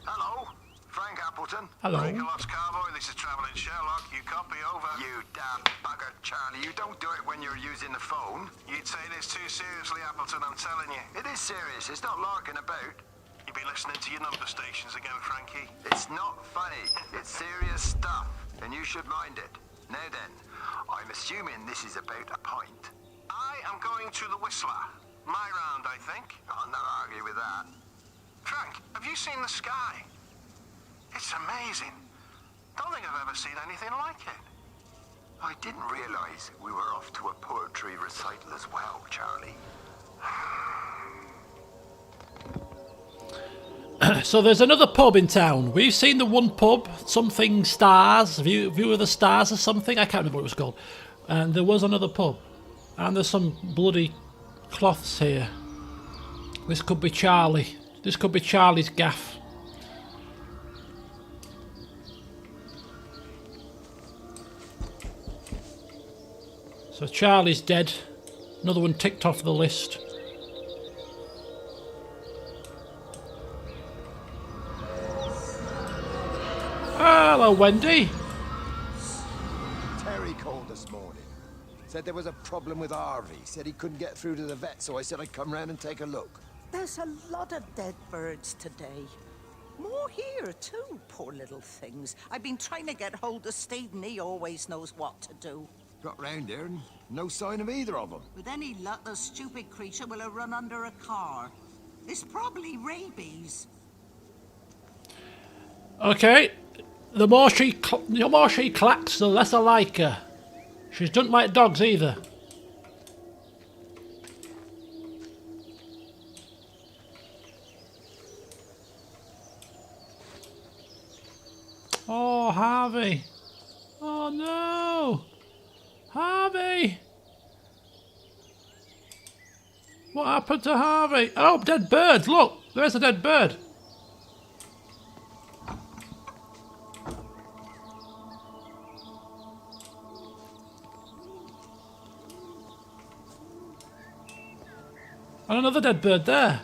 Hello, Frank Appleton. Hello. Breaker Lots Cowboy this is Traveling Sherlock. You copy, over. You damn bugger, Charlie. You don't do it when you're using the phone. You'd say this too seriously, Appleton, I'm telling you. It is serious. It's not larking about. You'd be listening to your number stations again, Frankie. It's not funny. It's serious stuff, and you should mind it. Now then, I'm assuming this is about a pint. I am going to the Whistler. My round, I think. I'll not argue with that. Frank, have you seen the sky? It's amazing. Don't think I've ever seen anything like it. I didn't realize we were off to a poetry recital as well, Charlie. So there's another pub in town. We've seen the one pub, something Stars, View of the Stars or something. I can't remember what it was called. And there was another pub. And there's some bloody cloths here. This could be Charlie. This could be Charlie's gaff. So Charlie's dead. Another one ticked off the list. Hello, Wendy. Terry called this morning. Said there was a problem with Harvey. Said he couldn't get through to the vet, so I said I'd come round and take a look. There's a lot of dead birds today. More here, too, poor little things. I've been trying to get hold of Steve, and he always knows what to do. Got round here and no sign of either of them. With any luck, the stupid creature will have run under a car. It's probably rabies. Okay. The more she clacks, the less I like her. She doesn't like dogs either. Oh, Harvey. Oh, no. Harvey. What happened to Harvey? Oh, dead bird. Look, there's a dead bird. And another dead bird there.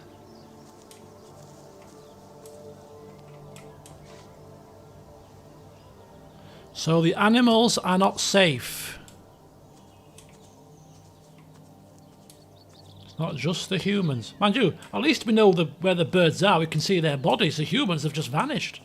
So the animals are not safe. It's not just the humans. Mind you, at least we know where the birds are. We can see their bodies. The humans have just vanished.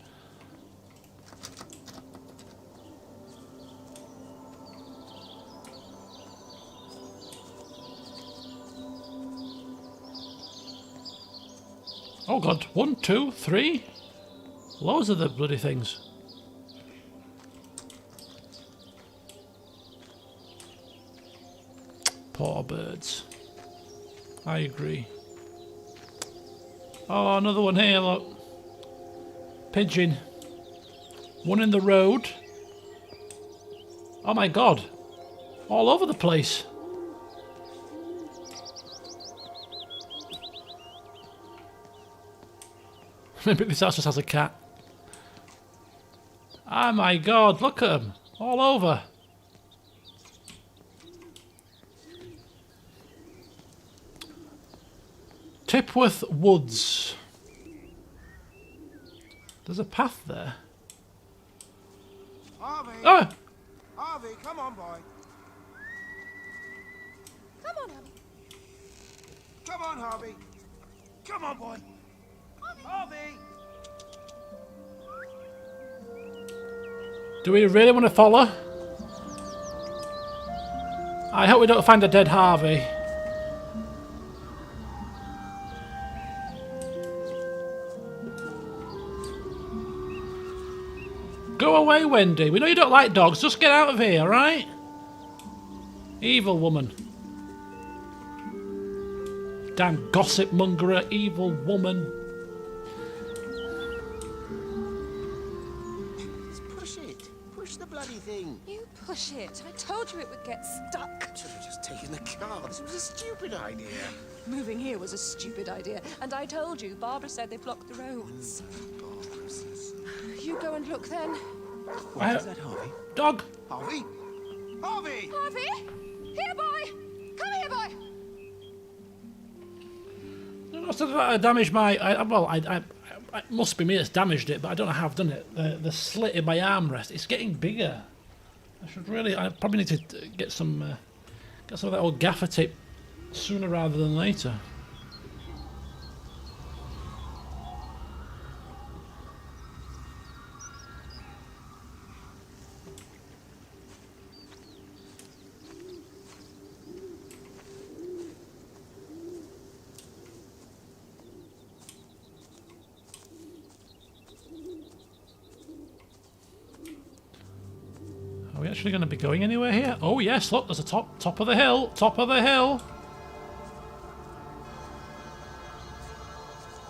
Oh God, 1, 2, 3. Loads of the bloody things. Poor birds. I agree. Oh, another one here, look. Pigeon. One in the road. Oh my God. All over the place. Maybe this house just has a cat. Oh my God, look at them. All over. Tipworth Woods. There's a path there. Harvey! Oh! Harvey, come on, boy. Come on, Harvey. Come on, Harvey. Come on, boy. Harvey! Do we really want to follow? I hope we don't find a dead Harvey. Go away, Wendy. We know you don't like dogs. Just get out of here, alright? Evil woman. Damn gossip mongerer, evil woman. Push it. Push the bloody thing. You push it. I told you it would get stuck. Should have just taken the car. This was a stupid idea. Moving here was a stupid idea. And I told you, Barbara said they blocked the roads. You go and look then. What is that, Harvey? Dog. Harvey? Harvey! Harvey! Here, boy! Come here, boy! I damaged my... it must be me that's damaged it, but I don't know how I've done it. The slit in my armrest, it's getting bigger. I probably need to get some of that old gaffer tape sooner rather than later. Are we actually going to be going anywhere here? Oh yes, look, there's a top of the hill, top of the hill.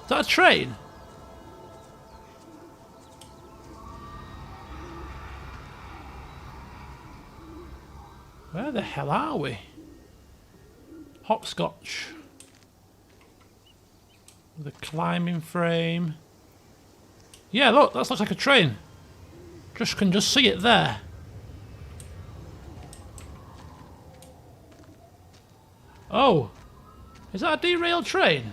Is that a train? Where the hell are we? Hopscotch. With a climbing frame. Yeah, look, that looks like a train. Can just see it there. Oh, is that a derailed train?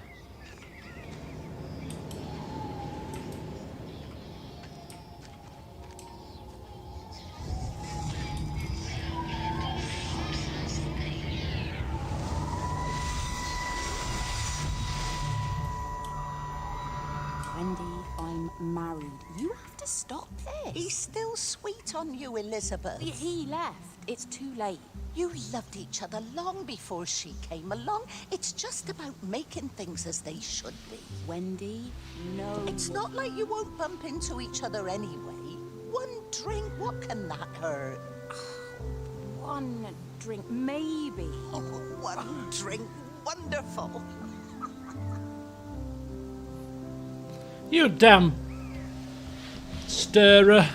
Wendy, I'm married. You have to stop this. He's still sweet on you, Elizabeth. He left. It's too late. You loved each other long before she came along. It's just about making things as they should be. Wendy, no. It's not like you won't bump into each other anyway. One drink, what can that hurt? One drink, maybe. Oh, one drink, wonderful. You damn stirrer.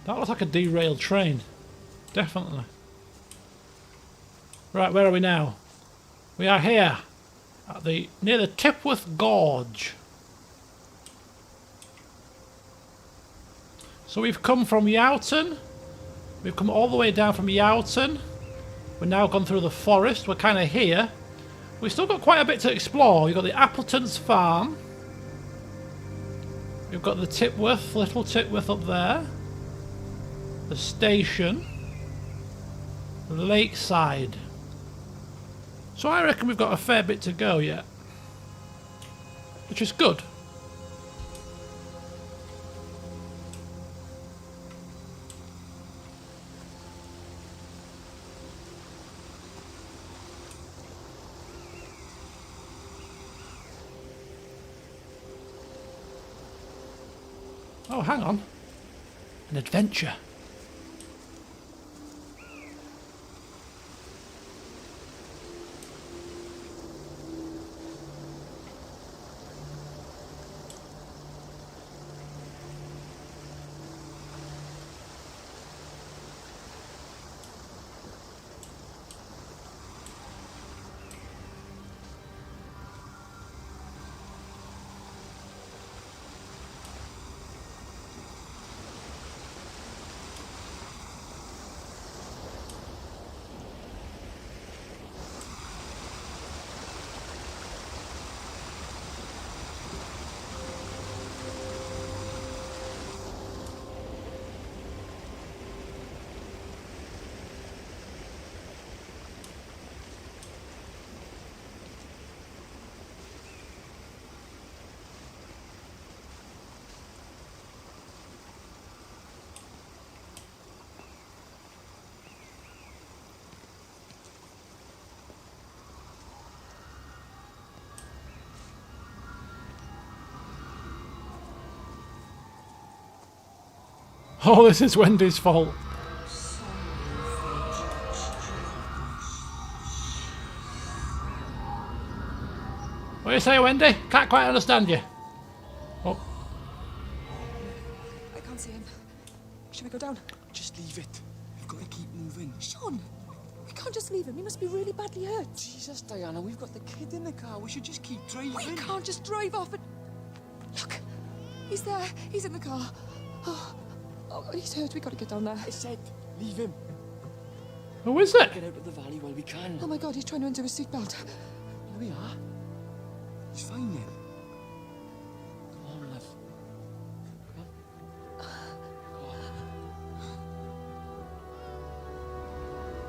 That looks like a derailed train. Definitely. Right, where are we now? We are here. At near the Tipworth Gorge. So we've come from Yowton. We've come all the way down from Yowton. We've now gone through the forest. We're kind of here. We've still got quite a bit to explore. We've got the Appleton's farm. We've got the Tipworth, little Tipworth up there. The station. Lakeside. So I reckon we've got a fair bit to go yet. Which is good. Oh, hang on. An adventure. Oh, this is Wendy's fault. What do you say, Wendy? Can't quite understand you. Oh. I can't see him. Should we go down? Just leave it. We've got to keep moving. Sean, we can't just leave him. He must be really badly hurt. Jesus, Diana, we've got the kid in the car. We should just keep driving. We can't just drive off and... Look, He's there. He's in the car. Oh, he's hurt. We gotta get down there. I said, leave him. Who is it? Get out of the valley while we can. Oh my God, he's trying to undo his seatbelt. Here we are. He's fine then. Come on, love.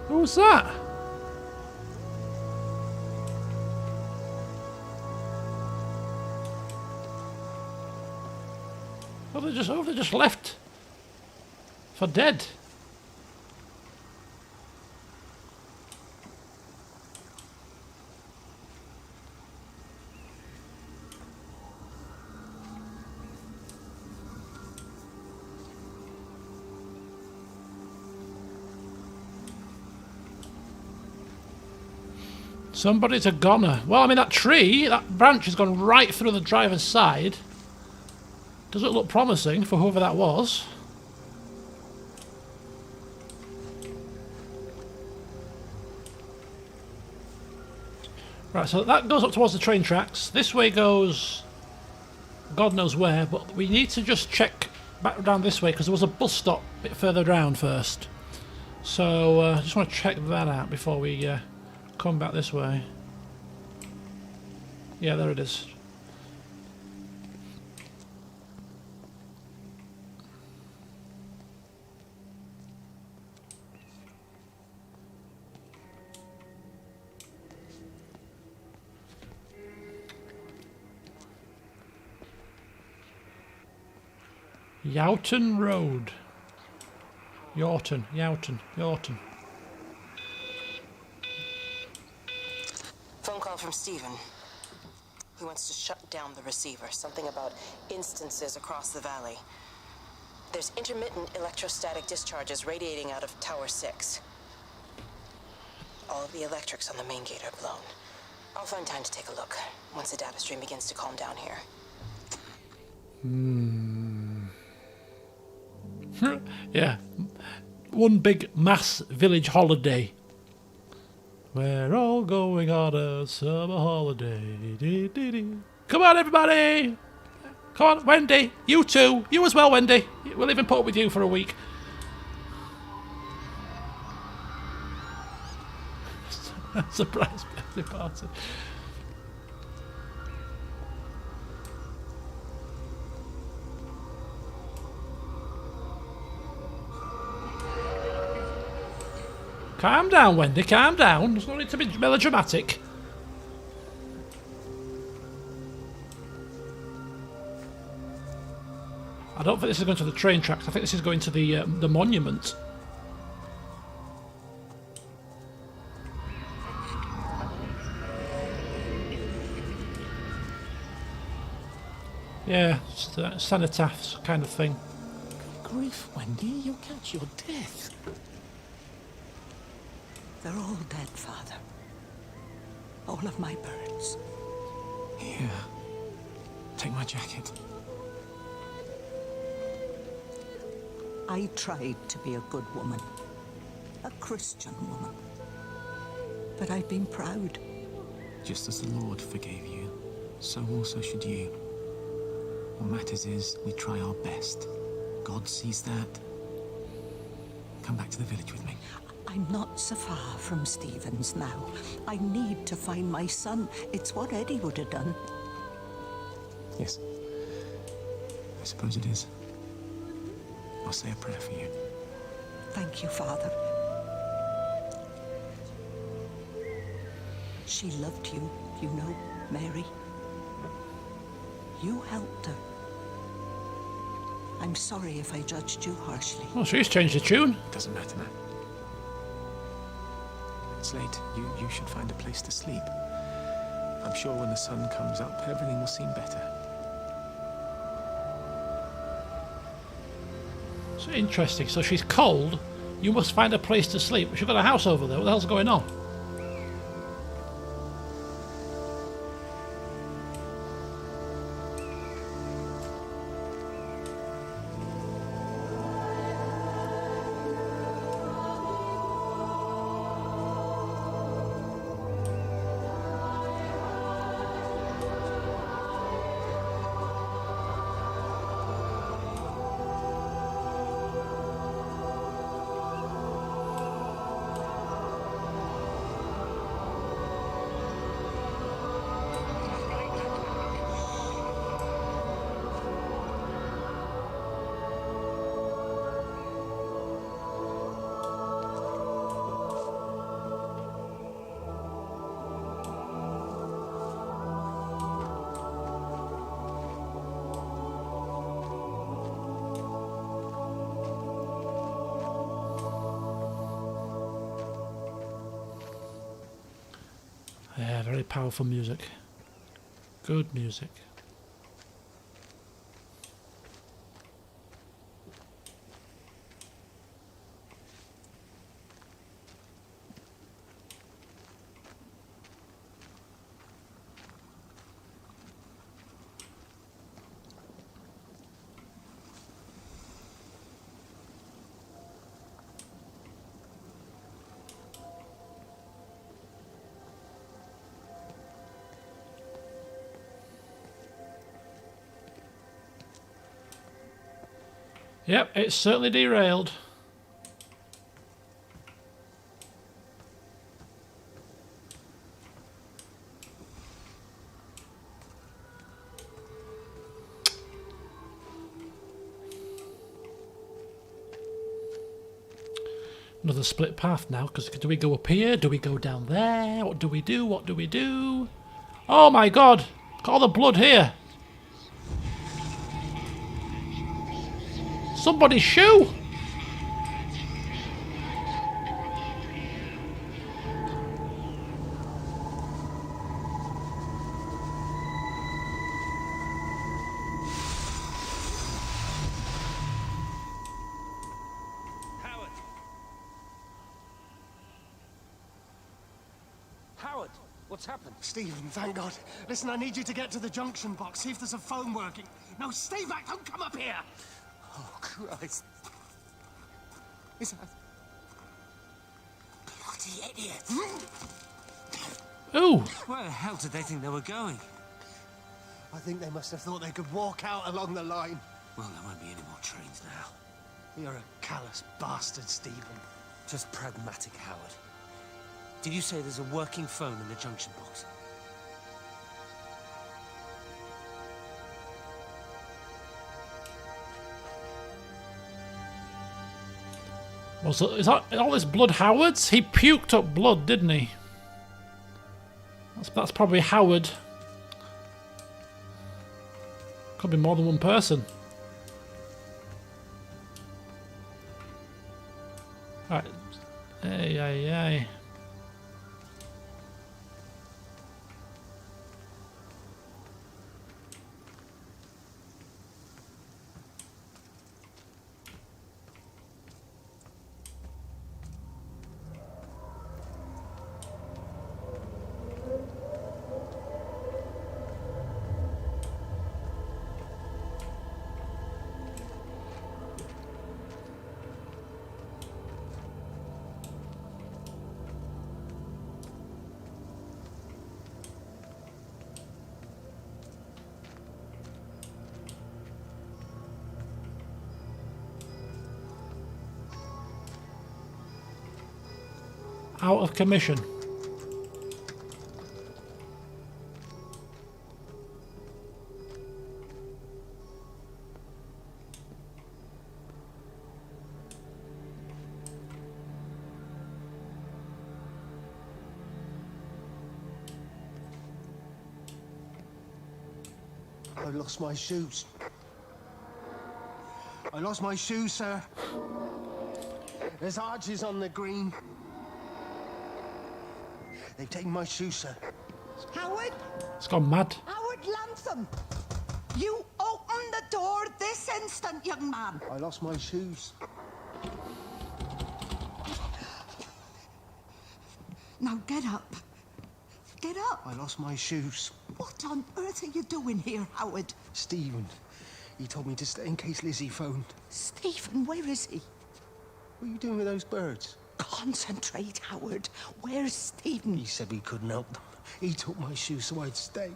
Who's that? Oh, they just left for dead. Somebody's a goner. Well, I mean, that tree, that branch has gone right through the driver's side. Doesn't look promising for whoever that was. Right, so that goes up towards the train tracks. This way goes God knows where, but we need to just check back down this way because there was a bus stop a bit further down first. So I just want to check that out before we come back this way. Yeah, there it is. Yowton Road. Yowton. Phone call from Stephen. He wants to shut down the receiver. Something about instances across the valley. There's intermittent electrostatic discharges radiating out of Tower 6. All of the electrics on the main gate are blown. I'll find time to take a look once the data stream begins to calm down here. Yeah. One big mass village holiday. We're all going on a summer holiday. Dee, dee, dee. Come on, everybody! Come on, Wendy. You too. You as well, Wendy. We'll even put up with you for a week. Surprise birthday party. Calm down, Wendy, calm down. There's no need to be melodramatic. I don't think this is going to the train tracks. I think this is going to the monument. Yeah, it's the cenotaphs kind of thing. Grief, Wendy, you'll catch your death. They're all dead, Father. All of my birds. Here. Take my jacket. I tried to be a good woman. A Christian woman. But I've been proud. Just as the Lord forgave you, so also should you. What matters is we try our best. God sees that. Come back to the village with me. I'm not so far from Stevens now. I need to find my son. It's what Eddie would have done. Yes. I suppose it is. I'll say a prayer for you. Thank you, Father. She loved you, you know, Mary. You helped her. I'm sorry if I judged you harshly. Oh, she's changed the tune. Doesn't matter now. It's late. You should find a place to sleep. I'm sure when the sun comes up, everything will seem better. It's interesting. So she's cold. You must find a place to sleep. She's got a house over there. What the hell's going on? Yeah, very powerful music. Good music. Yep, it's certainly derailed. Another split path now, because do we go up here? Do we go down there? What do we do? What do we do? Oh my god! Got all the blood here! Somebody's shoe! Howard, what's happened? Stephen, thank God. Listen, I need you to get to the junction box, see if there's a phone working. No, stay back, don't come up here! Oh, Christ. Is that... Bloody idiot! Ooh! Where the hell did they think they were going? I think they must have thought they could walk out along the line. Well, there won't be any more trains now. You're a callous bastard, Stephen. Just pragmatic, Howard. Did you say there's a working phone in the junction box? Well, so is all this blood Howard's? He puked up blood, didn't he? That's probably Howard. Could be more than one person. Right. Hey, hey, hey. Out of commission. I lost my shoes. I lost my shoes, sir. There's arches on the green. They've taken my shoes, sir. Howard? It's gone mad. Howard Lantham! You open the door this instant, young man. I lost my shoes. Now get up. Get up. I lost my shoes. What on earth are you doing here, Howard? Stephen, he told me to stay in case Lizzie phoned. Stephen, where is he? What are you doing with those birds? Concentrate, Howard. Where's Stephen? He said we couldn't help them. He took my shoes so I'd stay.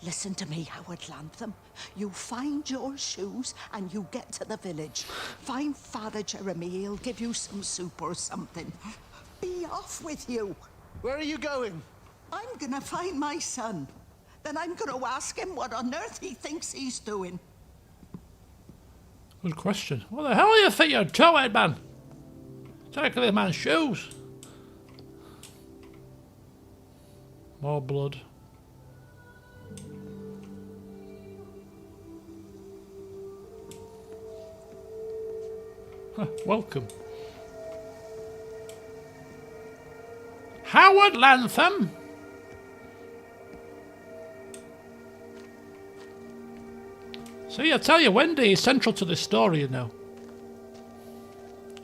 Listen to me, Howard Lantham. You find your shoes and you get to the village. Find Father Jeremy. He'll give you some soup or something. Be off with you. Where are you going? I'm gonna find my son. Then I'm gonna ask him what on earth he thinks he's doing. Good question. What the hell do you think you're doing, man? Taking this man's shoes. More blood. Huh, welcome. Howard Lantham! See, I tell you, Wendy is central to this story, you know.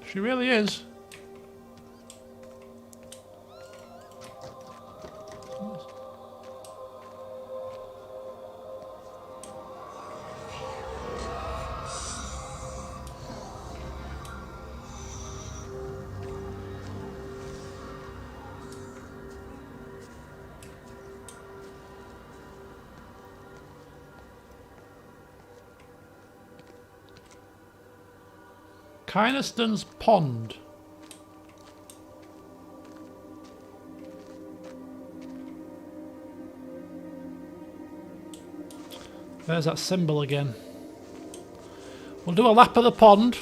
She really is. Kynaston's Pond. There's that symbol again. We'll do a lap of the pond.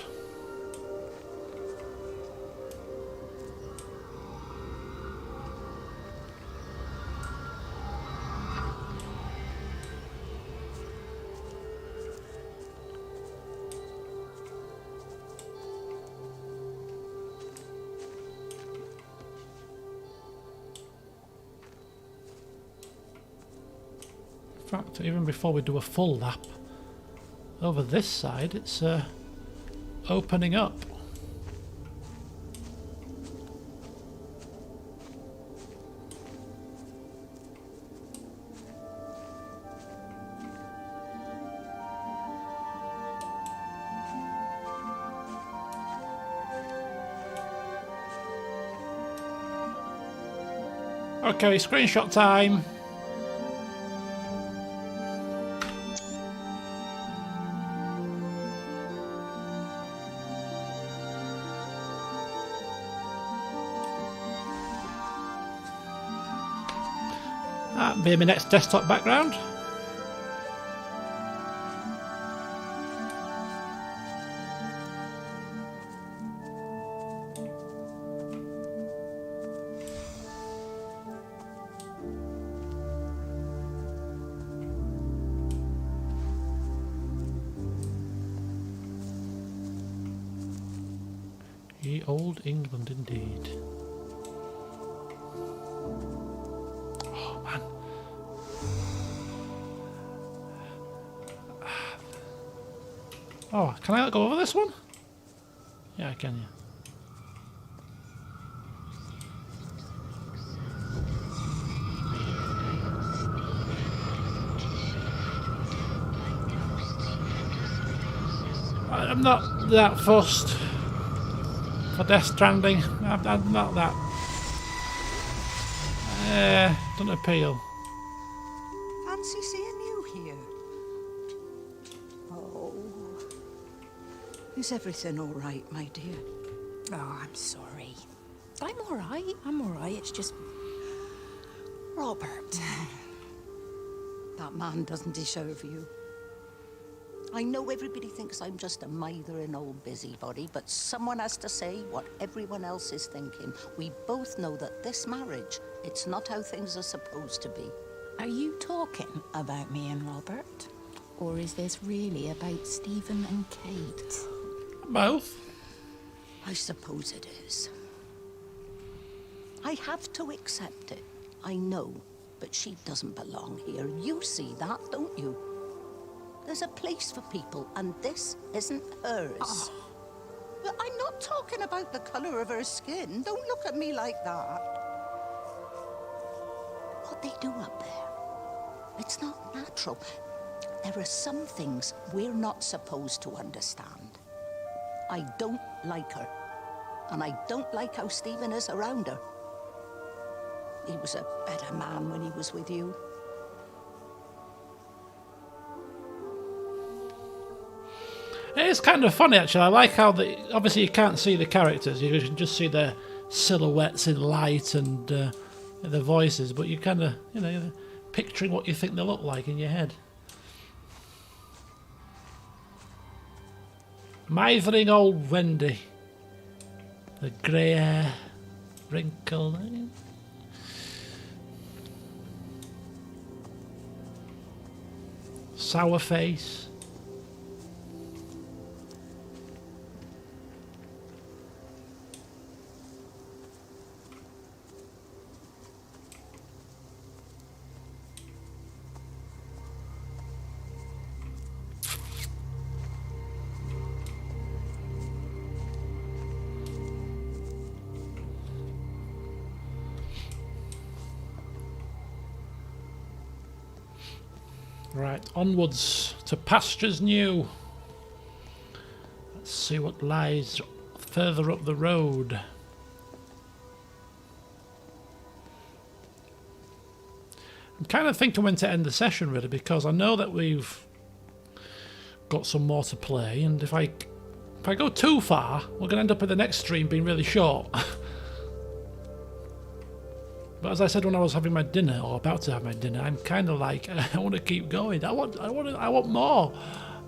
In fact, even before we do a full lap, over this side it's opening up. Okay, screenshot time. That'll be my next desktop background. Ye old England indeed. Oh man. Oh, can I go over this one? Yeah, I can, yeah. I'm not that fussed for Death Stranding. I'm not that. Doesn't appeal. Fancy seeing you here. Oh. Is everything all right, my dear? Oh, I'm sorry. I'm all right. I'm all right. It's just... Robert. That man doesn't deserve you. I know everybody thinks I'm just a mithering old busybody, but someone has to say what everyone else is thinking. We both know that this marriage, it's not how things are supposed to be. Are you talking about me and Robert? Or is this really about Stephen and Kate? Both. I suppose it is. I have to accept it. I know, but she doesn't belong here. You see that, don't you? There's a place for people, and this isn't hers. Oh. But I'm not talking about the color of her skin. Don't look at me like that. What they do up there, it's not natural. There are some things we're not supposed to understand. I don't like her, and I don't like how Stephen is around her. He was a better man when he was with you. It's kind of funny actually. I like how obviously you can't see the characters, you can just see their silhouettes in light and their voices, but you kind of, you know, you're picturing what you think they look like in your head. Mithering old Wendy. The grey hair, wrinkled. Sour face. Right, onwards to pastures new. Let's see what lies further up the road. I'm kind of thinking when to end the session, really, because I know that we've got some more to play, and if I go too far, we're going to end up with the next stream being really short. But as I said when I was having my dinner, or about to have my dinner, I'm kind of like, I want to keep going. I want more.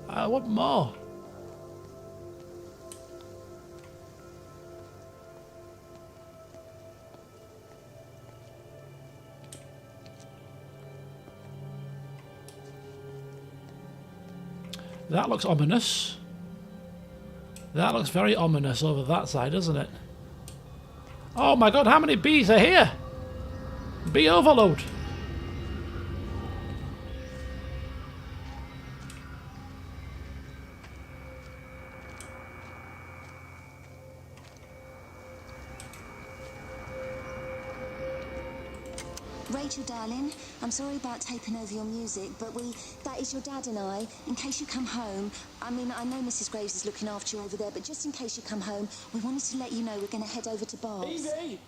I want more. That looks ominous. That looks very ominous over that side, doesn't it? Oh my god, how many bees are here? Bee overload. Rachel, darling, I'm sorry about taping over your music, but that is your dad and I. In case you come home, I mean, I know Mrs. Graves is looking after you over there, but just in case you come home, we wanted to let you know we're going to head over to Barb's. Evie!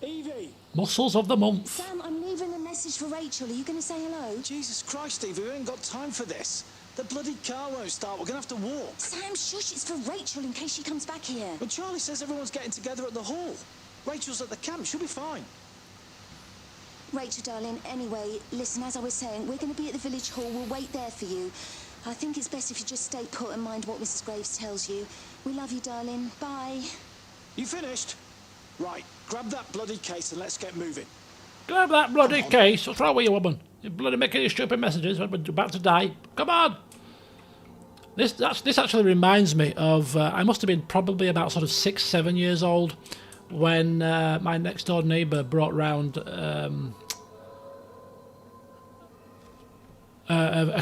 Evie! Muscles of the month. Sam, I'm leaving a message for Rachel. Are you going to say hello? Jesus Christ, Evie, we ain't got time for this. The bloody car won't start. We're going to have to walk. Sam, shush, it's for Rachel in case she comes back here. But Charlie says everyone's getting together at the hall. Rachel's at the camp. She'll be fine. Rachel, darling, anyway, listen, as I was saying, we're going to be at the village hall. We'll wait there for you. I think it's best if you just stay put and mind what Mrs. Graves tells you. We love you, darling. Bye. You finished? Right, grab that bloody case and let's get moving. Grab that bloody case. What's wrong with you, woman? You're bloody making these stupid messages when we're about to die. Come on. This actually reminds me of, I must have been probably about sort of 6, 7 years old when my next door neighbour brought round a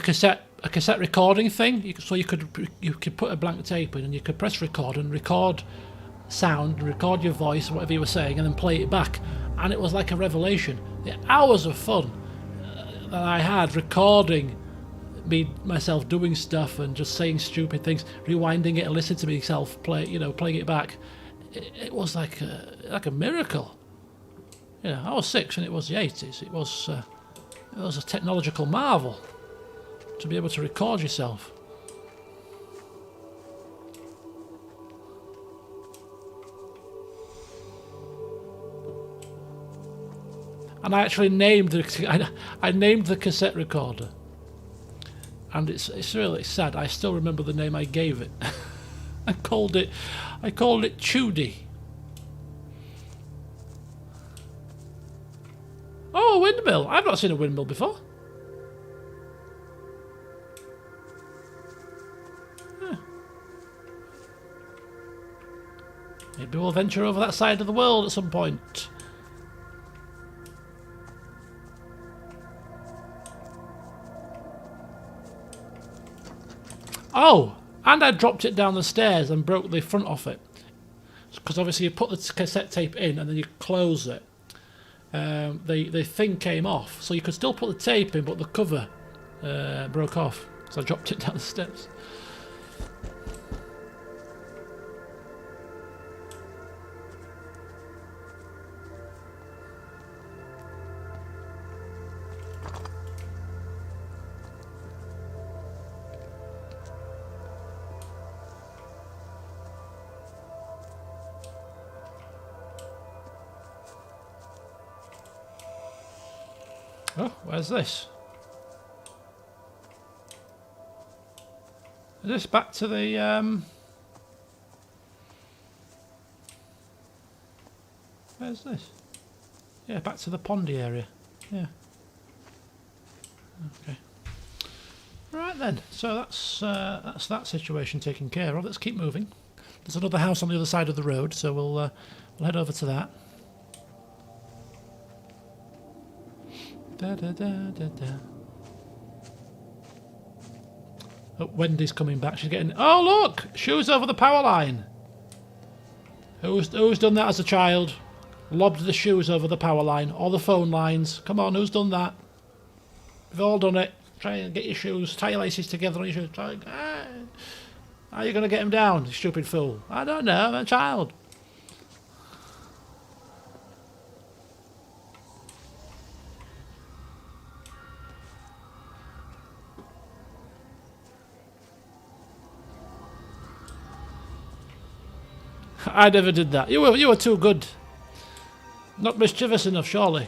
cassette recording thing. So you could put a blank tape in and you could press record and record sound and record your voice, whatever you were saying, and then play it back. And it was like a revelation. The hours of fun that I had recording myself doing stuff and just saying stupid things, rewinding it and listening to myself playing it back. It was like a miracle. You know, I was 6 and it was the 80s. It was a technological marvel to be able to record yourself. And I actually named the cassette recorder, and it's really sad. I still remember the name I gave it. I called it Chudy. Oh, a windmill! I've not seen a windmill before. Huh. Maybe we'll venture over that side of the world at some point. Oh, and I dropped it down the stairs and broke the front off it. Because obviously you put the cassette tape in and then you close it. The thing came off, so you could still put the tape in, but the cover broke off. So I dropped it down the steps. Oh, where's this? Is this back to the where's this? Yeah, back to the pondy area. Yeah. Okay. Right then. So that's that situation taken care of. Let's keep moving. There's another house on the other side of the road, so we'll head over to that. Da, da, da, da, da. Oh, Wendy's coming back. She's getting... Oh, look! Shoes over the power line. Who's done that as a child? Lobbed the shoes over the power line. Or the phone lines. Come on, who's done that? We've all done it. Try and get your shoes, tie your laces together on your shoes. How are you going to get him down, you stupid fool? I don't know, I'm a child. I never did that. You were too good. Not mischievous enough, surely.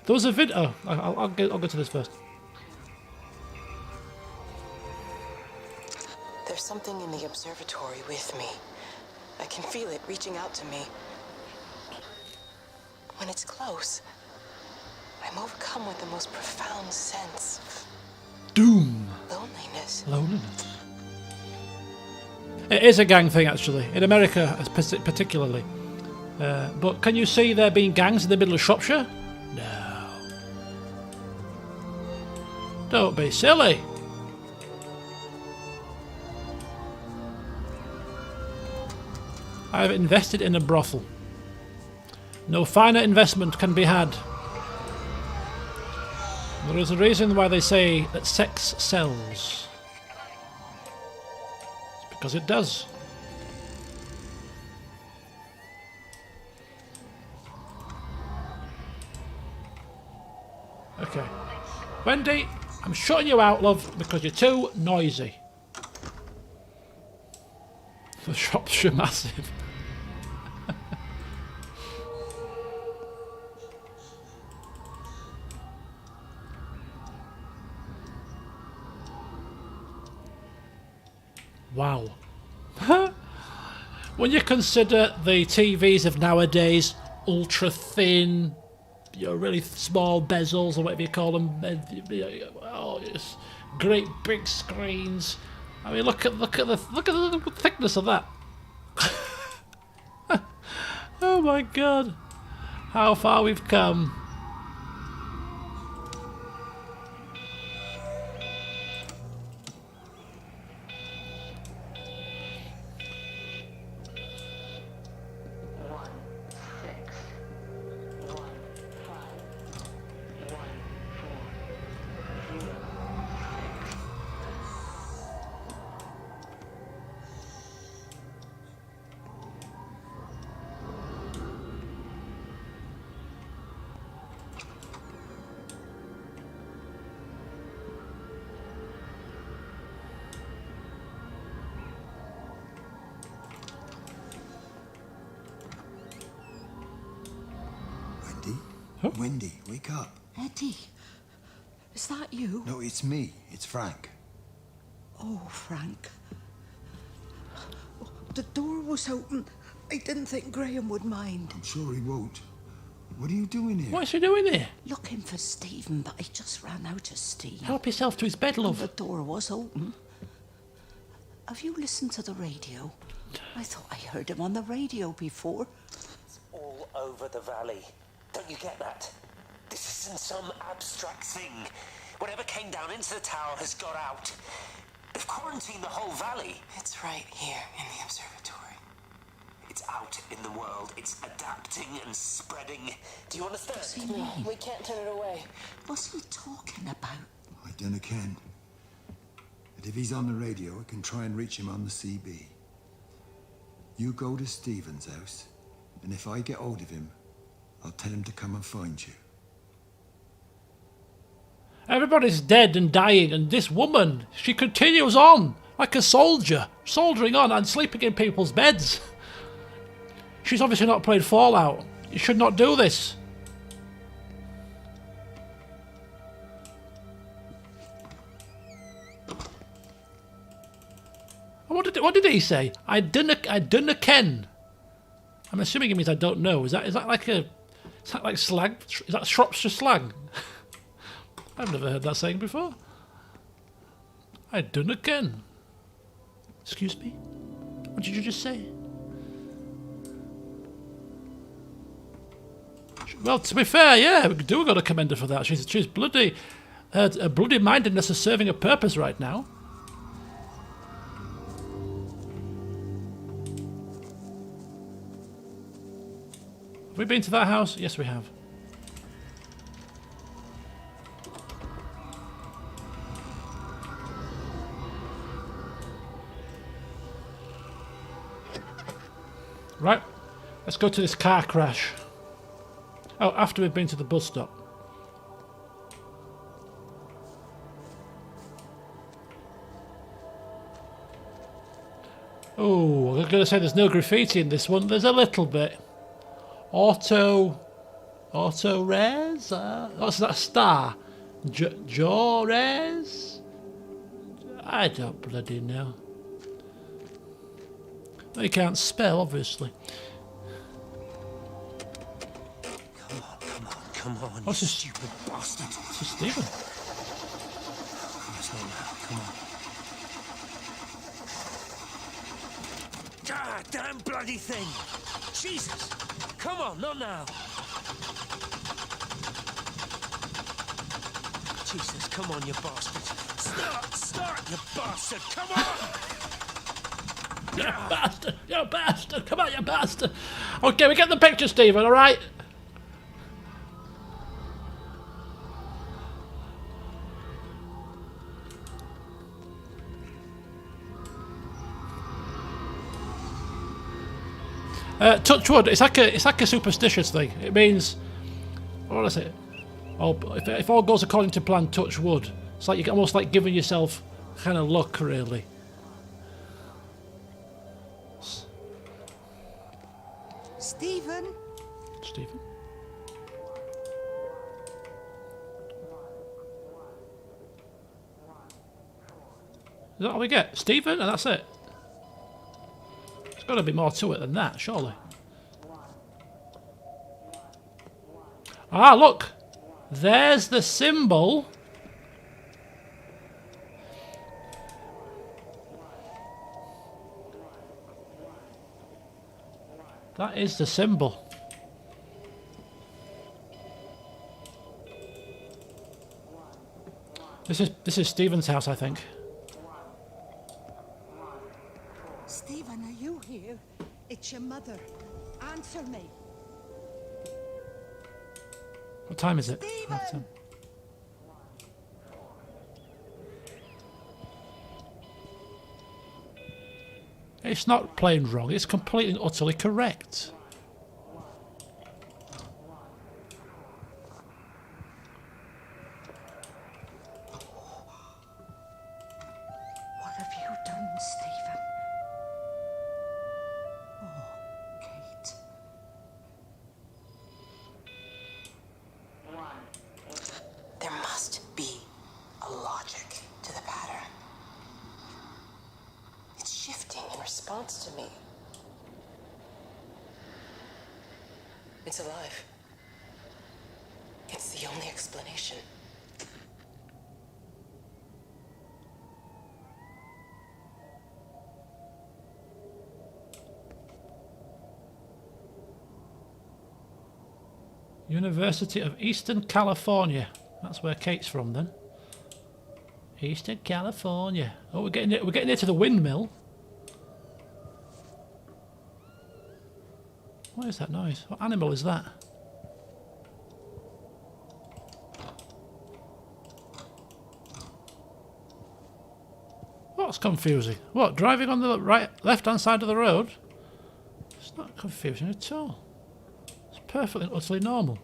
There was a video. Oh, I'll go to this first. There's something in the observatory with me. I can feel it reaching out to me. When it's close, I'm overcome with the most profound sense of doom. Loneliness. Loneliness. It is a gang thing, actually, in America particularly. But can you see there being gangs in the middle of Shropshire? No. Don't be silly. I have invested in a brothel. No finer investment can be had. There is a reason why they say that sex sells. It's because it does. Okay. Wendy, I'm shutting you out, love, because you're too noisy. The Shropshire Massive. Wow. When you consider the TVs of nowadays, ultra thin, really small bezels or whatever you call them, oh, yes, great big screens. I mean, look at the thickness of that. Oh my God, how far we've come. Wendy, wake up. Eddie, is that you? No, it's me. It's Frank. Oh, Frank. The door was open. I didn't think Graham would mind. I'm sure he won't. What are you doing here? What's he doing here? Looking for Stephen, but he just ran out of steam. Help yourself to his bed, love. And the door was open. Have you listened to the radio? I thought I heard him on the radio before. It's all over the valley. Don't you get that? This isn't some abstract thing. Whatever came down into the tower has got out. They've quarantined the whole valley. It's right here in the observatory. It's out in the world. It's adapting and spreading. Do you understand? What's he mean? We can't turn it away. What's he talking about? I dunno ken. But if he's on the radio, I can try and reach him on the CB. You go to Stephen's house, and if I get hold of him, I'll tell him to come and find you. Everybody's dead and dying, and this woman, she continues on like a soldier, soldiering on and sleeping in people's beds. She's obviously not played Fallout. You should not do this. What did he say? I dunna ken. I'm assuming it means I don't know. Is that like slang? Is that Shropshire slang? I've never heard that saying before. I dunna ken. Excuse me? What did you just say? Well, to be fair, yeah, we do got to commend her for that. She's bloody, her bloody mindedness is serving a purpose right now. Have we been to that house? Yes, we have. Right, let's go to this car crash. Oh, after we've been to the bus stop. Oh, I'm going to say there's no graffiti in this one. There's a little bit. Auto res? What's that star? Jaw res? I don't bloody know. You can't spell, obviously. Come on, What's you this? stupid bastard. This is Stephen. It's not now, come on. Ah, damn bloody thing! Jesus! Come on, not now! Jesus, come on, you bastard! Start, you bastard! Come on! You bastard! You bastard! Come on, you bastard! Okay, we get the picture, Stephen, alright? Touch wood. It's like a superstitious thing. It means, what is it? Oh, if all goes according to plan, touch wood. It's like you're almost like giving yourself kind of luck, really. Stephen? Stephen? Is that all we get? Stephen? And that's it? There's got to be more to it than that, surely. Ah, look! There's the symbol. That is the symbol. This is Stephen's house, I think. Stephen, are you here? It's your mother. Answer me. What time is it? Stephen! It's not plain wrong, it's completely and utterly correct. What have you done, Stephen? Oh, Kate. There must be a logic to the pattern. It's shifting in response to me. It's alive. It's the only explanation. University of Eastern California. That's where Kate's from, then. Eastern California. Oh, we're getting near to the windmill. What is that noise? What animal is that? What's confusing? What, driving on the left-hand side of the road? It's not confusing at all. It's perfectly and utterly normal.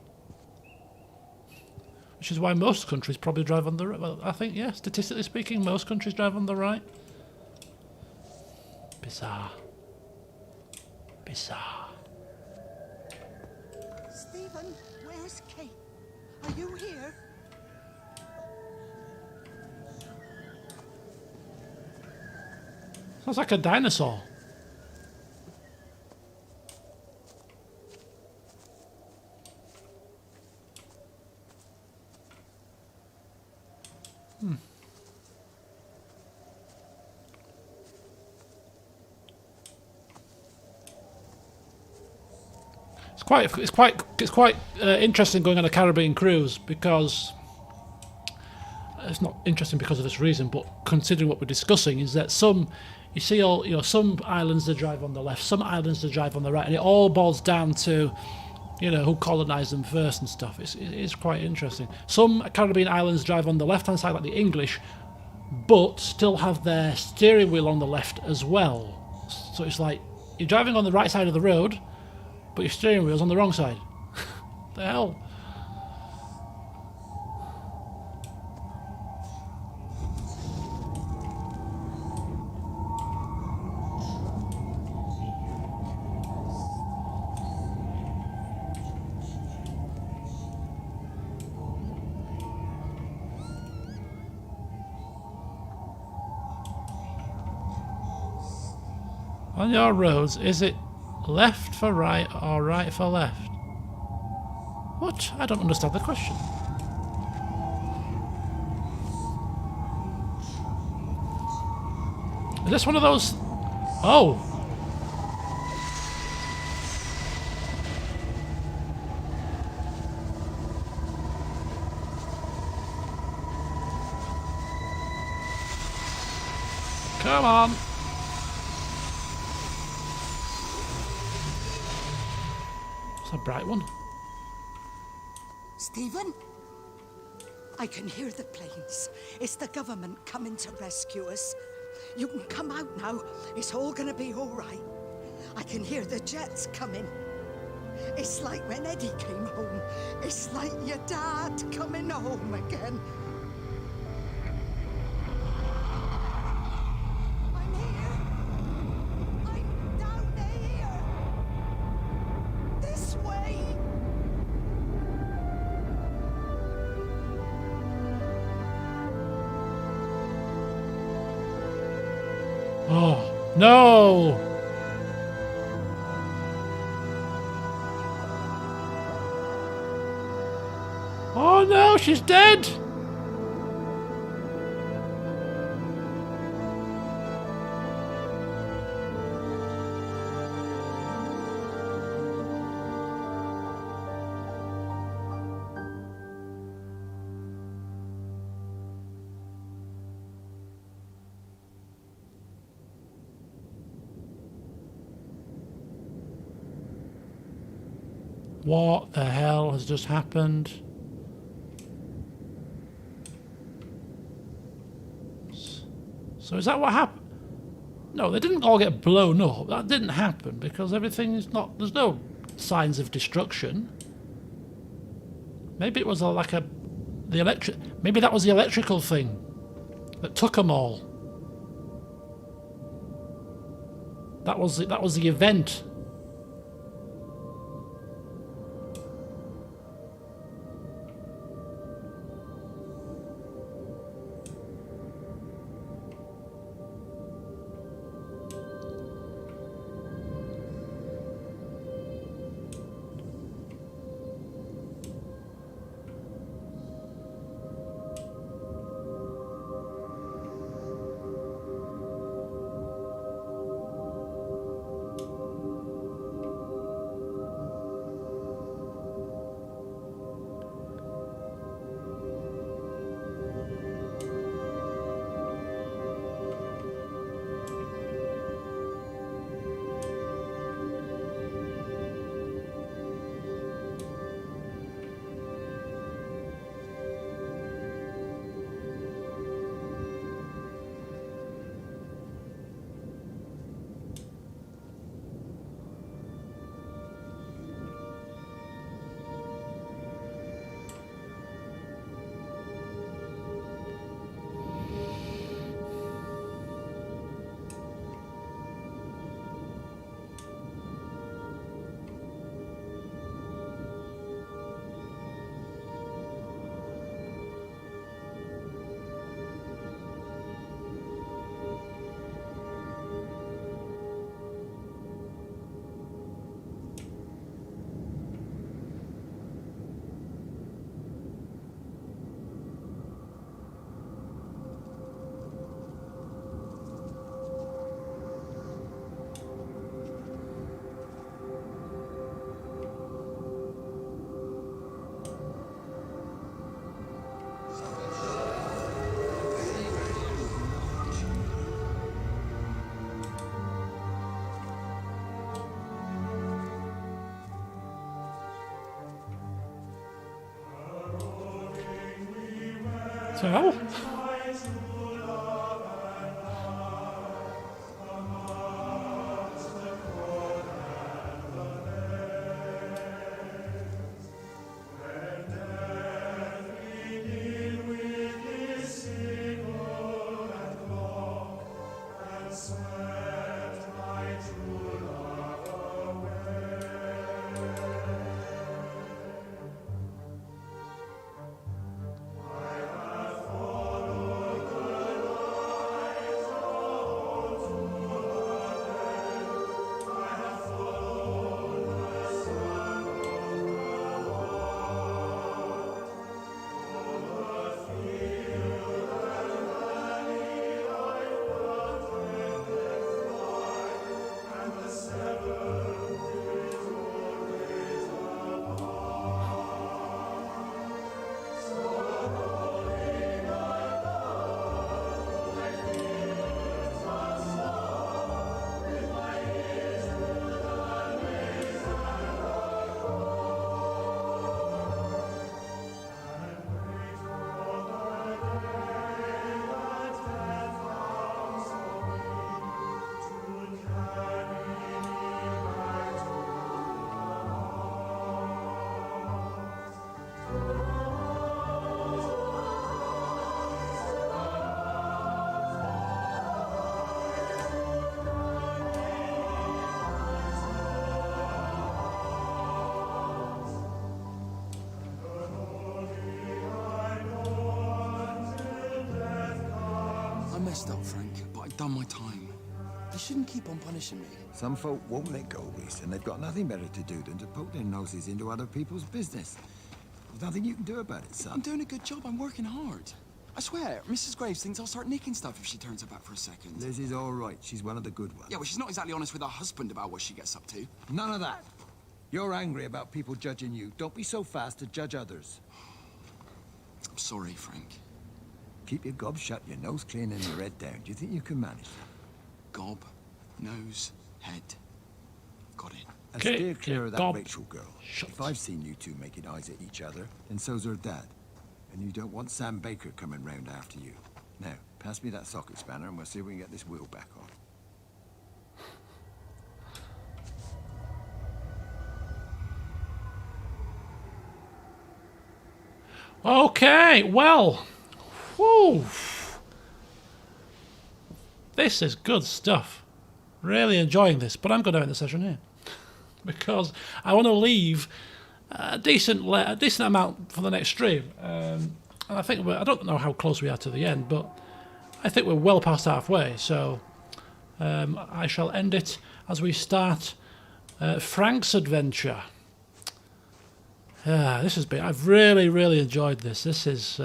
Which is why most countries probably drive on the right. Well, I think, yeah, statistically speaking, most countries drive on the right. Bizarre. Bizarre. Stephen, where's Kate? Are you here? Sounds like a dinosaur. It's quite interesting going on a Caribbean cruise, because it's not interesting because of this reason, but considering what we're discussing is that some islands that drive on the left, some islands that drive on the right, and it all boils down to, who colonised them first and stuff. It is quite interesting. Some Caribbean islands drive on the left-hand side like the English, but still have their steering wheel on the left as well. So it's like You're driving on the right side of the road, but your steering wheel's on the wrong side. The hell? On your roads, is it left for right or right for left? What? I don't understand the question. Is this one of those... Oh! Come on! It's a bright one. Stephen? I can hear the planes. It's the government coming to rescue us. You can come out now. It's all gonna be all right. I can hear the jets coming. It's like when Eddie came home. It's like your dad coming home again. I'm here. I'm down here. This way. Oh, no! Oh no, she's dead! What the hell has just happened? So is that what happened? No, they didn't all get blown up. That didn't happen because everything is not... There's no signs of destruction. Maybe it was maybe that was the electrical thing that took them all. That was the event. So? messed up, Frank, but I've done my time. You shouldn't keep on punishing me. Some folk won't let go, Reese, and they've got nothing better to do than to poke their noses into other people's business. There's nothing you can do about it, son. I'm doing a good job. I'm working hard. I swear, Mrs. Graves thinks I'll start nicking stuff if she turns her back for a second. Lizzie's all right. She's one of the good ones. Yeah, well, she's not exactly honest with her husband about what she gets up to. None of that. You're angry about people judging you. Don't be so fast to judge others. I'm sorry, Frank. Keep your gob shut, your nose clean, and your head down. Do you think you can manage that? Gob, nose, head. Got it. And steer clear of that gob Rachel girl. If I've seen you two making eyes at each other, then so's her dad. And you don't want Sam Baker coming round after you. Now, pass me that socket spanner and we'll see if we can get this wheel back on. Okay, well, whew. This is good stuff. Really enjoying this, but I'm going to end the session here because I want to leave a decent amount for the next stream. And I think I don't know how close we are to the end, but I think we're well past halfway. So I shall end it as we start Frank's adventure. This has been. I've really enjoyed this. This is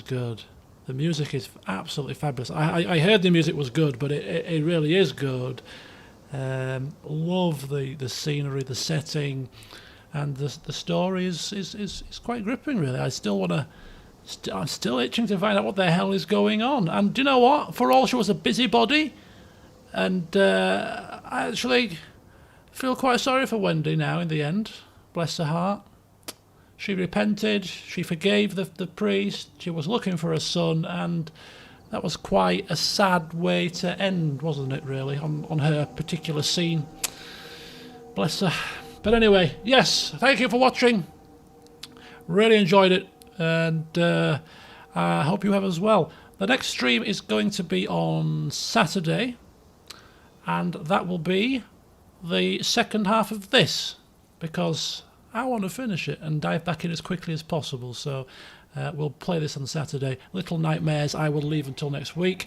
good. The music is absolutely fabulous. I heard the music was good, but it really is good. Love the scenery, the setting, and the story is quite gripping. Really, I still want to. I'm still itching to find out what the hell is going on. And do you know what? For all she was a busybody, and I actually feel quite sorry for Wendy now in the end. Bless her heart. She repented, she forgave the priest, she was looking for her son, and that was quite a sad way to end, wasn't it, really, on her particular scene. Bless her. But anyway, yes, thank you for watching. Really enjoyed it, and I hope you have as well. The next stream is going to be on Saturday, and that will be the second half of this, because I want to finish it and dive back in as quickly as possible. So we'll play this on Saturday. Little Nightmares I will leave until next week.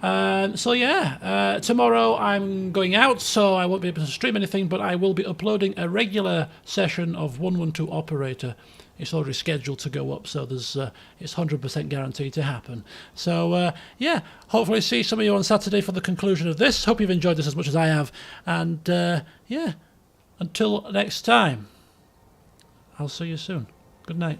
So yeah, tomorrow I'm going out, so I won't be able to stream anything, but I will be uploading a regular session of 112 Operator. It's already scheduled to go up, so there's it's 100% guaranteed to happen. So yeah, hopefully see some of you on Saturday for the conclusion of this. Hope you've enjoyed this as much as I have, and yeah, until next time, I'll see you soon. Good night.